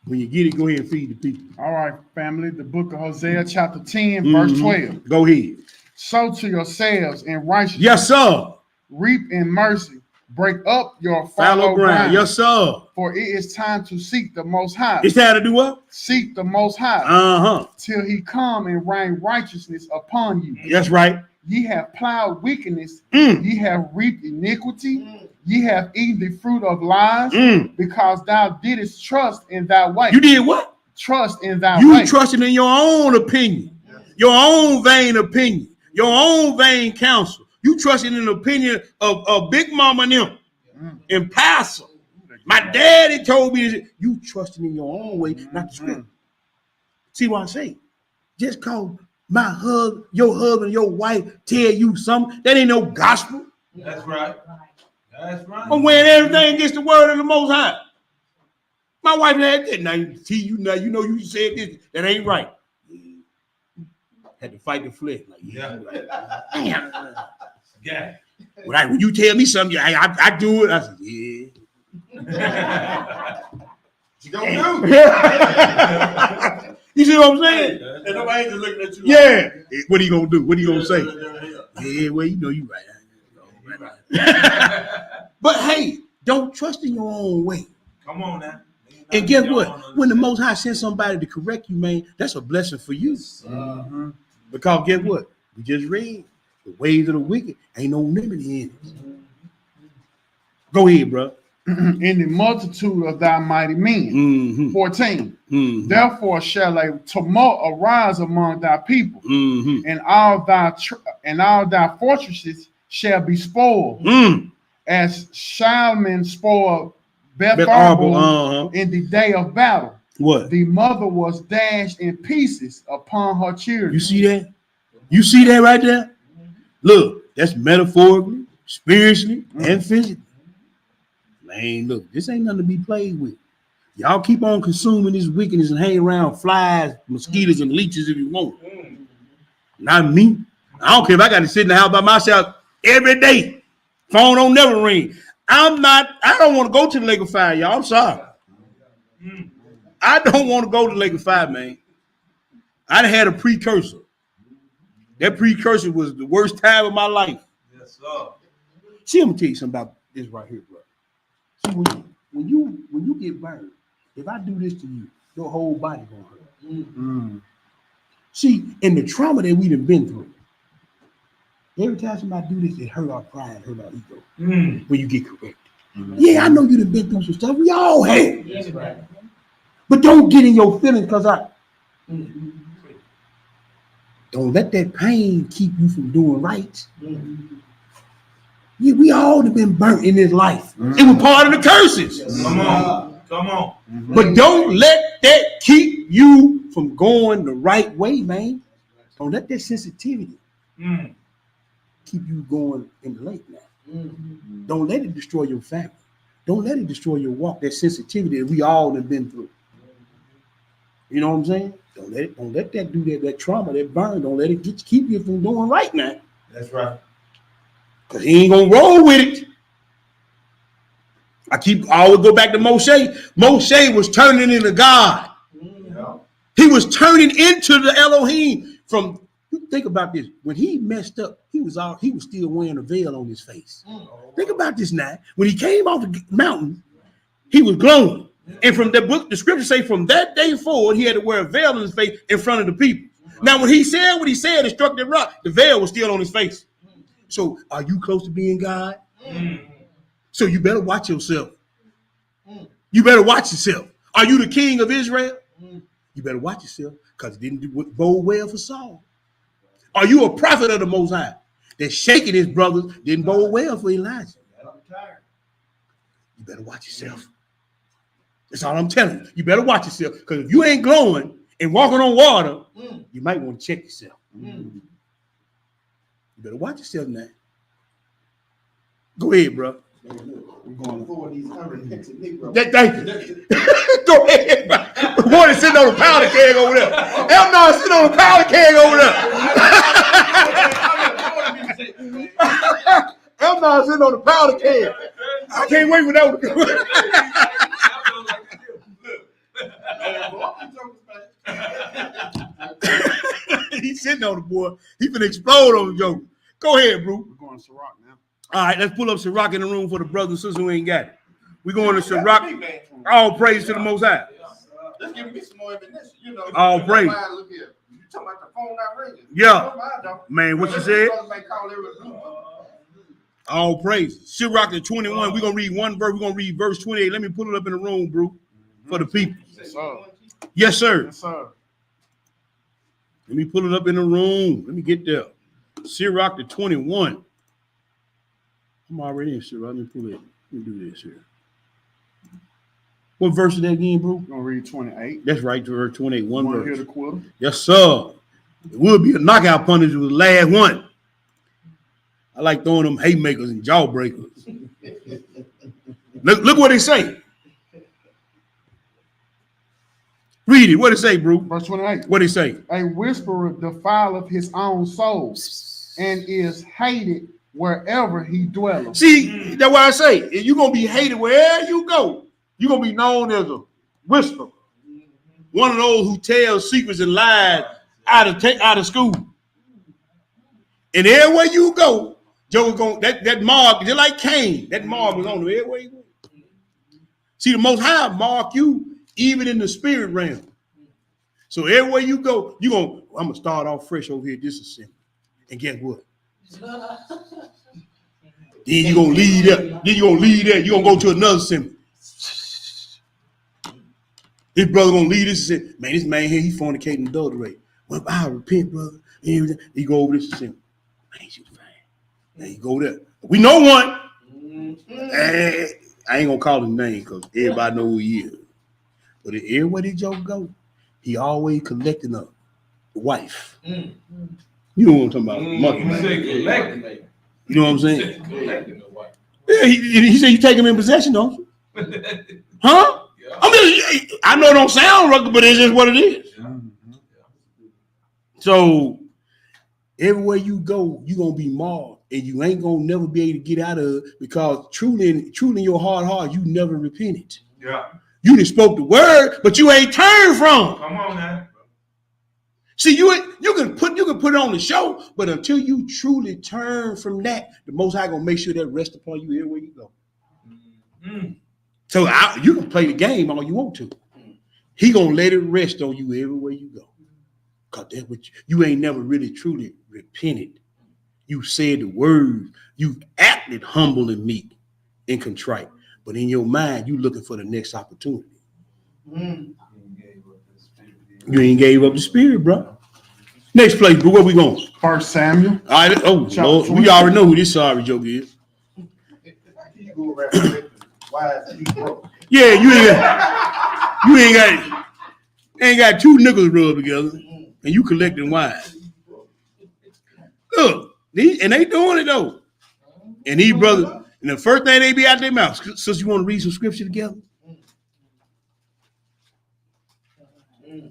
When you get it, go ahead and feed the people. All right, family. The book of Hosea, chapter 10, verse 12. Go ahead. Sow to yourselves in righteousness. Yes, sir. Reap in mercy. Break up your Fallow ground. Yes, sir. For it is time to seek the Most High. It's time to do what? Seek the Most High. Uh-huh. Till he come and rain righteousness upon you. That's right. Ye have plowed wickedness. Mm. Ye have reaped iniquity. Ye have eaten the fruit of lies. Because thou didst trust in thy way. You did what? Trust in thy way. You trusted in your own opinion, your own vain opinion, your own vain counsel. You trusted in the opinion of Big Mama and them and Pastor. My daddy told me this. You trusted in your own way, not the script. See what I say? Just cause your husband, your wife tell you something, that ain't no gospel. That's right. That's right. I'm wearing everything against the word of the Most High. My wife had that. Now you know you said this. That ain't right. Had to fight the flesh. Like, yeah. Damn. Yeah. When you tell me something, I do it. I said, yeah. You gonna do? You see what I'm saying? And nobody just looking at you. Yeah. What are you gonna do? What are you gonna say? Yeah, well, you know you right. But hey, don't trust in your own way. Come on now. And guess what? When the Most High sends somebody to correct you, man, that's a blessing for you. Because guess what? We just read the ways of the wicked ain't no limit in it. Go ahead, bro. In the multitude of thy mighty men. 14. Therefore shall a tumult arise among thy people, and all thy fortresses shall be spoiled, as Shalman spoiled Beth Arbel in the day of battle. What? The mother was dashed in pieces upon her children. You see that? You see that right there? Look, that's metaphorically, spiritually, and physically. Man, look, this ain't nothing to be played with. Y'all keep on consuming this wickedness and hang around flies, mosquitoes, and leeches if you want. Not me. I don't care if I got to sit in the house by myself every day. Phone don't never ring. I don't want to go to the lake of fire, y'all. I'm sorry. I don't want to go to the lake of fire, man. I had a precursor. That precursor was the worst time of my life. Yes, sir. See, I'm gonna tell you something about this right here, bro. See, when you get burned, if I do this to you, your whole body gonna hurt. See, in the trauma that we done been through, every time somebody do this, it hurt our pride, hurt our ego. When you get corrected. Yeah, I know you done been through some stuff. We all have. That's right. But don't get in your feelings because don't let that pain keep you from doing right. Yeah, we all have been burnt in this life. It was part of the curses. Come on. Come on. But don't let that keep you from going the right way, man. Don't let that sensitivity keep you going in the lake now. Don't let it destroy your family. Don't let it destroy your walk, that sensitivity that we all have been through. You know what I'm saying? Don't let that do that trauma, that burn. Don't let it keep you from doing right now. That's right. Because he ain't gonna roll with it. I always go back to Moshe. Moshe was turning into God. He was turning into the Elohim. Think about this. When he messed up, he was still wearing a veil on his face. Think about this now. When he came off the mountain, he was glowing. And from the book, the scriptures say from that day forward, he had to wear a veil on his face in front of the people. Now, when he said what he said and struck the rock, the veil was still on his face. So are you close to being God? So you better watch yourself. You better watch yourself. Are you the king of Israel? You better watch yourself because it didn't bode well for Saul. Are you a prophet of the Most High? That shaking his brothers didn't bode well for Elijah. You better watch yourself. That's all I'm telling you. You better watch yourself because if you ain't glowing and walking on water, you might want to check yourself. You better watch yourself now. Go ahead, bro. We're going for these unrepentant Negroes. Thank you. Go ahead, bro. Boy is sitting on the powder keg over there. Elnar is sitting on the powder keg over there. Elnar is sitting on the powder keg. I can't wait for that one. He's sitting on the boy. He finna explode on the joke. Go ahead, bro. We're going to Sirach now. All right, let's pull up Sirach in the room for the brothers and sisters who ain't got it. We're going to Sirach. All praise to the Most High. Let's give me some more evidence. You know, All praise. Look here. You talking about the phone not ringing? Yeah. No, Man, what you said? Call All praise. Sirach the 21. We're going to read one verse. We're going to read verse 28. Let me pull it up in the room, bro, for the people. Yes, sir. Yes, sir. Yes, sir. Let me pull it up in the room. Let me get there. Sirach the 21. I'm already in Sirach. Let me pull it. Let me do this here. What verse is that again, bro? We're going to read 28. That's right, verse 28. One Want to hear verse. the quarter? Yes, sir. It will be a knockout punishment with the last one. I like throwing them haymakers and jawbreakers. Look what they say. Read it. What it say, bro? Verse 28. What it say? A whisperer defileth his own soul and is hated wherever he dwelleth. See, that's why I say, you're going to be hated wherever you go. You're going to be known as a whisperer. One of those who tells secrets and lies out of school. And everywhere you go, Joe was going, that mark, just like Cain, that mark was on him everywhere you go. See, the Most High mark you even in the spirit realm. So everywhere you go, I'm going to start off fresh over here, this assembly. And guess what? Then you're going to leave there. Then you're going to leave there. You're going to go to another assembly. His brother going to leave this and say, man, this man here, he fornicating adulterate. Well, I repent, brother. And he go over this assembly. Man, you fine. Now you go there. We know one. I ain't going to call his name because everybody know who he is. But everywhere that Joe go, he always collecting a wife. You know what I'm talking about? Monkey man. You know what I'm saying? Yeah, he said you take him in possession, don't you? Huh? I mean, I know it don't sound rugged, but it's just what it is. So everywhere you go, you're gonna be marred, and you ain't gonna never be able to get out of it because truly in your heart, you never repented. Yeah. You done spoke the word, but you ain't turned from. Come on now. See, you can put it on the show, but until you truly turn from that, the Most High gonna make sure that rest upon you everywhere you go. So you can play the game all you want to. He gonna let it rest on you everywhere you go. Cause that's what you ain't never really truly repented. You said the word, you acted humble and meek and contrite, but in your mind, you looking for the next opportunity. You ain't gave up the spirit, bro. Next place, bro. Where we going? 1 Samuel. All right. Oh, Lord, we already know who this sorry joke is. You go around wise and broke. Yeah, you ain't got two nickels rubbed together, and you collecting wine. Look, and they doing it though. And these brothers, and the first thing they be out their mouth, sister, you want to read some scripture together?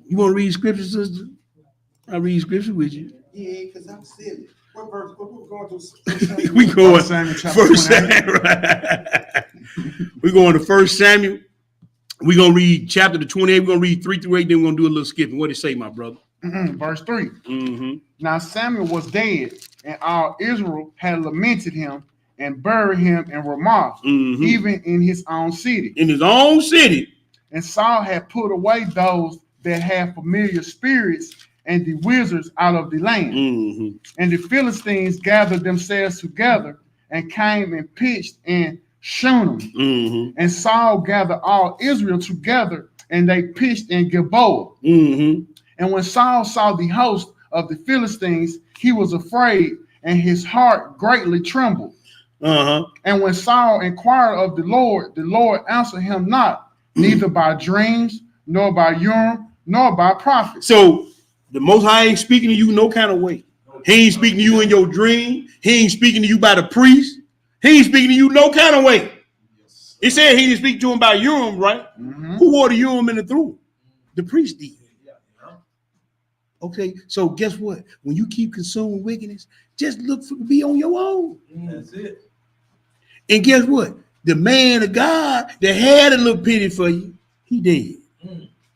You want to read scripture, sister? I'll read scripture with you. Yeah, because I'm silly. What verse? What we going to? We going 1 Samuel chapter 1 Samuel. Right. We're going to 1 Samuel. We're going to read chapter 28. We're going to read 3 through 8. Then we're going to do a little skipping. What did it say, my brother? Verse 3. Mm-hmm. Now Samuel was dead, and all Israel had lamented him and buried him in Ramah, even in his own city. In his own city. And Saul had put away those that had familiar spirits and the wizards out of the land. And the Philistines gathered themselves together and came and pitched in Shunem. And Saul gathered all Israel together, and they pitched in Gilboa. And when Saul saw the host of the Philistines, he was afraid, and his heart greatly trembled. And when Saul inquired of the Lord answered him not, neither by dreams, nor by Urim, nor by prophets. So the Most High ain't speaking to you no kind of way. He ain't speaking to you in your dream. He ain't speaking to you by the priest. He ain't speaking to you no kind of way. It said he didn't speak to him by Urim, right? Mm-hmm. Who wore the Urim in the throne? The priest did. Okay, so guess what? When you keep consuming wickedness, just look for be on your own. That's it. And guess what? The man of God that had a little pity for you, he dead.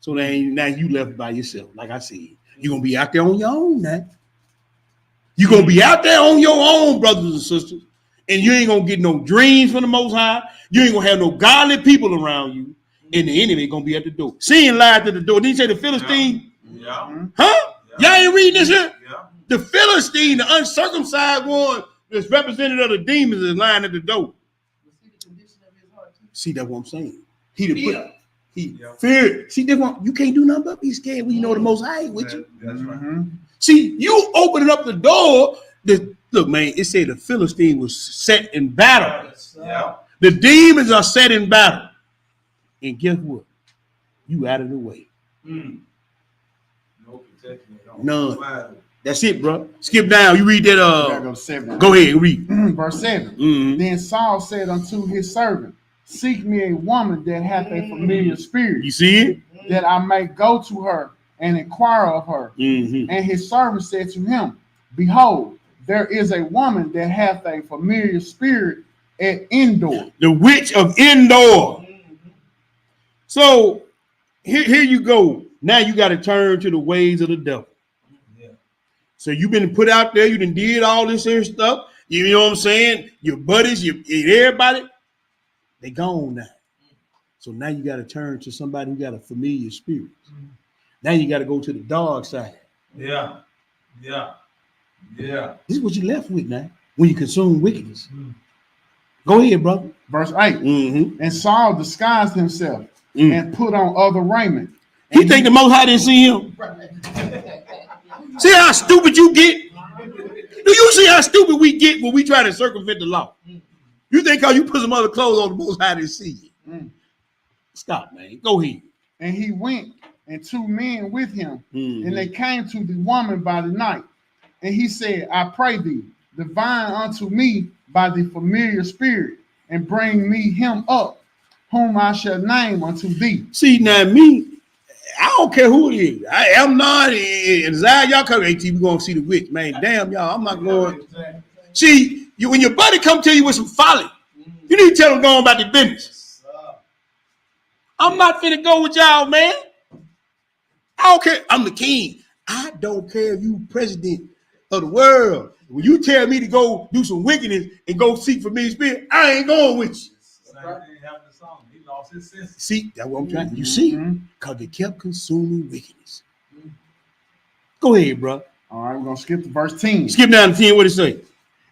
So now you left by yourself. Like I said, you're gonna be out there on your own now. You're gonna be out there on your own, brothers and sisters, and you ain't gonna get no dreams from the Most High. You ain't gonna have no godly people around you, and the enemy gonna be at the door. Sin lied at the door. Did he say the Philistine? Yeah. Huh? Y'all ain't reading this here? Yeah. The Philistine, the uncircumcised one that's representative of the demons, is lying at the door. See, that's what I'm saying. He feared. See, you can't do nothing but be scared when you know the Most High ain't with you. That's right. Mm-hmm. See, you opening up the door. Look, man, it said the Philistine was set in battle. Yeah. The demons are set in battle. And guess what? You out of the way. No protection at all. None. That's it, bro. Skip down. You read that. Go to 7. Go ahead, read. Verse 7. Mm-hmm. Then Saul said unto his servant, seek me a woman that hath a familiar spirit, You see it? that I may go to her and inquire of her. Mm-hmm. And his servant said to him, behold, there is a woman that hath a familiar spirit at Endor. The witch of Endor. So here you go. Now you got to turn to the ways of the devil. Yeah. So you've been put out there. You done did all this here stuff. You know what I'm saying? Your buddies, everybody, they gone now. So now you got to turn to somebody who got a familiar spirit. Now you got to go to the dark side. Yeah. Yeah. Yeah. This is what you left with now when you consume wickedness. Go ahead, brother. Verse 8. Mm-hmm. And Saul disguised himself Mm. and put on other raiment. He think the Most High didn't see him. See how stupid you get? Do you see how stupid we get when we try to circumvent the law? You think because you put some other clothes on, the Most High didn't see you? Stop, man. Go ahead. And he went, and 2 men with him, Mhm. and they came to the woman by the night. And he said, I pray thee, divine unto me by the familiar spirit, and bring me him up, whom I shall name unto thee. See, now me, I don't care who it is. I am not, and Zion, y'all come, AT, we going to see the witch. Man, damn, y'all, I'm not going. See, when your buddy come to you with some folly, you need to tell him go on about the business. I'm not finna go with y'all, man. I don't care. I'm the king. I don't care if you president of the world. When you tell me to go do some wickedness and go seek for me spirit, I ain't going with you. Same thing happened to Solomon. He lost his senses. See, that's what I'm trying to. You see, because they kept consuming wickedness. Go ahead, bro. All right, we're going to skip to verse 10. Skip down to 10. What it say?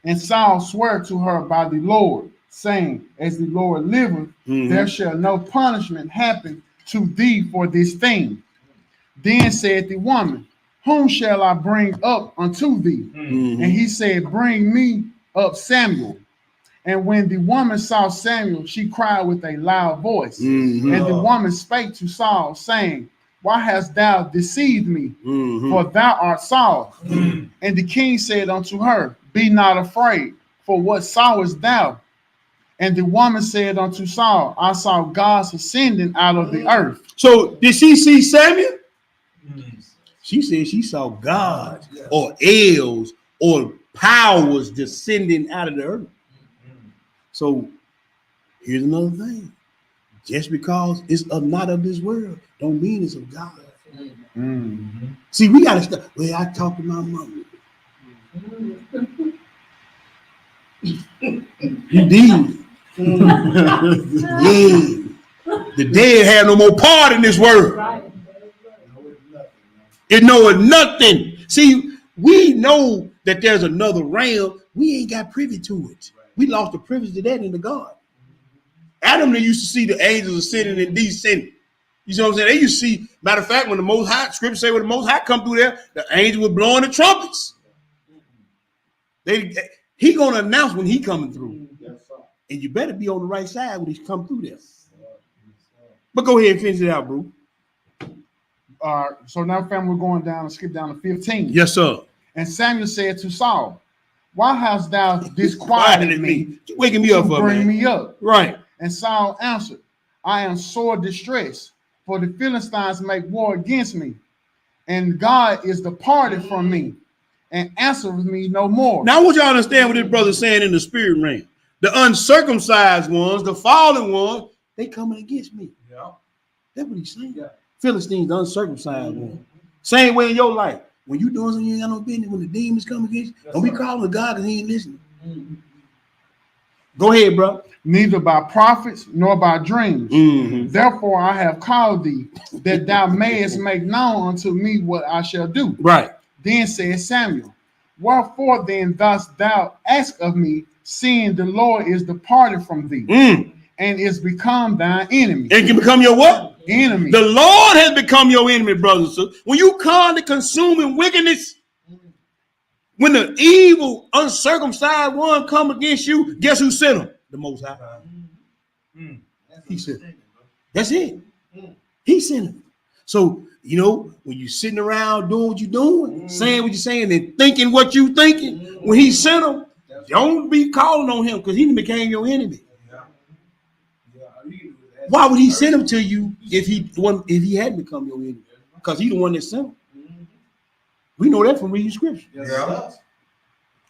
And Saul swore to her by the Lord, saying, as the Lord liveth, there shall no punishment happen to thee for this thing. Then said the woman, whom shall I bring up unto thee? And he said, bring me up Samuel. And when the woman saw Samuel, she cried with a loud voice. And the woman spake to Saul, saying, why hast thou deceived me? For thou art Saul. And the king said unto her, be not afraid, for what sawest thou? And the woman said unto Saul, I saw gods ascending out of the earth. So did she see Samuel? She said she saw gods or elves or powers descending out of the earth. So here's another thing. Just because it's not of this world, don't mean it's of God. See, we got to stop. Well, I talked to my mama. You did. Yeah. The dead have no more part in this world. It knoweth nothing. See, we know that there's another realm. We ain't got privy to it. We lost the privilege of that in the garden. Adam, they used to see the angels ascending and descending. You know what I'm saying? They used to see, matter of fact, when the Most High, Scripture say when the Most High come through there, the angel was blowing the trumpets. He gonna announce when he coming through. And you better be on the right side when he come through there. But go ahead and finish it out, bro. So now, family, we're going down and skip down to 15. Yes, sir. And Samuel said to Saul, "Why hast thou disquieted me You waking me to up for bring man. me up?" Right. And Saul answered, "I am sore distressed, for the Philistines make war against me, and God is departed from me, and answereth me no more." Now I want y'all to understand what this brother's saying in the spirit realm. The uncircumcised ones, the fallen ones, they coming against me. Yeah. That's what he's saying. Yeah. Philistines, the uncircumcised ones. Same way in your life. When you doing something you ain't got no business, when the demons come against you, don't be calling to God because he ain't listening. Go ahead, bro. Neither by prophets nor by dreams. Mm-hmm. Therefore I have called thee, that thou mayest make known unto me what I shall do. Right. Then said Samuel, "Wherefore then dost thou ask of me, seeing the Lord is departed from thee, and is become thine enemy?" It can become your what? Enemy. The Lord has become your enemy, brothers and sisters. When you call the consuming wickedness, when the evil, uncircumcised one come against you, guess who sent him? The Most High. He sent him. That's it. He sent him. So, you know, when you're sitting around doing what you're doing, saying what you're saying, and thinking what you're thinking, when he sent him, don't be calling on him because he became your enemy. Why would he send him to you if he hadn't become your enemy? Because he's the one that sent him. We know that from reading scripture. Yeah.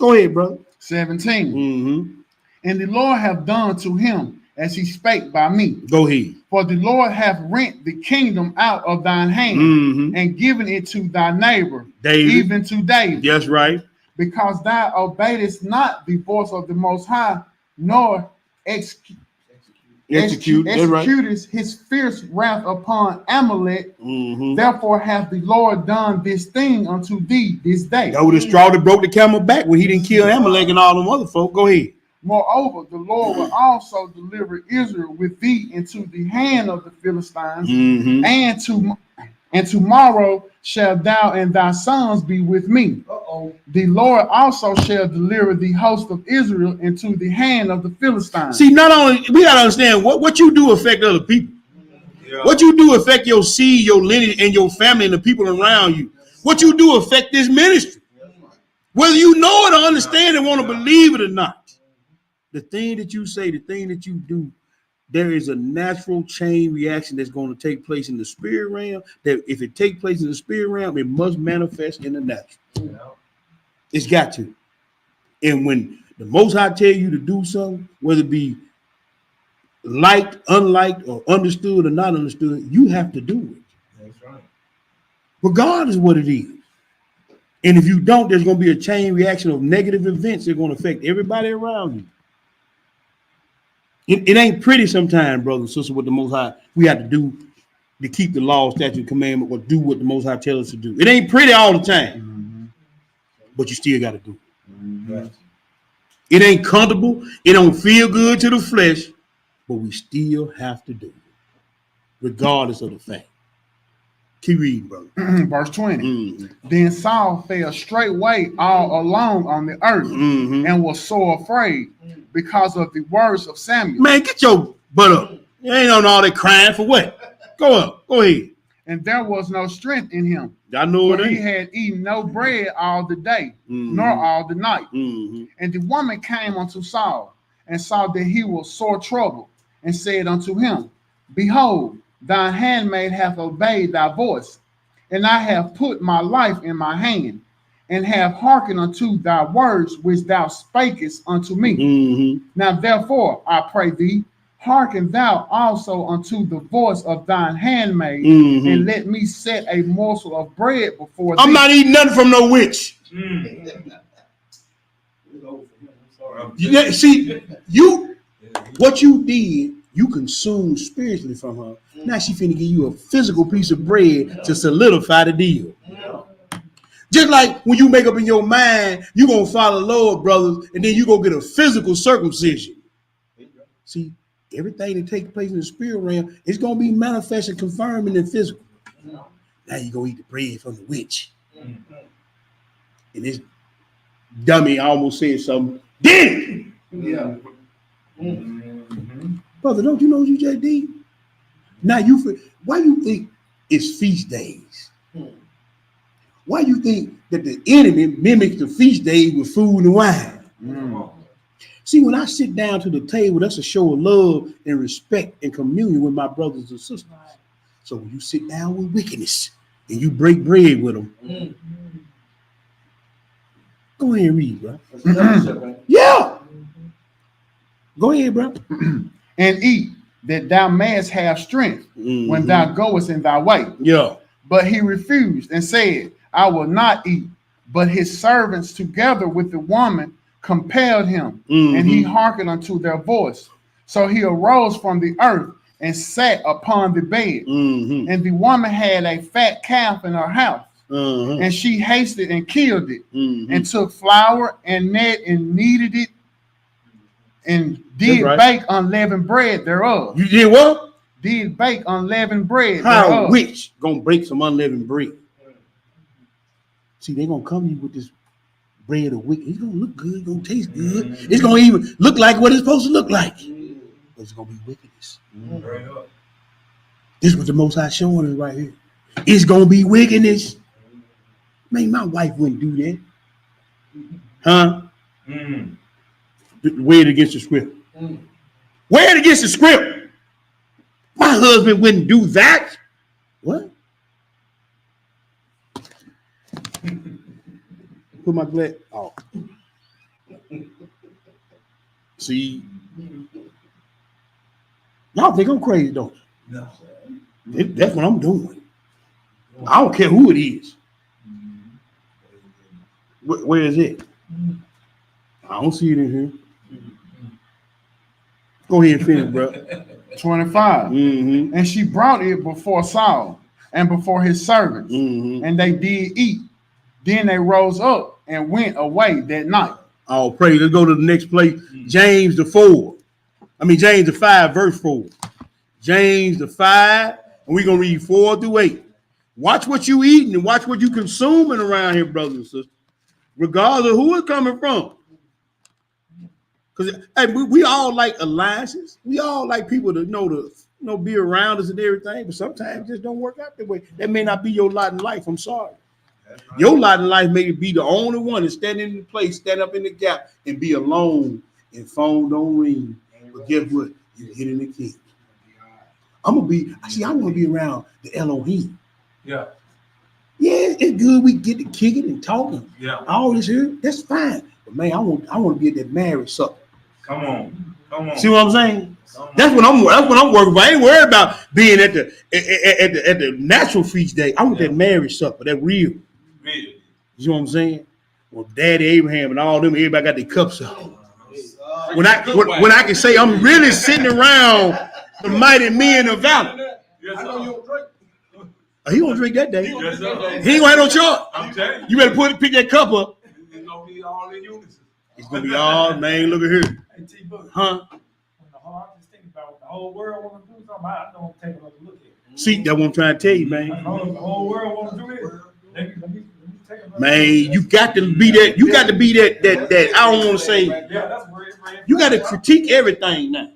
Go ahead, brother. 17. Mm-hmm. And the Lord hath done to him as he spake by me. Go ahead. For the Lord hath rent the kingdom out of thine hand, and given it to thy neighbor, David. even to David. That's right. Because thou obeyedest not the voice of the Most High, nor executest his fierce wrath upon Amalek. Therefore hath the Lord done this thing unto thee this day. That was the straw that broke the camel back when he didn't kill Amalek and all them other folk. Go ahead. Moreover, the Lord will also deliver Israel with thee into the hand of the Philistines, and tomorrow shall thou and thy sons be with me. The Lord also shall deliver the host of Israel into the hand of the Philistines. See, not only we gotta understand what you do affect other people. Yeah. What you do affect your seed, your lineage, and your family and the people around you. What you do affect this ministry. Whether you know it or understand it, want to believe it or not. The thing that you say, the thing that you do, there is a natural chain reaction that's going to take place in the spirit realm. That if it takes place in the spirit realm, it must manifest in the natural. It's got to. And when the Most High tell you to do something, whether it be liked, unliked, or understood or not understood, you have to do it. That's right. Regardless of what it is. And if you don't, there's going to be a chain reaction of negative events that are going to affect everybody around you. It ain't pretty sometimes, brothers and sisters, what the Most High we have to do to keep the law, statute, commandment, or do what the Most High tells us to do. It ain't pretty all the time, but you still got to do it. It ain't comfortable. It don't feel good to the flesh, but we still have to do it, regardless of the fact. Keep reading, brother. Verse 20. Then Saul fell straightway all alone on the earth, and was so afraid because of the words of Samuel. Man, get your butt up. You ain't on all that crying for what? Go up. Go ahead. And there was no strength in him. I know it. He had eaten no bread all the day, nor all the night. And the woman came unto Saul, and saw that he was sore troubled, and said unto him, Behold, thine handmaid hath obeyed thy voice, and I have put my life in my hand, and have hearkened unto thy words which thou spakest unto me. Now therefore, I pray thee, hearken thou also unto the voice of thine handmaid, and let me set a morsel of bread before thee. I'm not eating nothing from no witch. See, what you did, you consumed spiritually from her. Now she finna give you a physical piece of bread to solidify the deal. Just like when you make up in your mind, you're going to follow the Lord, brothers, and then you're going to get a physical circumcision. See, everything that takes place in the spirit realm is going to be manifest and confirmed in the physical. Now you're going to eat the bread from the witch. And this dummy almost said something. Did it! Brother, don't you know what you just did? Now why you think is feast days. Why do you think that the enemy mimics the feast days with food and wine? See, when I sit down to the table, that's a show of love and respect and communion with my brothers and sisters. So when you sit down with wickedness and you break bread with them, go ahead and read, bro. Yeah. Go ahead, bro. And eat, that thou mayest have strength when thou goest in thy way. Yeah. But he refused and said, I will not eat. But his servants together with the woman compelled him, and he hearkened unto their voice. So he arose from the earth and sat upon the bed. And the woman had a fat calf in her house. And she hasted and killed it, and took flour and kneaded it, and did bake unleavened bread thereof. You did what? Did bake unleavened bread How thereof. witch gonna break some unleavened bread? See, they gonna come to you with this bread of wicked. It's gonna look good, it's gonna taste good. It's gonna even look like what it's supposed to look like. But it's gonna be wickedness. This is what the Most High showing us right here. It's gonna be wickedness. Man, my wife wouldn't do that. Huh? Weigh it against the script. Weigh it against the script. My husband wouldn't do that. What? Put my glass. Oh. See, y'all think I'm crazy, don't you? No. That's what I'm doing. I don't care who it is. Where is it? I don't see it in here. Go ahead and finish, bro. 25. And she brought it before Saul and before his servants, and they did eat. Then they rose up and went away that night. Oh, praise. Let's go to the next place. James the 5, verse 4. James the 5, and we're going to read 4 through 8. Watch what you eating and watch what you consuming around here, brothers and sisters, regardless of who it's coming from. Because hey, we all like alliances. We all like people to be around us and everything, but sometimes it just don't work out that way. That may not be your lot in life. I'm sorry. Your lot in life may be the only one to stand in the place, stand up in the gap, and be alone, and phone don't ring. But guess what? You get in the kingdom. I want to be around the Elohim. Yeah. Yeah, it's good. We get to kicking and talking. Yeah. All this here, that's fine. But man, I want to be at that marriage supper. Come on. See what I'm saying? That's what I'm working for. I ain't worried about being at the natural feast day. I want that marriage supper, that real. You know what I'm saying? Well, Daddy Abraham and all them, everybody got their cups up. When I can say I'm really sitting around the mighty men of valor. Yes, I know you don't drink. He won't drink that day. Yes, He ain't gonna have no choice. I'm telling you. You better pick that cup up. It's gonna be all in unison. It's gonna be all, man. Look at here. Hey, T-Book. Huh? I'm just thinking about what the whole world want to do something. I don't take another look at it. See, that's what I'm trying to tell you, man. The whole world want to do this. Let me take another Man, look. you got to be that. You got to be that. I don't want to say. Yeah, that's where it's You got to critique everything now.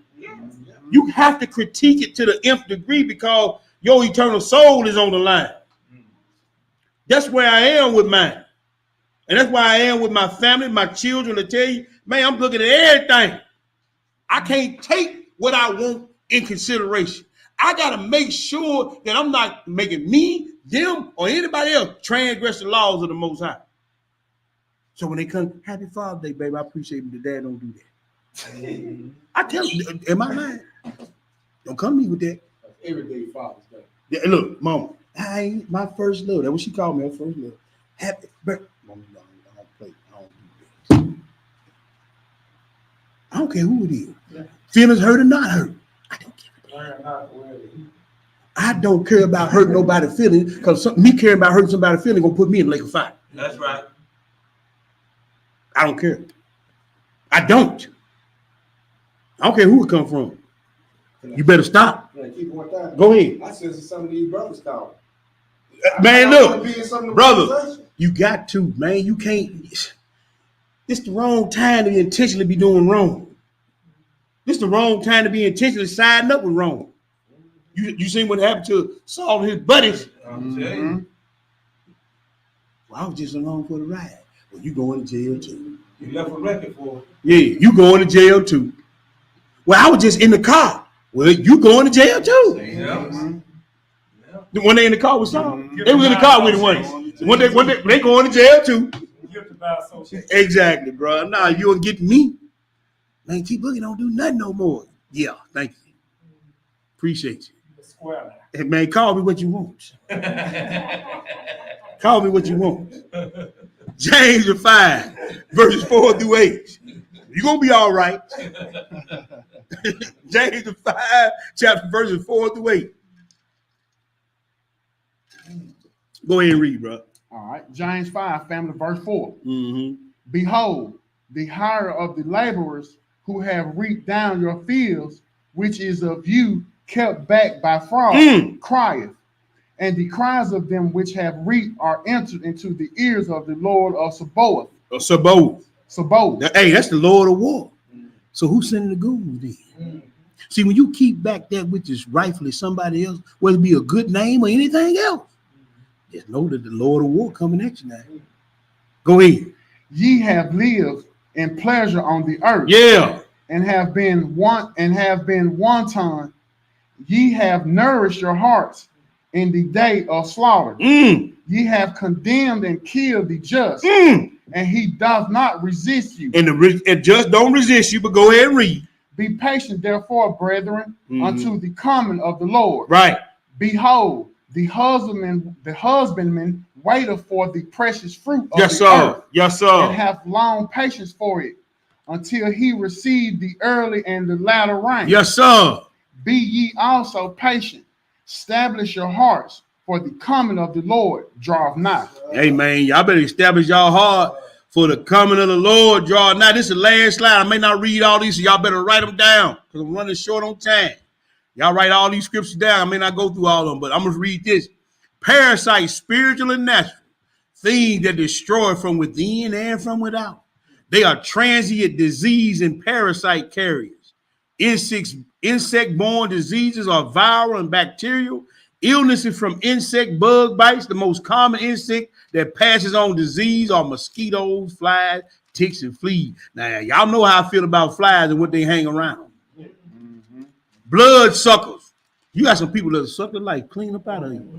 You have to critique it to the nth degree because your eternal soul is on the line. That's where I am with mine. And that's why I am with my family, my children, to tell you, man, I'm looking at everything. I can't take what I want in consideration. I got to make sure that I'm not making me, them, or anybody else transgress the laws of the Most High. So when they come, Happy Father's Day, baby, I appreciate it, but Dad don't do that. I tell you, in my mind, don't come to me with that. Everyday Father's Day. Yeah, look, Mama, I ain't my first love. That's what she called me, her first love. Happy birthday. Mama, no, I don't play. I don't do that. I don't care who it is. Yeah. Feelings hurt or not hurt. I don't care. I don't care about hurting nobody's feelings because me caring about hurting somebody's feelings gonna put me in the lake of fire. That's right. I don't care. I don't. I don't care who it come from. You better stop. Can I keep one time? Go ahead. I sense some of these brothers talking. Man, I wanna look, be in some of the brother, conversation. you got to, man. You can't. It's the wrong time to intentionally be doing wrong. This the wrong time to be intentionally siding up with wrong. You seen what happened to Saul and his buddies? Mhm. Well, I was just along for the ride. Well, you going to jail too. You left a record for Yeah, you going to jail too. Well, I was just in the car. Well, you going to jail too. Mhm. When they in the car with Saul, Mhm. they was in the car with him once. When they going to jail too. Guilty by association. Exactly, bro. Nah, you don't get me. Man, T-Boogie don't do nothing no more. Yeah, thank you. Appreciate you. The square line. Hey, man, call me what you want. Call me what you want. James 5, verses 4 through 8. You're going to be all right. James 5, chapter verses 4 through 8. Go ahead and read, bro. All right. James 5, family, verse 4. Mm-hmm. Behold, the hire of the laborers who have reaped down your fields, which is of you kept back by fraud, crieth. And the cries of them which have reaped are entered into the ears of the Lord of Sabaoth. Sabaoth. Hey, that's the Lord of war. So who's sending the goons then? See, when you keep back that which is rightfully somebody else, whether it be a good name or anything else, just know that the Lord of war coming at you now. Go ahead. Ye have lived in pleasure on the earth, Yeah. and have been wanton. Ye have nourished your hearts in the day of slaughter. Ye have condemned and killed the just, and he doth not resist you. And the just don't resist you, but go ahead and read. Be patient, therefore, brethren, unto the coming of the Lord. Right. Behold, the husbandman waiteth for the precious fruit of Yes, the sir. earth, Yes, and sir. hath long patience for it, until he receive the early and the latter rain. Yes, sir. Be ye also patient. Establish your hearts, for the coming of the Lord draweth nigh. Hey, man, y'all better establish y'all heart for the coming of the Lord. Draw now. This is the last slide. I may not read all these, so y'all better write them down because I'm running short on time. Y'all write all these scriptures down. I may not go through all of them, but I'm going to read this. Parasites, spiritual and natural, things that destroy from within and from without. They are transient disease and parasite carriers. Insect-borne diseases are viral and bacterial. Illnesses from insect bug bites. The most common insect that passes on disease are mosquitoes, flies, ticks, and fleas. Now, y'all know how I feel about flies and what they hang around. Blood suckers. You got some people that suck the life clean up out of you.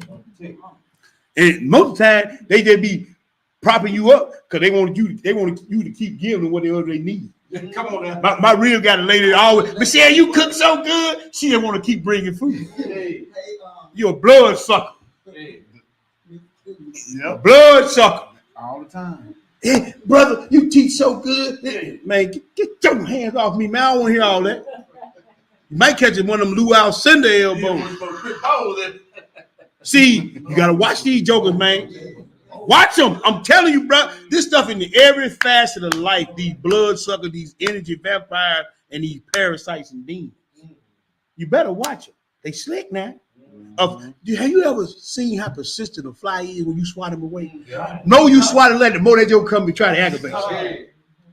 And most of the time, they just be propping you up because they want you to keep giving them whatever they need. Come on now. My real got a lady that always, Michelle, you cook so good. She just want to keep bringing food. You're a blood sucker. Yep. Blood sucker. All the time. Hey, brother, you teach so good. Man, get your hands off me, man. I don't want to hear all that. You might catch it one of them luau Sunday elbows. See, you got to watch these jokers, man. Watch them. I'm telling you, bro. This stuff in every facet of life, these blood suckers, these energy vampires, and these parasites and demons. You better watch them. They slick now. Have you ever seen how persistent a fly is when you swat him away? Yeah. No, you swat and let the more that joke come and try to aggravate you.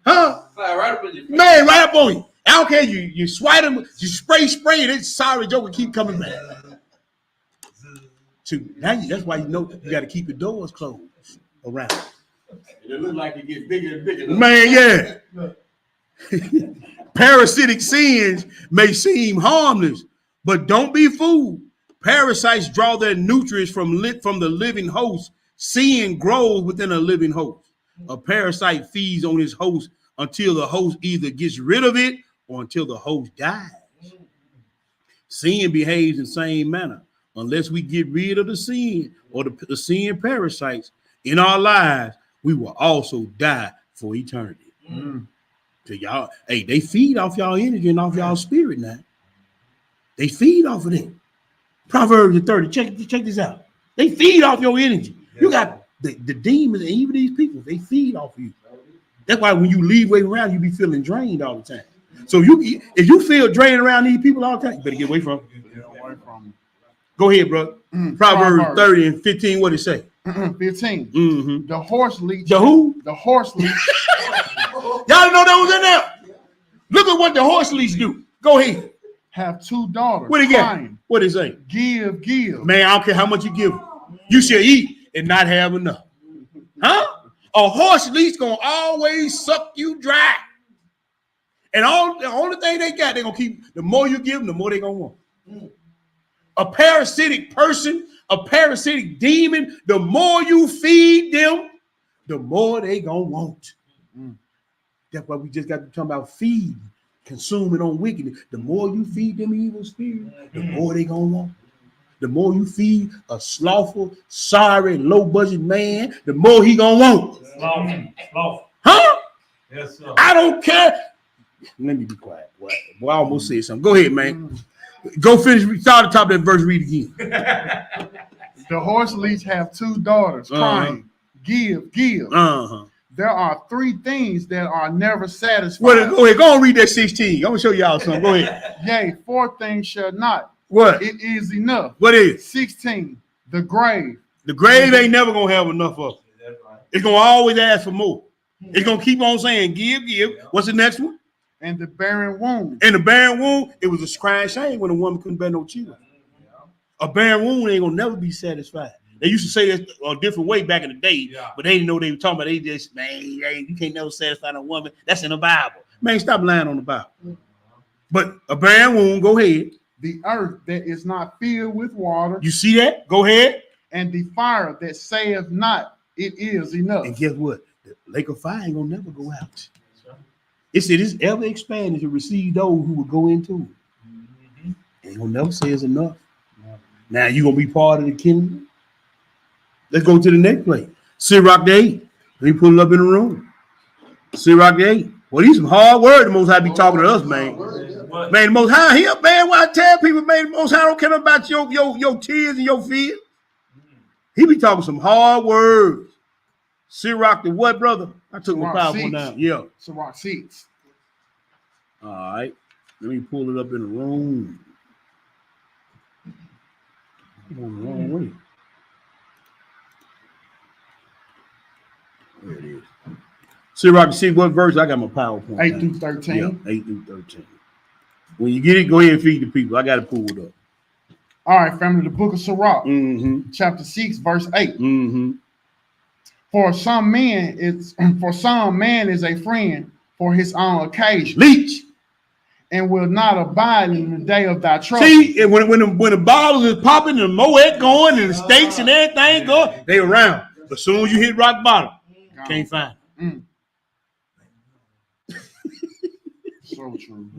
Huh? Fly right up in your face. Man, right up on you. I don't care. You swat him, you spray, and it's sorry joke will keep coming back. That's why you know you got to keep your doors closed around. It looks like it gets bigger and bigger. Man, yeah. Parasitic sins may seem harmless, but don't be fooled. Parasites draw their nutrients from the living host. Sin grows within a living host. A parasite feeds on his host until the host either gets rid of it or until the host dies. Sin behaves in the same manner. Unless we get rid of the sin or the sin parasites in our lives, we will also die for eternity. So y'all, hey, they feed off y'all energy and off y'all spirit now. They feed off of it. Proverbs 30. Check this out. They feed off your energy. You got the demons and even these people. They feed off of you. That's why when you leave way around, you be feeling drained all the time. So if you feel drained around these people all the time, you better get away from them. Go ahead, bro. Proverbs 30 and 15. What it say? 15. The horse leech. The who? The horse leech. Y'all didn't know that was in there. Look at what the horse leech do. Go ahead. Have two daughters. What he got? crying. What they say? Give. Man, I don't care how much you give. You shall eat and not have enough. Huh? A horse leash gonna always suck you dry. And the only thing they got, they're gonna keep. The more you give them, the more they're gonna want. A parasitic person, a parasitic demon, the more you feed them, the more they gonna want. That's why we just got to talk about feeding, consuming on wickedness. The more you feed them evil spirits, the more they gonna want. The more you feed a slothful, sorry, low-budget man, the more he gonna want. Sloth. Huh? Yes, sir. I don't care. Let me be quiet. Boy, I almost said something. Go ahead, man. Go finish. Start at the top of that verse. Read again. The horse leech have 2 daughters, crying, give. There are 3 things that are never satisfied. Well, go ahead. Go on, read that 16. I'm gonna show y'all something. Go ahead. Yea, 4 things shall not. What? It is enough. What is? 16, the grave. The grave ain't never gonna have enough of it. It's gonna always ask for more. It's gonna keep on saying, give. What's the next one? And the barren womb. In the barren womb, it was a crying shame when a woman couldn't bear no children. A barren womb ain't gonna never be satisfied. They used to say this a different way back in the day, but they didn't know they were talking about. They just, man, you can't never satisfy a woman. That's in the Bible. Man, stop lying on the Bible. But a barren womb, go ahead. The earth that is not filled with water. You see that? Go ahead. And the fire that saith not, it is enough. And guess what? The lake of fire ain't gonna never go out. It said it's ever expanded to receive those who will go into it. Ain't gonna never say it's enough. Now you gonna be part of the kingdom. Let's go to the next place. Sirach the 8. Let me pull it up in the room. Sirach the 8. Well, these some hard words. The Most High be talking to us, man. Man, the Most High here, man. Why I tell people, man, the Most High don't care about your tears and your fears. He be talking some hard words. Sirach the what, brother? I took my PowerPoint down. Yeah. Sirach 6. All right. Let me pull it up in the room. I'm going the wrong way. There it is. Sirach, see what verse? I got my PowerPoint. 8 through 13. Yeah, 8 through 13. When you get it, go ahead and feed the people. I got to pull it up. All right, family, the book of Sirach, Mm-hmm. chapter 6, verse 8. Mm-hmm. For some man is a friend for his own occasion, Leech. and will not abide in the day of thy trouble. See, and when the bottles is popping, and the Moet going, and the steaks and everything going, they around. But as soon as you hit rock bottom, can't find them. So true.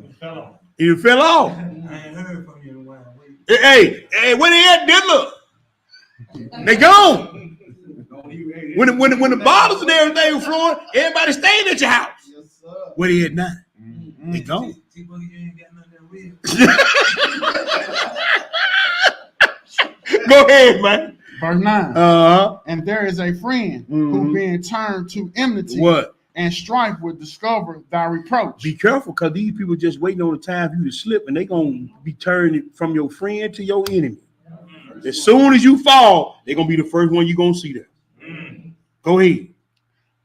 You fell off. I ain't heard from you in a while. Hey, where they at, Diddler? They gone. When the bottles and everything were flowing, everybody stayed at your house. Yes, sir. Where they at now? They gone. Go ahead, man. Verse 9. And there is a friend who being turned to enmity and strife will discover thy reproach. Be careful, because these people just waiting on the time for you to slip, and they gonna be turned from your friend to your enemy. As soon as you fall, they're gonna be the first one you're gonna see there. Go ahead.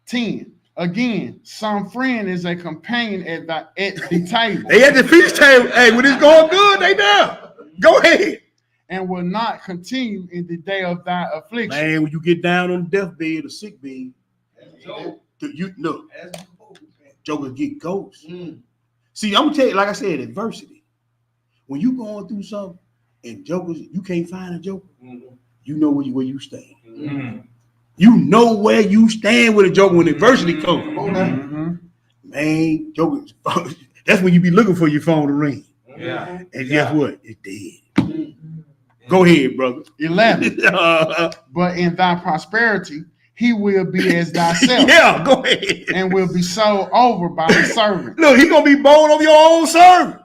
10. Again, some friend is a companion at the table. They at the feast table. Hey, when it's going good, they there. Go ahead. And will not continue in the day of thy affliction. Man, when you get down on the deathbed or sick bed, you look, jokers get ghosts. See, I'm gonna tell you, like I said, adversity. When you going through something and jokers, you can't find a joker, you know where you stand. You know where you stand with a joker when adversity comes. Man, jokers, that's when you be looking for your phone to ring. Yeah. And guess what? It's dead. Go ahead, brother. 11. But in thy prosperity, he will be as thyself. Yeah, go ahead. And will be sold over by his servant. Look, he gonna be bold over your own servant.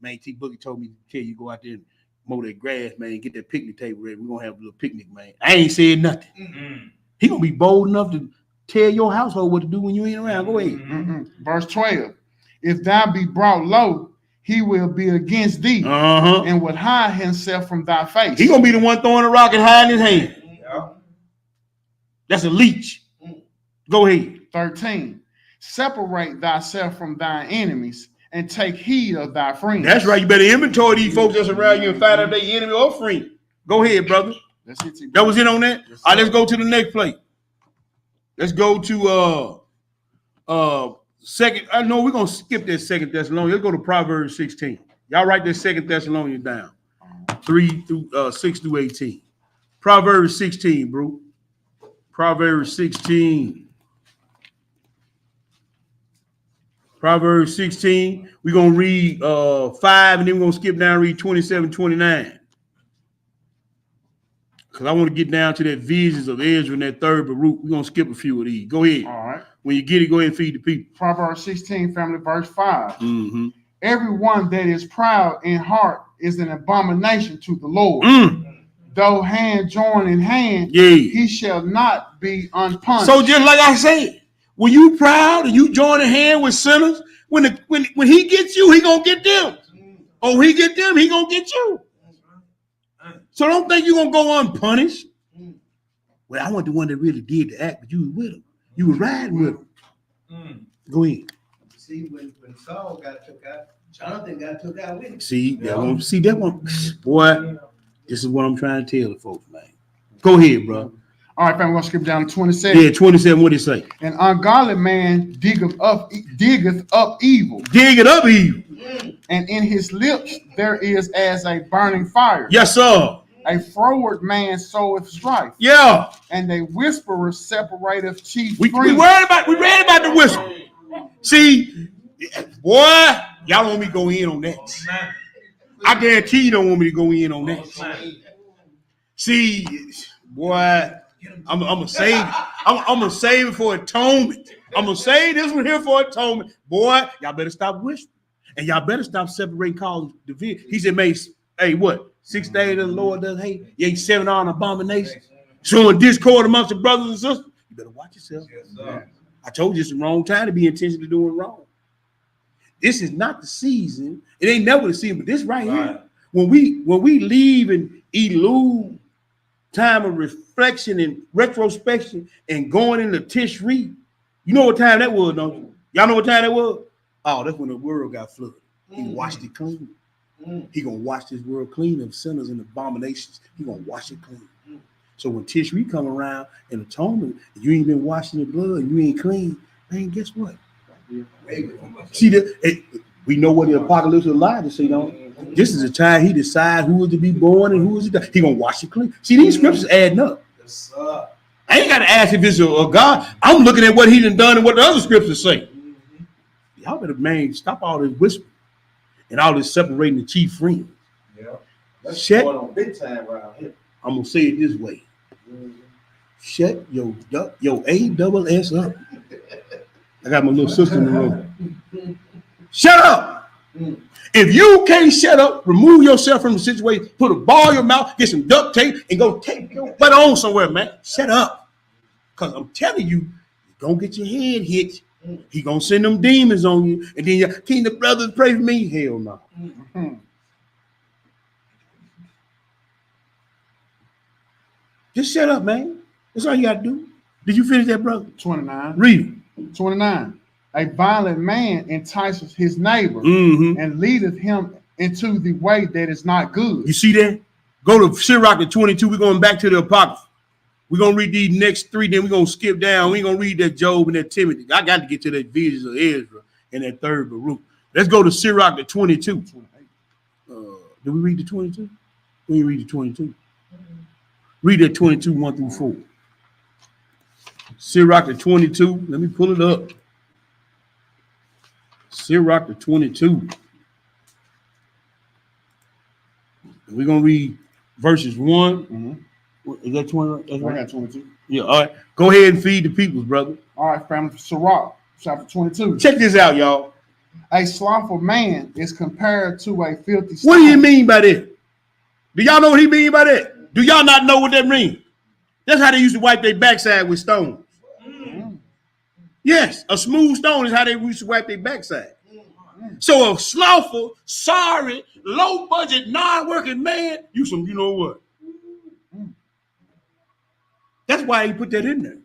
Man, T Boogie told me to tell you go out there and mow that grass, man. Get that picnic table ready. We're gonna have a little picnic, man. I ain't said nothing. He gonna be bold enough to tell your household what to do when you ain't around. Go ahead. Verse 12. If thou be brought low, he will be against thee and would hide himself from thy face. He gonna be the one throwing a rock and hiding his hand. That's a leech. Go ahead. 13. Separate thyself from thy enemies and take heed of thy friends. That's right. You better inventory these folks that's around you and find out they enemy or friend. Go ahead, brother. That's it. That was it on that? Yes, All right, let's go to the next plate. Let's go to second. I know we're gonna skip that 2 Thessalonians. Let's go to Proverbs 16. Y'all write that 2 Thessalonians down. 6 through 18. Proverbs 16, bro. Proverbs 16. Proverbs 16. We're gonna read 5, and then we're gonna skip down and read 27, 29. Because I want to get down to that visions of Ezra and that third Baruch. We're going to skip a few of these. Go ahead. All right. When you get it, go ahead and feed the people. Proverbs 16, family, verse 5. Mm-hmm. Everyone that is proud in heart is an abomination to the Lord. Though hand join in hand, he shall not be unpunished. So just like I said, when you proud and you join a hand with sinners, when he gets you, he going to get them. Oh, he get them, he going to get you. So don't think you're going to go unpunished. Well, I want the one that really did the act, but you was with him. You was riding with him. Go ahead. See, when Saul got took out, Jonathan got took out with him. See, that one. Boy, this is what I'm trying to tell the folks, man. Go ahead, bro. All right, fam, we're going to skip down to 27. Yeah, 27, what did it say? An ungodly man diggeth up evil. Dig it up, evil. And in his lips there is as a burning fire. Yes, sir. A froward man soweth strife. Yeah. And a whisperer separateth chief We friends. read about the whistle. See, boy, y'all want me to go in on that. I guarantee you don't want me to go in on that. See, boy, I'm gonna save. I'm gonna save it for atonement. I'm gonna save this one here for atonement. Boy, y'all better stop whispering, and y'all better stop separating cause division. He said, "Mate, hey, what? 6 days the Lord does hate. You ain't 7 on abomination, showing discord amongst the brothers and sisters. You better watch yourself. I told you it's the wrong time to be intentionally doing wrong. This is not the season. It ain't never the season, but this right here. When we leave and elude time of reflection and retrospection and going into Tishri, you know what time that was, don't you? Y'all know what time that was? Oh, that's when the world got flooded. He washed it clean. He gonna wash this world clean of sinners and abominations. He gonna wash it clean. So when Tishri come around and atonement, you ain't been washing the blood, you ain't clean, man, guess what? See, we know what the apocalypse of Elijah say, don't we? This is the time he decides who is to be born and who is to die. He gonna wash it clean. See, these scriptures adding up. I ain't gotta ask if it's a God. I'm looking at what he done and what the other scriptures say. Y'all better, man, stop all this whispering and all this separating the chief friends. Yeah. That's Shut, going on big time around here. I'm gonna say it this way. Shut your ASS up. I got my little sister in the room. Shut up. If you can't shut up, remove yourself from the situation, put a ball in your mouth, get some duct tape, and go take your butt on somewhere, man. Shut up. Because I'm telling you, you're gonna get your head hit. He gonna send them demons on you, and then can the brothers pray for me? Hell no. Just shut up, man. That's all you got to do. Did you finish that, brother? 29. Read it. 29. A violent man entices his neighbor and leadeth him into the way that is not good. You see that? Go to Sirach the 22. We're going back to the Apocrypha. We're going to read these next 3, then we're going to skip down. We ain't going to read that Job and that Timothy. I got to get to that visions of Ezra and that third Baruch. Let's go to Sirach the 22. Did we read the 22? We didn't read the 22. Read that 22, 1 through 4. Sirach the 22. Let me pull it up. Sirach the 22. We're going to read verses 1. Is that 20? That's right. I got 22. Yeah, all right. Go ahead and feed the peoples, brother. All right, family. Sirach, chapter 22. Check this out, y'all. A slothful man is compared to a filthy stone. What do you mean by that? Do y'all know what he mean by that? Do y'all not know what that means? That's how they used to wipe their backside with stones. Yes, a smooth stone is how they used to wipe their backside. So a slothful, sorry, low budget, non-working man, you know what? That's why he put that in there.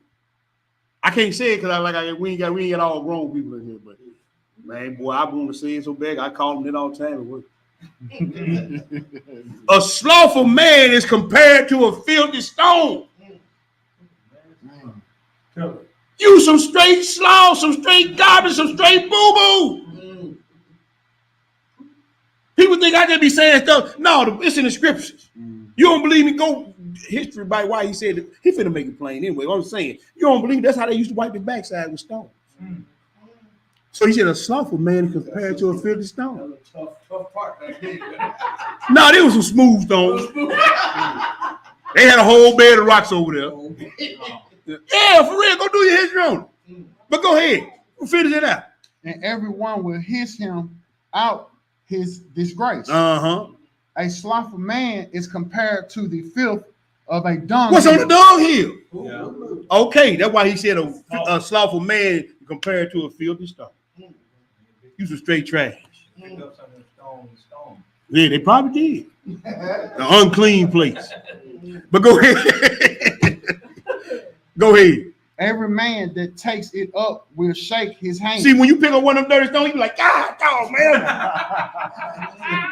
I can't say it because we ain't got all grown people in here, but Man, boy, I want to say it so bad. I call him it all the time at work. A slothful man is compared to a filthy stone. You some straight sloth, some straight garbage, some straight boo-boo. People think I just be saying stuff. No, it's in the scriptures. You don't believe me? Go history by why he said it. He finna make it plain anyway. What I'm saying, you don't believe that's how they used to wipe their backside with stones. So he said a slothful man is compared to a filthy stone. Tough part back then. No, they was some smooth stones. They had a whole bed of rocks over there. Yeah, for real. Go do your history on it. But go ahead. We'll finish it out. And everyone will hiss him out his disgrace. Uh-huh. A slothful man is compared to the filth of a dung What's hill. on the dung hill? Yeah. Okay, that's why he said a slothful man compared to a filthy stone. You some straight trash. Pick up some of the stone. Yeah, they probably did. The unclean place. But go ahead. Go ahead. Every man that takes it up will shake his hand. See, when you pick up one of them dirty stones, you be like, God, dog, man.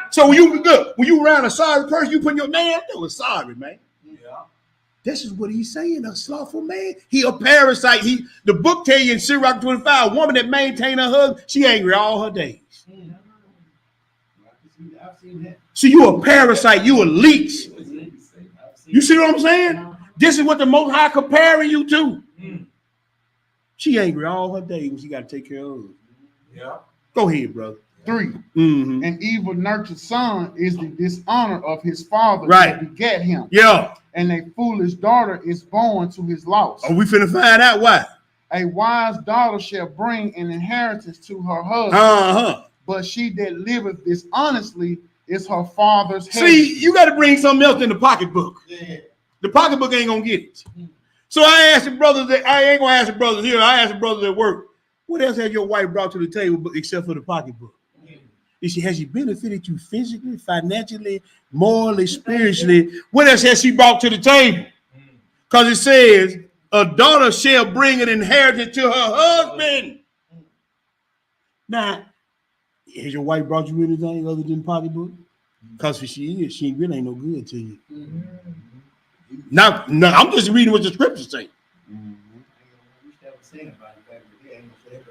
So when you around a sorry person, you put your name there was sorry, man. Yeah. This is what he's saying, a slothful man. He a parasite. The book tell you in Sirach 25, a woman that maintain her husband, she angry all her days. I've seen that. See, you a parasite, you a leech. You see what I'm saying? This is what the Most High comparing you to. She angry all her days when she got to take care of her. Yeah. Go ahead, brother. 3. Mm-hmm. An evil nurtured son is the dishonor of his father Right. that begat him. Yeah. And a foolish daughter is born to his loss. Are we finna find out why? A wise daughter shall bring an inheritance to her husband, Uh-huh. but she that liveth dishonestly is her father's head. See, you got to bring something else in the pocketbook. Yeah. The pocketbook ain't gonna get it. So I asked the brothers that I ain't gonna ask the brothers here. I asked the brothers at work, what else has your wife brought to the table except for the pocketbook? Has she benefited you physically, financially, morally, spiritually? What else has she brought to the table? Because it says a daughter shall bring an inheritance to her husband. Now, has your wife brought you anything other than pocketbook? Because if she really ain't no good to you. Now, I'm just reading what the scriptures say.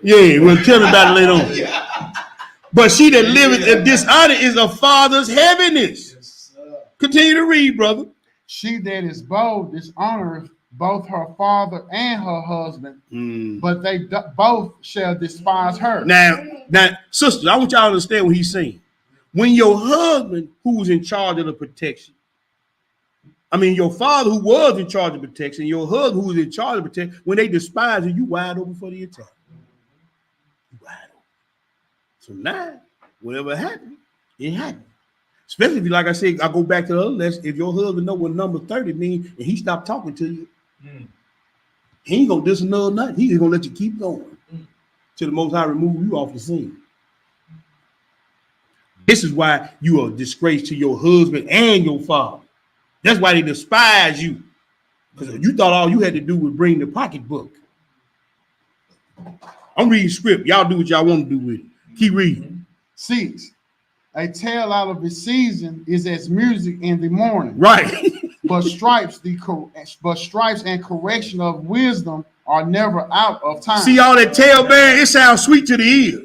Yeah, we'll tell me about it later on. But she that liveth in dishonor is a father's heaviness. Continue to read, brother. She that is bold dishonoreth both her father and her husband, but they both shall despise her. Now, sister, I want y'all to understand what he's saying. When your husband, who was in charge of the protection, your father who was in charge of protection, your husband who was in charge of protection, when they despise you, you wide open for the attack. You wide open. So now, whatever happened, it happened. Especially if you, like I said, I go back to the other lesson. If your husband know what number 30 means and he stopped talking to you, he ain't gonna disannul nothing. He's gonna let you keep going till the Most High remove you off the scene. This is why you are a disgrace to your husband and your father. That's why they despise you. Because you thought all you had to do was bring the pocketbook. I'm reading script. Y'all do what y'all want to do with it. Keep reading. 6. A tale out of his season is as music in the morning. Right. But stripes and correction of wisdom are never out of time. See all that tail bearing, it sounds sweet to the ear.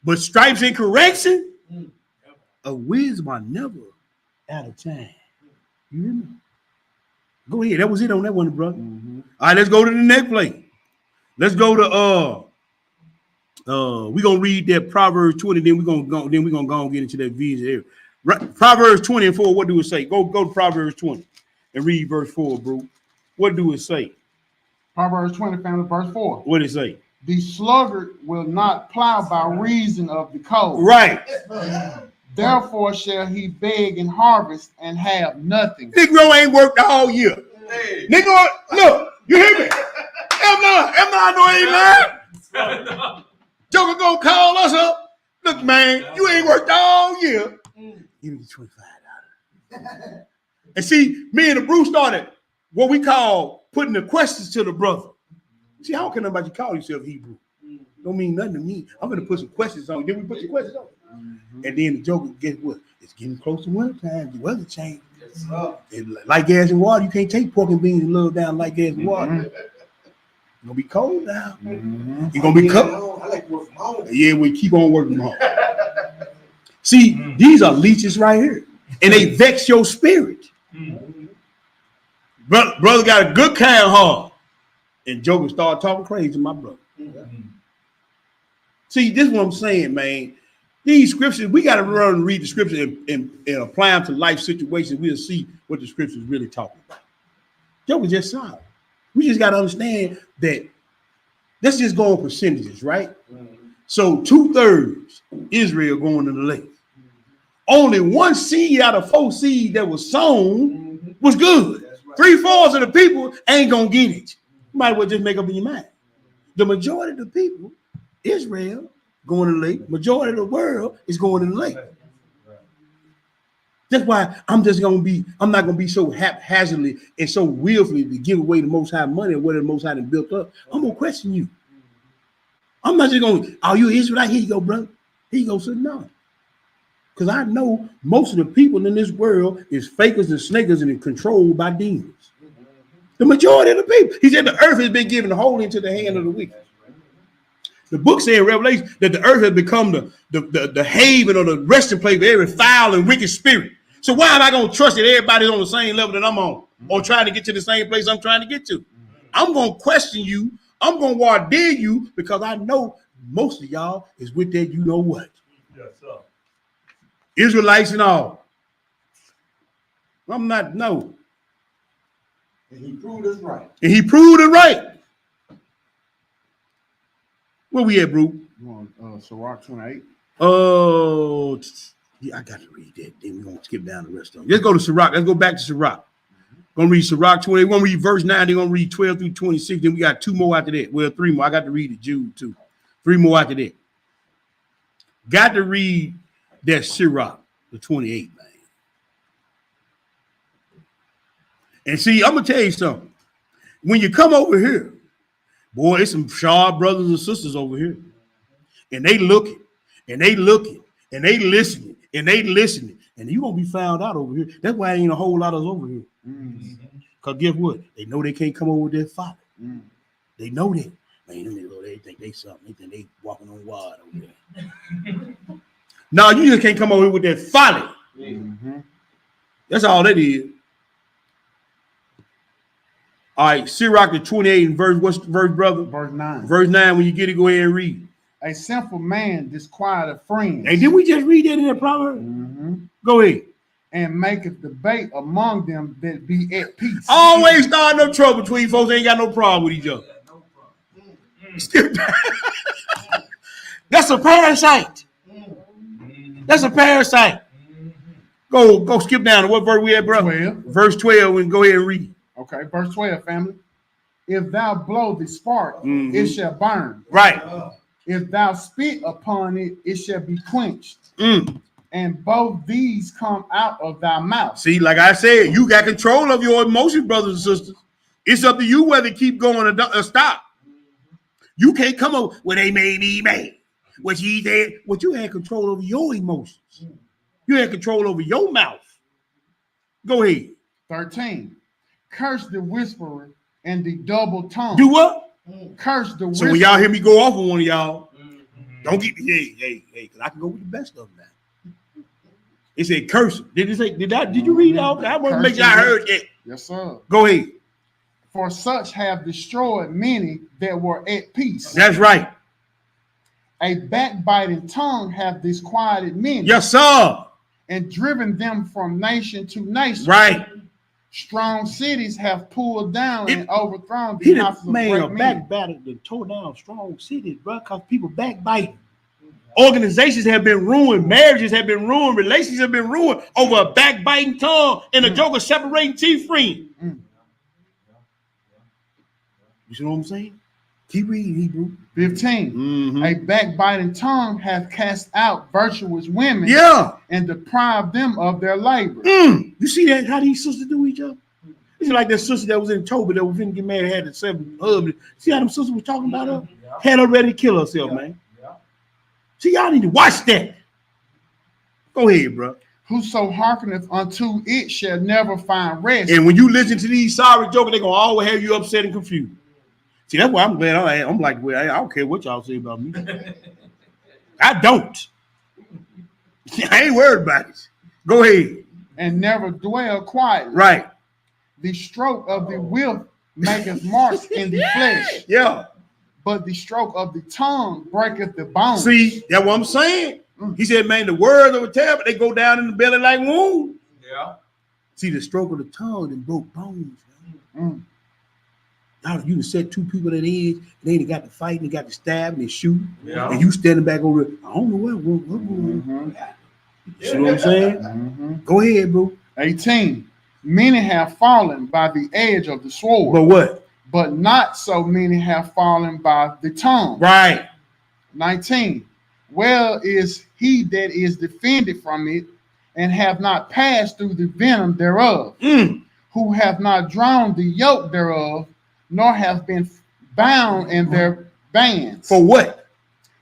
But stripes and correction of wisdom are never out of time. You hear me? Go ahead. That was it on that one, brother. All right, let's go to the next play. Let's go to we're gonna read that Proverbs 20, then we're gonna go and get into that vision area. Right, Proverbs 20 and 4. What do it say? Go to Proverbs 20 and read verse 4, bro. What do it say? Proverbs 20, family, verse 4. What did it say? The sluggard will not plow by reason of the cold. Right. Therefore shall he beg and harvest and have nothing. Negro ain't worked all year. Hey. Negro, look, you hear me? I know I ain't lying. Joker gonna call us up. Look, man, you ain't worked all year. Give me $25. And see, me and the Bruce started what we call putting the questions to the brother. See, how can nobody call yourself Hebrew? Don't mean nothing to me. I'm gonna put some questions on. Then we put some questions on. And then the joker, guess what? It's getting close to winter time. The weather changing. Like gas and water, you can't take pork and beans and love down like gas and water. It's gonna be cold now. It's gonna be cold. I like to work from home. Yeah, we keep on working hard. See, these are leeches right here, and they vex your spirit. Brother got a good kind of heart, and joker start talking crazy to my brother. See, this is what I'm saying, man. These scriptures, we got to run and read the scriptures and apply them to life situations. We'll see what the scriptures really talking about. Joker just saw it. We just got to understand that let's just go on percentages, right? So 2/3 Israel going to the lake. Only 1 seed out of 4 seeds that was sown was good. 3/4 of the people ain't going to get it. You might as well just make up in your mind. The majority of the people, Israel, going to the lake. Majority of the world is going to the lake. That's why I'm not gonna be so haphazardly and so willfully to give away the Most High money or whatever the Most High done built up. I'm gonna question you. I'm not just gonna, are you Israelite? Here you go, brother. Here you go, sir. No. Because I know most of the people in this world is fakers and snakers and controlled by demons. The majority of the people. He said the earth has been given wholly into the hand of the wicked. The book said in Revelation that the earth has become the haven or the resting place for every foul and wicked spirit. So why am I going to trust that everybody's on the same level that I'm on or trying to get to the same place I'm trying to get to? I'm going to question you. I'm going to wardare you because I know most of y'all is with that you know what. Yes, sir. Israelites and all. I'm not, no. And he proved us right. And he proved it right. Where we at, bro? You want Sirach 28? Oh, yeah, I got to read that. Then we're going to skip down the rest of them. Let's go to Sirach. Let's go back to Sirach. Going to read Sirach 20. We're going to read verse 9. They're going to read 12 through 26. Then we got 2 more after that. Well, 3 more. I got to read the Jude too. 3 more after that. Got to read that Sirach, the 28, man. And see, I'm going to tell you something. When you come over here, boy, it's some sharp brothers and sisters over here. And they looking, and they looking, and they listening, and they listening. And you going to be found out over here. That's why ain't a whole lot of us over here. Because guess what? They know they can't come over with their father. They know that. Man, they think they something. They think they walking on water over there. No, you just can't come over here with that folly. That's all that is. All right, Sirach the 28 and verse, what's the verse, brother? Verse 9. Verse 9, when you get it, go ahead and read. A sinful man disquieteth friends. Hey, did we just read that in that proverb? Go ahead. And maketh debate among them that be at peace. Always start no trouble between folks that ain't got no problem with each other. That's a parasite. That's a parasite. Go skip down to what verse we at, bro? 12. Verse 12, and go ahead and read. Okay, verse 12, family. If thou blow the spark, it shall burn. Right. If thou spit upon it, it shall be quenched. And both these come out of thy mouth. See, like I said, you got control of your emotions, brothers and sisters. It's up to you whether to keep going or stop. You can't come up with they made me mad. What he did, what you had control over your emotions. You had control over your mouth. Go ahead. 13. Curse the whisperer and the double tongue. Do what? Curse the whisperer. So when y'all hear me go off on one of y'all, don't get hey, because I can go with the best of them now. It said curse. Did it say, did you read out? I want to make sure I heard that. Yes, sir. Go ahead. For such have destroyed many that were at peace. That's right. A backbiting tongue hath disquieted many. Yes, sir. And driven them from nation to nation. Right. Strong cities have pulled down and overthrown the houses of great men. Backbiting and tore down strong cities, bro, because people backbiting. Organizations have been ruined, marriages have been ruined, relationships have been ruined over a backbiting tongue and a joke of separating teeth friends. You see what I'm saying? Keep reading, Hebrew. 15. A backbiting tongue hath cast out virtuous women. Yeah. And deprived them of their labor. You see that? How these sisters do each other? It's like that sister that was in Toby that was finna get married, had the 7 husbands. See how them sisters was talking about her? Had her ready to kill herself, man. Yeah. See, y'all need to watch that. Go ahead, bro. Whoso hearkeneth unto it shall never find rest. And when you listen to these sorry jokers, they're gonna always have you upset and confused. See, that's why I'm glad I'm like, well, I don't care what y'all say about me. I don't. I ain't worried about it. Go ahead. And never dwell quietly. Right. The stroke of the whip maketh marks in the flesh, Yeah. but the stroke of the tongue breaketh the bones. See, that's what I'm saying. He said, man, the words of a terror, they go down in the belly like wounds. Yeah. See, the stroke of the tongue and broke bones. Now you done set 2 people at the edge, and they got to fight, and they got to stab, and they shoot, Yeah. and you standing back over there. I don't know what. See what I'm saying? Go ahead, bro. 18. Many have fallen by the edge of the sword, But what? but not so many have fallen by the tongue. Right. 19. Well is he that is defended from it, and have not passed through the venom thereof, who have not drawn the yoke thereof, nor have been bound in their bands. For what?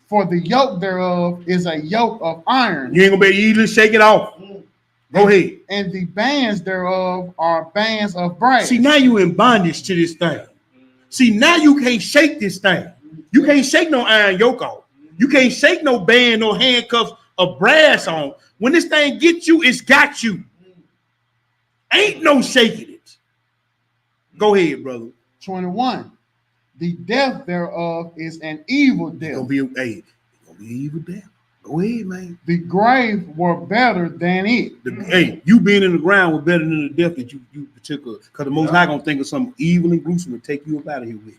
For the yoke thereof is a yoke of iron, You ain't gonna be able to easily shake it off. Go ahead. and the bands thereof are bands of brass. See, now you in bondage to this thing. See, now you can't shake this thing. You can't shake no iron yoke off. You can't shake no band, no handcuffs of brass on. When this thing gets you, it's got you. Ain't no shaking it. Go ahead, brother. 21. The death thereof is an evil It's death. gonna be an evil death. Go ahead, man. The grave were better than it. Hey, you being in the ground was better than the death that you took. Because the Most High gonna think of something evil and gruesome and take you up out of here with.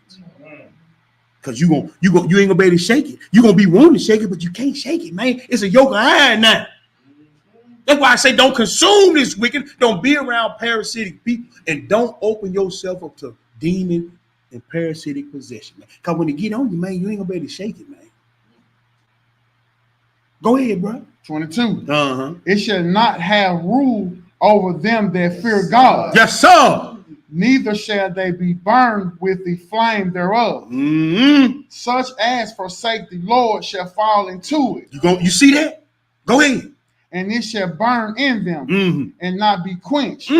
Because you ain't gonna be able to shake it. You gonna be wanting to shake it, but you can't shake it, man. It's a yoke of iron now. That's why I say don't consume this wicked. Don't be around parasitic people, and don't open yourself up to demon and parasitic possession, man. Because when they get on you, man, you ain't gonna be able to shake it, man. Go ahead, bro. 22. Uh-huh. It shall not have rule over them that fear God. Yes, sir. Neither shall they be burned with the flame thereof. Mm-hmm. Such as forsake the Lord shall fall into it, You see that? Go ahead. and it shall burn in them, Mm-hmm. and not be quenched.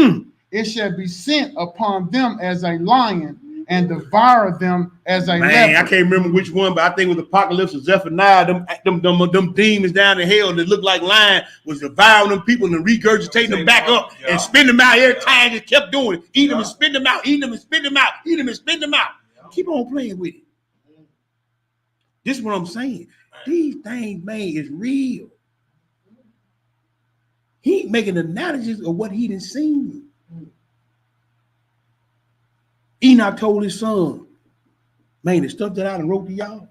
It shall be sent upon them as a lion, and devour them as a Man, leopard. I can't remember which one, but I think it was Apocalypse of Zephaniah. Them demons down in hell that looked like lion was devouring them people and regurgitating them back up and spitting them out every time. Just kept doing it. Eat them and spit them out. Eat them and spit them out. Eat them and spit them out. Keep on playing with it. This is what I'm saying. These things, man, is real. He ain't making analogies of what he done seen. Enoch told his son, man, the stuff that I done wrote to y'all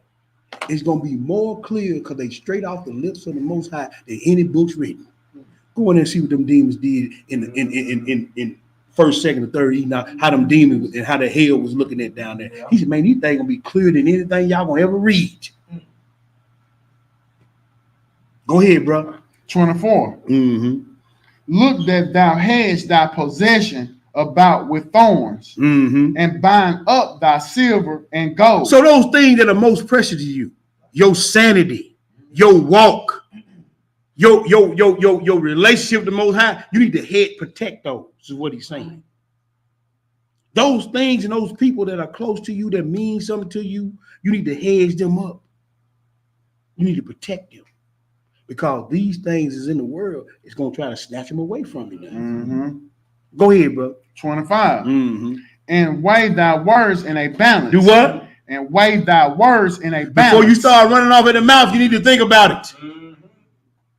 is going to be more clear because they straight off the lips of the Most High than any books written. Go in there and see what them demons did in first, second, and third Enoch, how them demons and how the hell was looking at down there. He said, man, these things going to be clearer than anything y'all going to ever read. Go ahead, bro. 24. Mm-hmm. Look that thou hast thy possession about with thorns, Mm-hmm. and bind up thy silver and gold. So those things that are most precious to you, your sanity, your walk, your relationship with the Most High, you need to protect those, is what he's saying. Those things and those people that are close to you, that mean something to you, you need to hedge them up. You need to protect them. Because these things is in the world, it's going to try to snatch them away from you now. Go ahead, bro. 25. Mm-hmm. And weigh thy words in a balance. Do what? And weigh thy words in a balance. Before you start running off at the mouth, you need to think about it.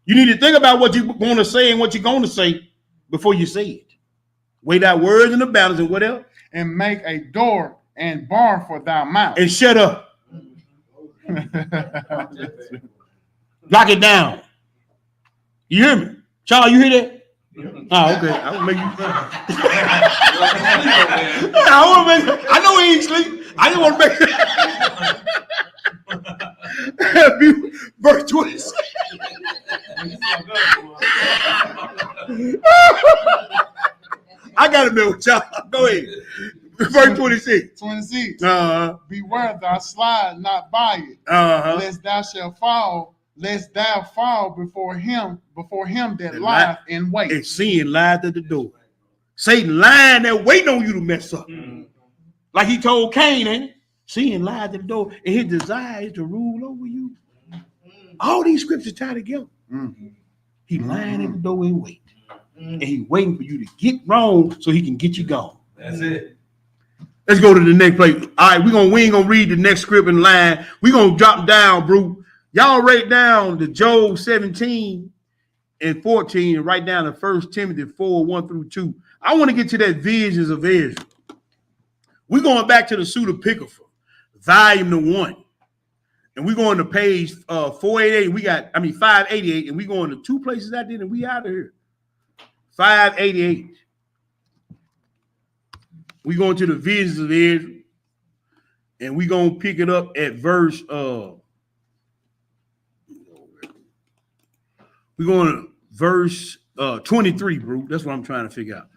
You need to think about what you're going to say and what you're going to say before you say it. Weigh thy words in the balance, and what else? And make a door and bar for thy mouth. And shut up. Lock it down. You hear me? Charles, you hear that? Oh, okay. I will make you. I know he ain't sleep. I just want to make verse 26. I gotta know what y'all. Go Go ahead. Verse 26. 26. Uh-huh. Beware thou slide not by it, Uh-huh. lest thou fall before him that And lieth in wait. And sin lies at the door. Satan lying there waiting on you to mess up. Like he told Cain, ain't it? Sin lies at the door, and his desire is to rule over you. All these scriptures tie together. He lying at the door and wait. And he waiting for you to get wrong so he can get you gone. That's it. Let's go to the next place. All right, we ain't gonna read the next script in line. We're gonna drop down, bro. Y'all write down the Job 17 and 14 and write down the 1 Timothy 4, 1 through 2. I want to get to that visions of Israel. We're going back to the Pseudepigrapha, volume 1. And we're going to page 488. 588, and we're going to 2 places out there, and we out of here. 588. We're going to the visions of Israel, and we're going to pick it up at verse we're going to verse 23, bro. That's what I'm trying to figure out.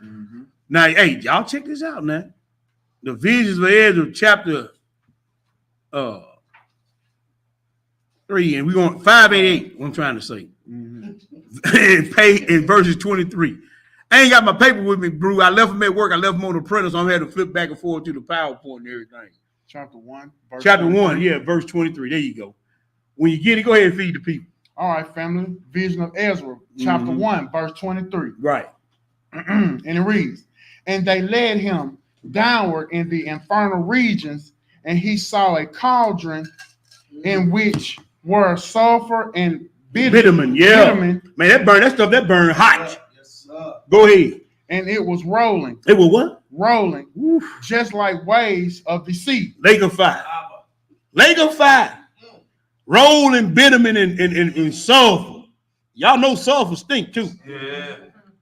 Now, hey, y'all check this out now. The visions of Israel, chapter 3, and we're going 588, what I'm trying to say. In verses 23. I ain't got my paper with me, bro. I left them at work. I left them on the printer, so I'm having to flip back and forth to the PowerPoint and everything. Chapter 1. Chapter 1, yeah, verse 23. There you go. When you get it, go ahead and feed the people. All right, family. Vision of Ezra, chapter 1, verse 23. Right. And it reads, and they led him downward in the infernal regions, and he saw a cauldron in which were sulfur and bitumen. Man, that stuff burn hot. Yes, sir. Go ahead. And it was rolling. It was what? Rolling. Just like waves of the sea. Lake of fire. Rolling bitumen and sulfur. Y'all know sulfur stink too. Yeah.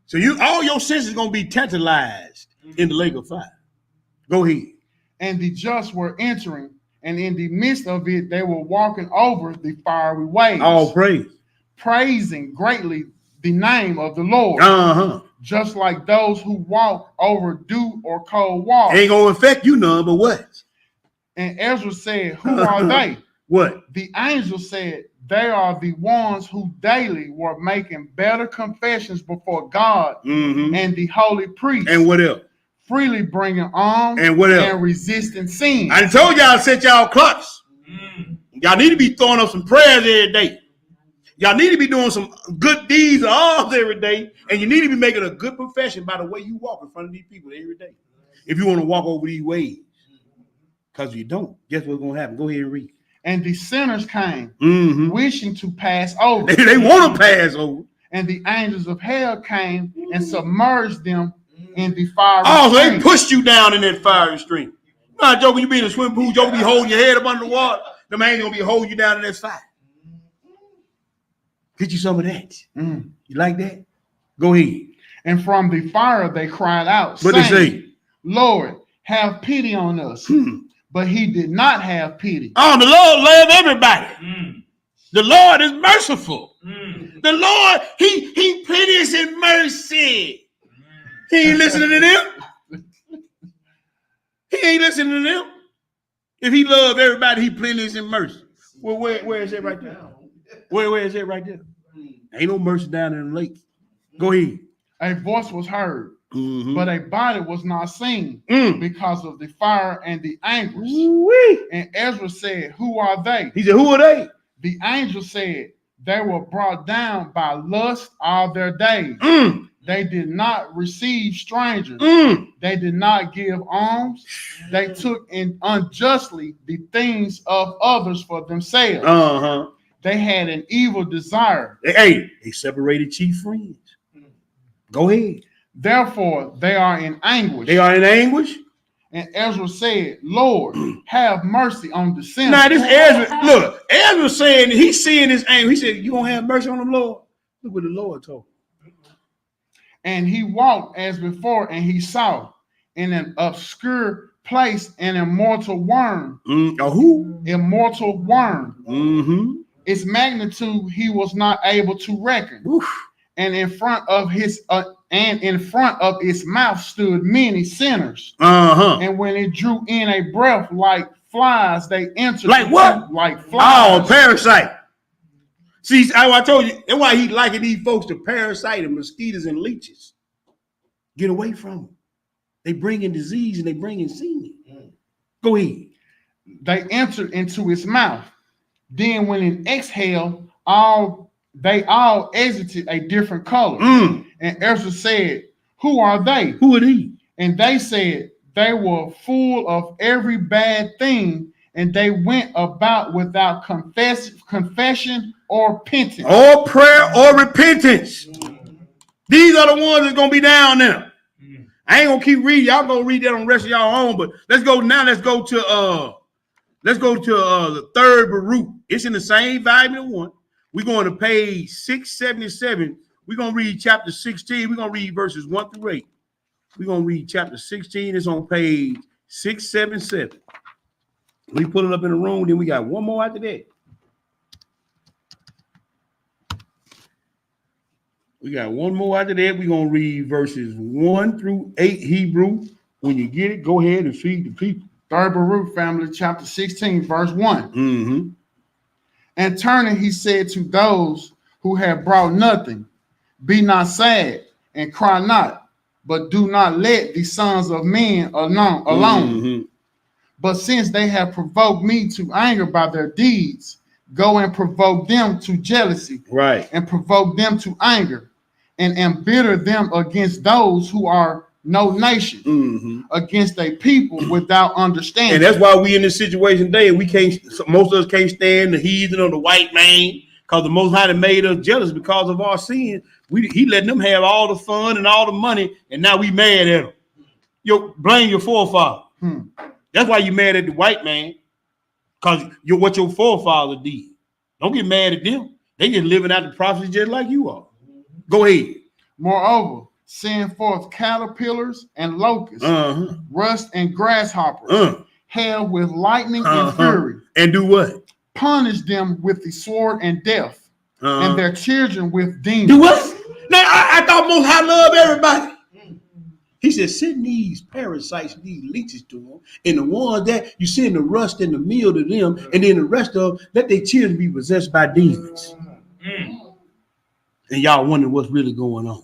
So all your senses gonna be tantalized in the lake of fire. Go ahead. And the just were entering, and in the midst of it, they were walking over the fiery waves. All praise. Praising greatly the name of the Lord. Just like those who walk over dew or cold water. Ain't gonna affect you none, but what? And Ezra said, who are they? What? The angel said, they are the ones who daily were making better confessions before God and the holy priest. And what else? Freely bringing alms and what else? And resisting sin. I told y'all to set y'all clocks. Y'all need to be throwing up some prayers every day. Y'all need to be doing some good deeds and alms every day. And you need to be making a good profession by the way you walk in front of these people every day. If you want to walk over these ways. Because if you don't, guess what's going to happen? Go ahead and read. And the sinners came, wishing to pass over. They want to pass over. And the angels of hell came and submerged them in the fire. Oh, so they pushed you down in that fire stream. Nah, Joker, you be in a swimming pool, Joker be holding your head up under the water. The man ain't gonna be holding you down in that fire. Get you some of that. You like that? Go ahead. And from the fire they cried out, what saying, they say? Lord, have pity on us. But he did not have pity. Oh, the Lord loves everybody. The Lord is merciful. The Lord, he pities in mercy. He ain't listening to them. He ain't listening to them. If he loved everybody, he plenteous in mercy. Well, where is it right there? Where is it right there? Ain't no mercy down in the lake. Go ahead. A voice was heard, but a body was not seen because of the fire and the anguish. And Ezra said, who are they? He said, who are they? The angel said, they were brought down by lust all their days. They did not receive strangers. They did not give alms. They took in unjustly the things of others for themselves. They had an evil desire. They separated chief friends. Go ahead. Therefore, they are in anguish. They are in anguish. And Ezra said, Lord, have mercy on the sinners. Now, this Ezra, look, Ezra saying, he's seeing this anger. He said, you gonna have mercy on them, Lord? Look what the Lord told him. And he walked as before, and he saw in an obscure place an immortal worm. A who? Immortal worm. Its magnitude he was not able to reckon. And in front of And in front of its mouth stood many sinners. And when it drew in a breath like flies, they entered. Like what? Like flies. Oh, parasite. See, I told you, that's why he liking these folks to parasite and mosquitoes and leeches. Get away from them. They bring in disease and they bring in semen. Go ahead. They entered into its mouth. Then when it exhaled, they all exited a different color. And Ezra said, who are they? Who are these? And they said, they were full of every bad thing, and they went about without confession or repentance. Or prayer or repentance. These are the ones that's going to be down there. I ain't gonna keep reading. Y'all gonna read that on the rest of y'all own. But let's go now. Let's go to the third Baruch. It's in the same volume of 1. We're going to page 677. We're gonna read chapter 16. We're gonna read verses 1 through 8. We're gonna read chapter 16. It's on page 677. We put it up in the room. Then we got one more after that. We got one more after that. We're going to read verses 1 through 8 Hebrew. When you get it, go ahead and feed the people. Third Baruch family, chapter 16, verse 1. Mm-hmm. And turning, he said to those who have brought nothing, be not sad and cry not, but do not let the sons of men alone. Mm-hmm. But since they have provoked me to anger by their deeds, go and provoke them to jealousy. Right. And provoke them to anger. And embitter them against those who are no nation, against a people without understanding. And that's why we in this situation today. We can't. Most of us can't stand the heathen or the white man, because the Most High made us jealous because of our sin. He letting them have all the fun and all the money, and now we mad at them. You blame your forefather. That's why you mad at the white man, because you're what your forefather did. Don't get mad at them. They just living out the prophecy just like you are. Go ahead. Moreover, send forth caterpillars and locusts, rust and grasshoppers, hail with lightning and fury. And do what? Punish them with the sword and death, and their children with demons. Do what? Now, I thought Most High loved everybody. He said, send these parasites, these leeches to them, and the ones that you send the rust and the meal to them, and then the rest of them, let their children be possessed by demons. And y'all wonder what's really going on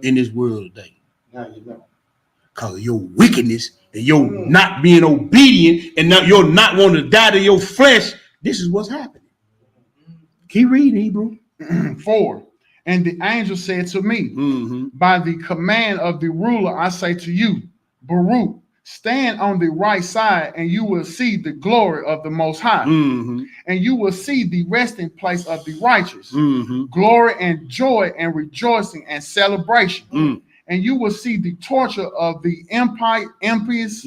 in this world today. Now you know. Because of your wickedness and your not being obedient and you're not wanting to die to your flesh, this is what's happening. Keep reading, Hebrew. 4. And the angel said to me, by the command of the ruler, I say to you, Baruch, stand on the right side, and you will see the glory of the Most High. And you will see the resting place of the righteous. Glory and joy and rejoicing and celebration. And you will see the torture of the impious,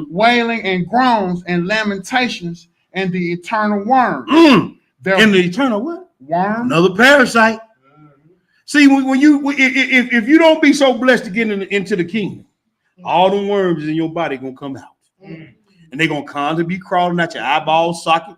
wailing and groans and lamentations, and the eternal worm. And the eternal what? Worm. Another parasite. See, when if you don't be so blessed to get into the kingdom, all the worms in your body gonna come out, and they're gonna constantly be crawling out your eyeball socket,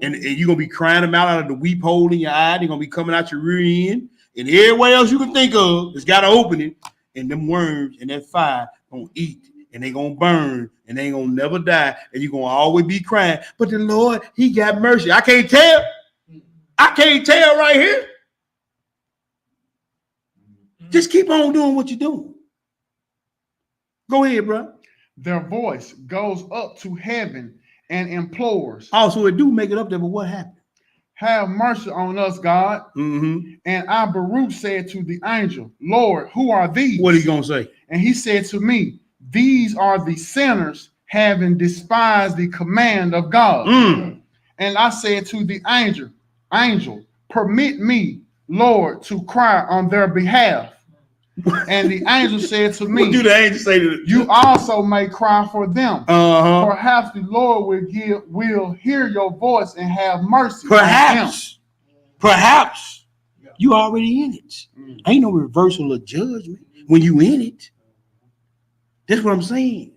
and you're gonna be crying them out of the weep hole in your eye. They're gonna be coming out your rear end, and everywhere else you can think of, it's got an opening, and them worms and that fire gonna eat, and they gonna burn, and they ain't gonna never die, and you're gonna always be crying. But the Lord, He got mercy. I can't tell. I can't tell right here. Just keep on doing what you're doing. Go ahead, bro. Their voice goes up to heaven and implores. Also, it do make it up there, but what happened? Have mercy on us, God. And I, Baruch, said to the angel, Lord, who are these? What are you going to say? And he said to me, these are the sinners having despised the command of God. And I said to the angel, permit me, Lord, to cry on their behalf. And the angel said to me, what do the angel say to them? You also may cry for them. Perhaps the Lord will hear your voice and have mercy. Perhaps you already in it. Ain't no reversal of judgment when you in it. That's what I'm saying.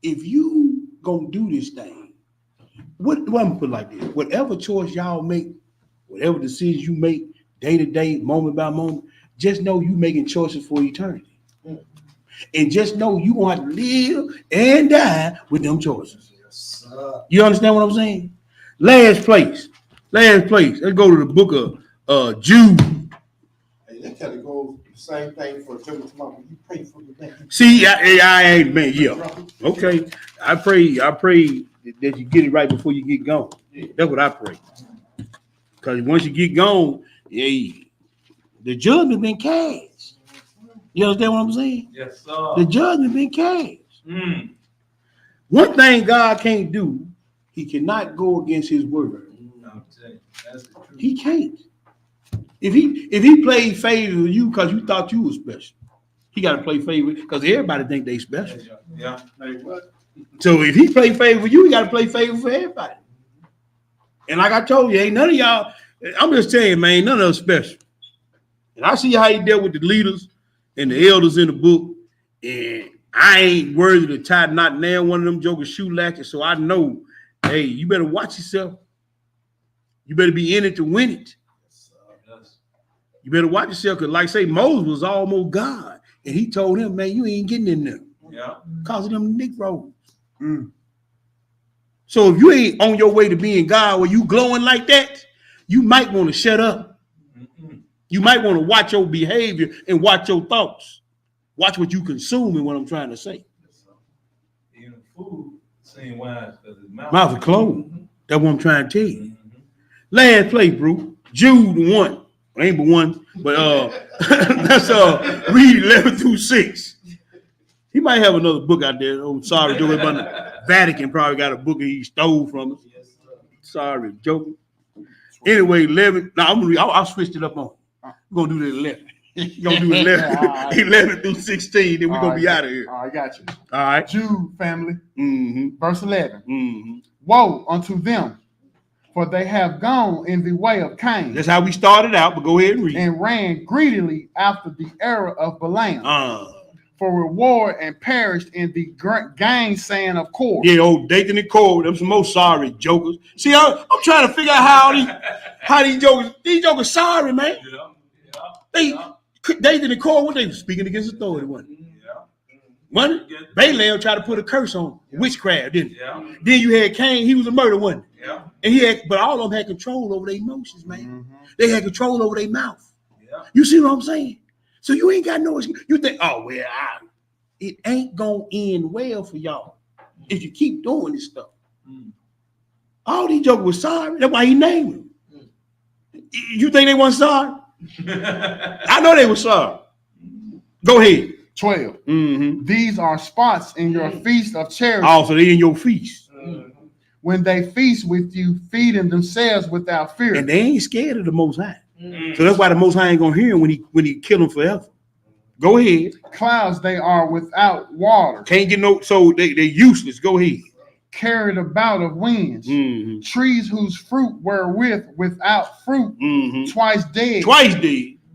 If you gonna do this thing, what I'm gonna put like this: whatever choice y'all make, whatever decisions you make, day to day, moment by moment, just know you making choices for eternity. And just know you want to live and die with them choices. You understand what I'm saying? Last place. Let's go to the book of Jude. Hey, that kind of goes the same thing for Timothy. When you pray for the man. See, I ain't man. Yeah, okay. I pray that you get it right before you get gone. That's what I pray. Because once you get gone, hey, the judgment been cast. You understand what I'm saying? Yes, sir. The judgment been cast. One thing God can't do, he cannot go against his word. That's the truth. He can't. If he played favor with you because you thought you was special, he got to play favor because everybody think they special. Yeah. So if he play favor with you, he got to play favor for everybody. And like I told you, ain't none of y'all. I'm just saying, man, none of us special. And I see how he dealt with the leaders and the elders in the book, and I ain't worthy to tie not nail one of them jokers shoe latches. So I know, hey, you better watch yourself. You better be in it to win it. You better watch yourself, because like say, Moses was almost God. And he told him, man, you ain't getting in there. Yeah. Because of them Negroes. So if you ain't on your way to being God where you glowing like that, you might want to shut up. You might want to watch your behavior and watch your thoughts. Watch what you consume and what I'm trying to say. Even food seem wise because his Mouth is closed. That's what I'm trying to tell you. Last place, bro. Jude 1. Ain't but one, but let's read 11 through 6. He might have another book out there. Oh, sorry, Joe. The Vatican probably got a book that he stole from us. Sorry, Joe. Anyway, 11. Now I'll switch it up on. We're gonna do the 11. You're gonna do 11, 11 through 16, then we're gonna be out of here. All right, got you. All right. Jude family, verse 11. Woe unto them, for they have gone in the way of Cain. That's how we started out, but go ahead and read. And ran greedily after the error of Balaam. For reward and perished in the gainsaying of Korah. Yeah, old Dathan and Korah, them some more sorry jokers. See, I'm trying to figure out how these jokers sorry, man. Dathan and Korah, what they were speaking against authority, wasn't it? Wasn't it? Balaam tried to put a curse on witchcraft, didn't he? Then you had Cain, he was a murderer, wasn't he? And but all of them had control over their emotions, man. They had control over their mouth. You see what I'm saying? So you ain't got no excuse. You think, oh, well, it ain't going to end well for y'all if you keep doing this stuff. All these jokers were sorry. That's why he named them. You think they weren't sorry? I know they were sorry. Go ahead. 12. These are spots in your feast of charity. Also, they in your feast. When they feast with you, feeding themselves without fear. And they ain't scared of the Most High. So that's why the Most High ain't gonna hear him when he kill them forever. Go ahead. Clouds they are without water. Can't get no, so they're useless. Go ahead. Carried about of winds. Trees whose fruit wherewith without fruit. Twice dead.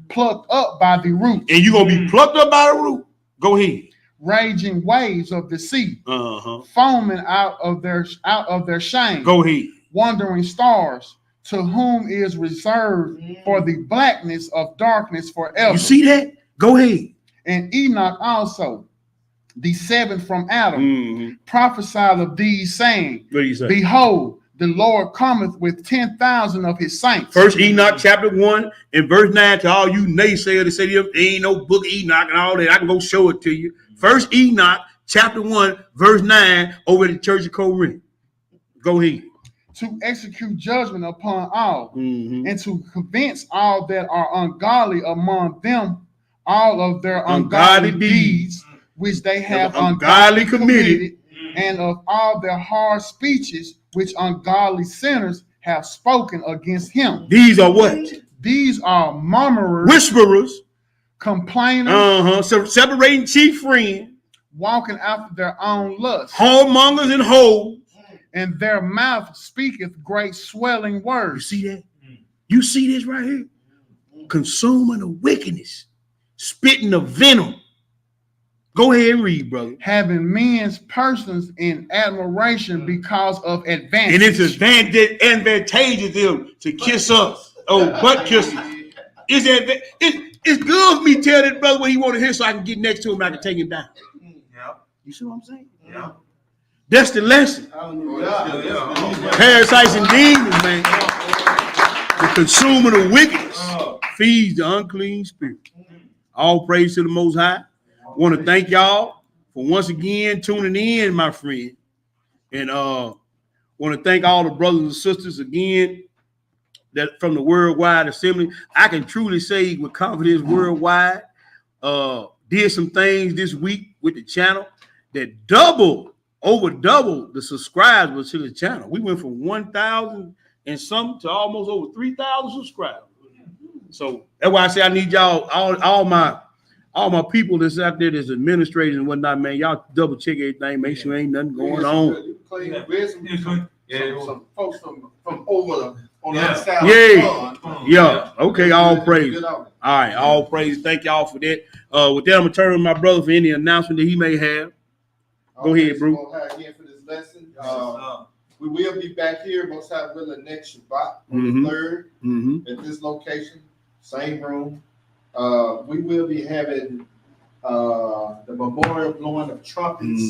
Plucked up by the root. And you're gonna be plucked up by the root. Go ahead. Raging waves of the sea. Foaming out of their shame. Go ahead. Wandering stars, to whom is reserved for the blackness of darkness forever. You see that? Go ahead. And Enoch also, the seventh from Adam, prophesied of these, saying, What do you say? Behold, the Lord cometh with 10,000 of his saints. First Enoch chapter 1 and verse 9, to all you naysayers that say there ain't no book of Enoch and all that, I can go show it to you. First Enoch chapter 1 verse 9 over at the church of Corinth. Go ahead. To execute judgment upon all, and to convince all that are ungodly among them, all of their ungodly deeds, which they have ungodly committed, and of all their hard speeches, which ungodly sinners have spoken against him. These are what? These are murmurers, whisperers, complainers, separating chief friend, walking after their own lust, whoremongers and hoes. And their mouth speaketh great swelling words. You see that? You see this right here? Consuming of wickedness, spitting of venom. Go ahead and read, brother. Having men's persons in admiration because of advantage. And it's advantageous them to kiss us. Oh, butt kisses. It's good for me to tell this brother what he want to hear so I can get next to him and I can take him down. Yeah. You see what I'm saying? Yeah. That's the lesson. Parasites and demons, man. The consuming of wickedness feeds the unclean spirit. All praise to the Most High. Want to thank y'all for once again tuning in, my friend. And want to thank all the brothers and sisters again that from the Worldwide Assembly. I can truly say with confidence, Worldwide did some things this week with the channel that over double the subscribers to the channel. We went from 1,000 and some to almost over 3,000 subscribers. So that's why I say I need y'all, all my people that's out there that's administrators and whatnot, man. Y'all double check everything, make sure ain't nothing going on. Some folks from over on the other side. Yeah. Okay, all praise. All right, all praise. Thank y'all for that. With that, I'm gonna turn to my brother for any announcement that he may have. Go ahead, bro. Again for this lesson. We will be back here, most high willing, next Shabbat on Mhm. the 3rd at this location, same room. We will be having the memorial blowing of trumpets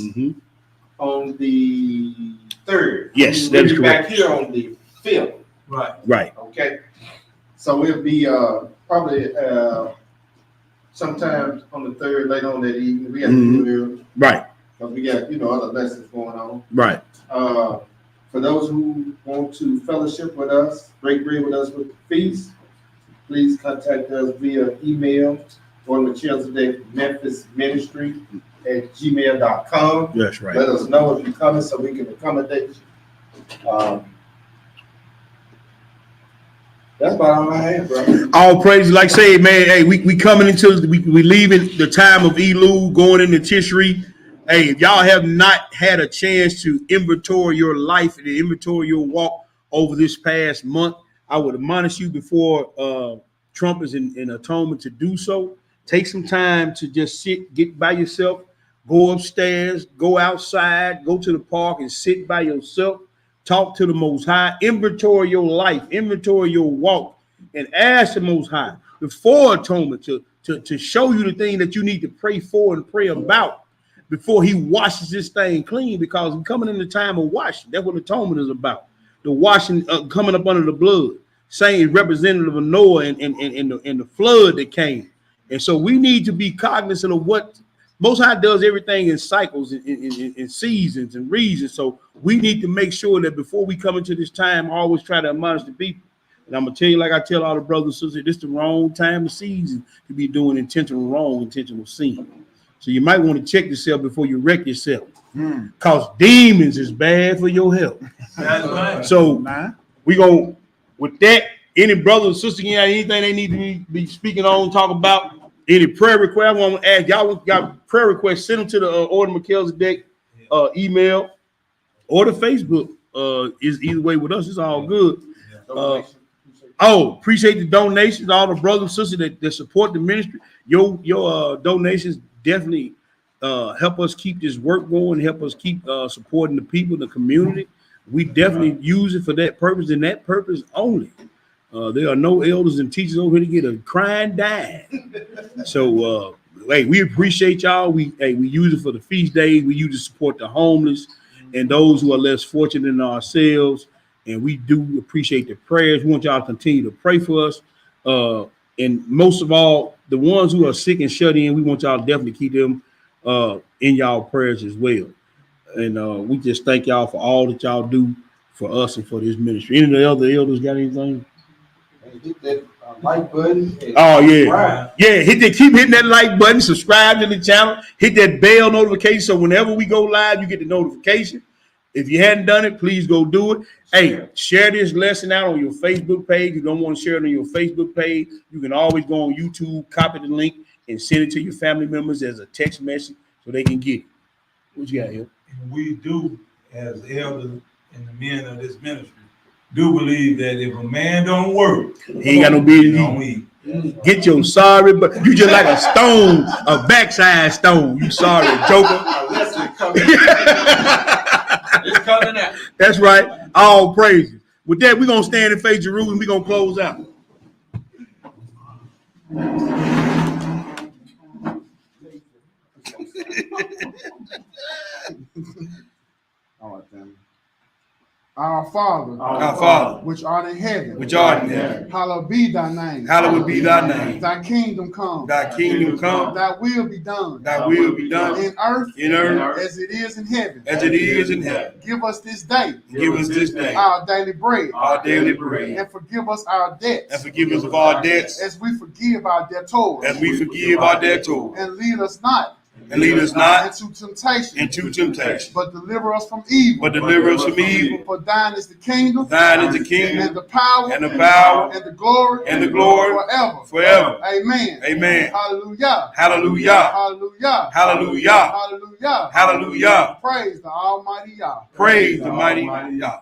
on the 3rd. Yes, we'll that is be correct. back here on the 5th. Right. Okay. So we'll be probably sometime on the 3rd, late on that evening. We have to do early. Right. Because we got, other lessons going on. Right. For those who want to fellowship with us, break bread with us with the feast, please contact us via email or Melchizedek Memphis Ministry at gmail.com. That's right. Let us know if you're coming so we can accommodate you. That's about all I have, bro. All praise, like I say, man. Hey, we coming into we leaving the time of Elul, going into Tishri. Hey, if y'all have not had a chance to inventory your life and inventory your walk over this past month, I would admonish you before Trump is in atonement to do so. Take some time to just sit, get by yourself, go upstairs, go outside, go to the park and sit by yourself. Talk to the Most High, inventory your life, inventory your walk, and ask the Most High before atonement to show you the thing that you need to pray for and pray about before he washes this thing clean, because we're coming in the time of washing. That's what atonement is about. The washing coming up under the blood, saying representative of Noah and the flood that came. And so we need to be cognizant of what Most High does everything in cycles, in seasons and reasons. So we need to make sure that before we come into this time, I always try to admonish the people. And I'm gonna tell you, like I tell all the brothers and sisters, this is the wrong time of season to be doing intentional sin. So you might want to check yourself before you wreck yourself, because demons is bad for your health. That's right. So we gonna, with that, any brothers and sisters, anything they need to be speaking on, talk about, any prayer request, I want to ask y'all got prayer requests, send them to the Order Melchizedek email or the Facebook. Is either way with us, it's all good. Appreciate the donations, all the brothers and sisters that support the ministry. Your donations definitely help us keep this work going, help us keep supporting the people, the community. We definitely use it for that purpose and that purpose only. There are no elders and teachers over here to get a crying dime. So hey, we appreciate y'all. We use it for the feast days. We use it to support the homeless and those who are less fortunate than ourselves. And we do appreciate the prayers. We want y'all to continue to pray for us. And most of all, the ones who are sick and shut in, we want y'all to definitely keep them in y'all prayers as well. And we just thank y'all for all that y'all do for us and for this ministry. Any of the other elders got anything? Hit that like button. Oh yeah, keep hitting that like button, subscribe to the channel, hit that bell notification so whenever we go live, you get the notification. If you hadn't done it, please go do it. Hey, share this lesson out on your Facebook page. If you don't want to share it on your Facebook page, you can always go on YouTube, copy the link, and send it to your family members as a text message so they can get it. What you got here? And we do, as elders and the men of this ministry, do believe that if a man don't work, he ain't got no business. Don't eat. Get your sorry, but you just like a stone, a backside stone. You sorry, joker. It's coming out. That's right. All praises. With that, we're gonna stand and face Jerusalem. We're gonna close out. All right, family. Our Father, which art in heaven, which art in heaven, hallowed be thy name. hallowed be thy name. Thy kingdom come. Thy kingdom come. Thy will be done. Thy will be done In earth, as it is in heaven. as it is in heaven. Give us this day. Give us this day Our daily bread. our daily bread, And forgive us our debts. and forgive us of our debts, As we forgive our debtors. as we forgive our debtors. And lead us not And lead us not into temptation. into temptation, But deliver us from evil. but deliver us from evil. For thine is the kingdom. Thine is the kingdom, And the power. and the power, And the glory. and the glory Forever. forever. Amen. Amen. Hallelujah. Hallelujah. Hallelujah. Hallelujah. Hallelujah. Hallelujah. Praise the Almighty Yah. Praise the mighty Yah.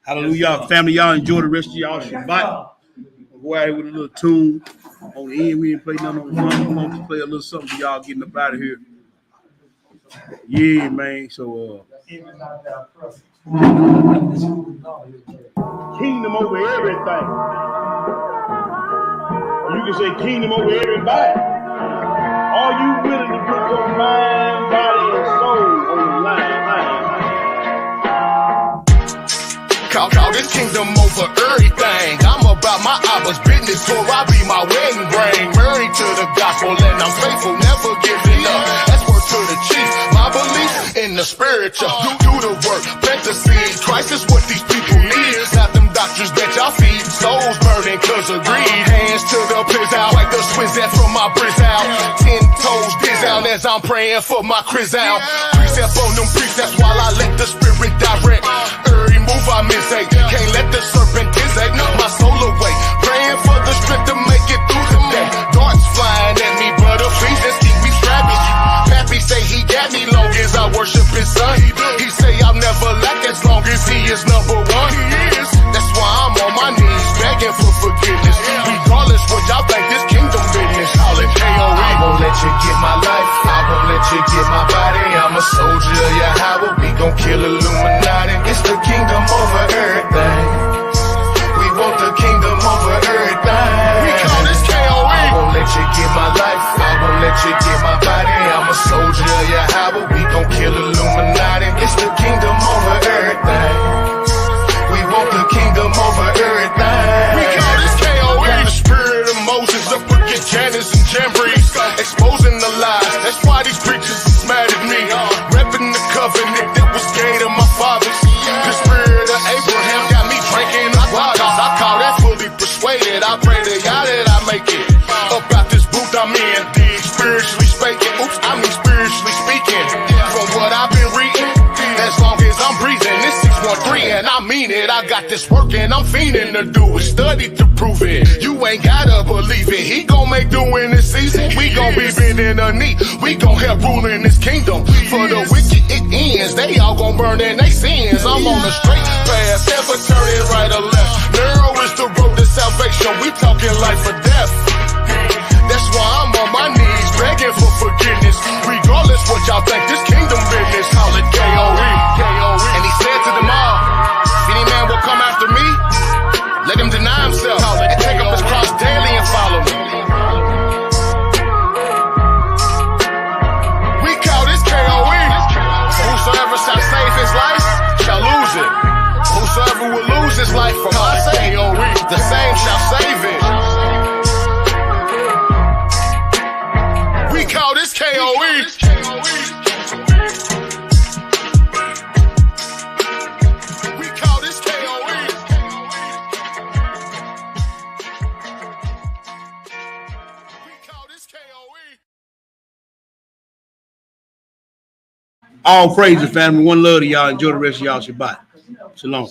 Hallelujah. Family, y'all enjoy the rest of y'all Shabbat. Go out here with a little tune. On the end, we didn't play nothing on the front. We want to play a little something for y'all getting up out of here. Yeah, man. So, kingdom over everything. You can say kingdom over everybody. Are you willing to put your mind, body, and soul on the line? Call this kingdom over everything. I'm about my Abba's business, so I be my wedding ring. Married to the gospel and I'm faithful, never giving up. That's word to the chief. My belief in the spiritual. Do the work, plant the seed. Christ is what these people need. Not them doctors that y'all feed. Souls burning cause of greed. Hands to the piss out, like the swins that from my brizz out. 10 toes diz out as I'm praying for my Chris out. Precept on them precepts while I let the spirit direct. Every move I miss ain't. Can't let the serpent dissect my soul away. Praying for the strength to make it through today. Darts flying at me, but Ephesians keep me strapping. Pappy say he got me long as I worship his son. He say I'll never lack as long as he is number one. That's why I'm on my knees begging for forgiveness. Regardless what y'all think, this kingdom business. Call it KOE. I won't let you get my life. I won't let you get my body. I'm a soldier of Yahweh. We gon' kill Illuminati. It's the kingdom over everything. We want the kingdom over everything. We call this KOE. I won't let you get my life. I won't let you get my body. I'm a soldier of Yahweh. We gon' kill Illuminati. It's the kingdom over everything. We want the kingdom over everything. We call this KOE. The spirit of Moses up against Janus and Jambres, exposing the lies. That's why these preachers is mad at me. Repping the covenant that was gave to my fathers. The spirit of Abraham got me drinking the waters. I call that fully persuaded. I pray to God that I make it up out this booth I'm in. Spiritually speaking, spiritually speaking. From what I've been reading, as long as I'm breathing, this 613 and I mean it. I got this working, I'm fiending to do it. Study to prove it. You ain't gotta believe it. He gon' make do in this season. We gon' be bending the knee. We gon' help rule in this kingdom. For the wicked it ends. They all gon' burn in their sins. I'm on the straight path, never turning right or left. Narrow is the road to salvation. We talking life or death. That's why I'm on my knees begging for forgiveness. Regardless what y'all think, this kingdom business. Call it KOE. And he said to them all, if any man will come after me, let him deny himself and take up his cross daily and follow me. We call this KOE. For whosoever shall save his life shall lose it. Whosoever will lose his life for my sake, the same shall save it. We call this KOE. We call this KOE. We call this KOE. All praise the family. One love to y'all. Enjoy the rest of y'all Shabbat. Shalom.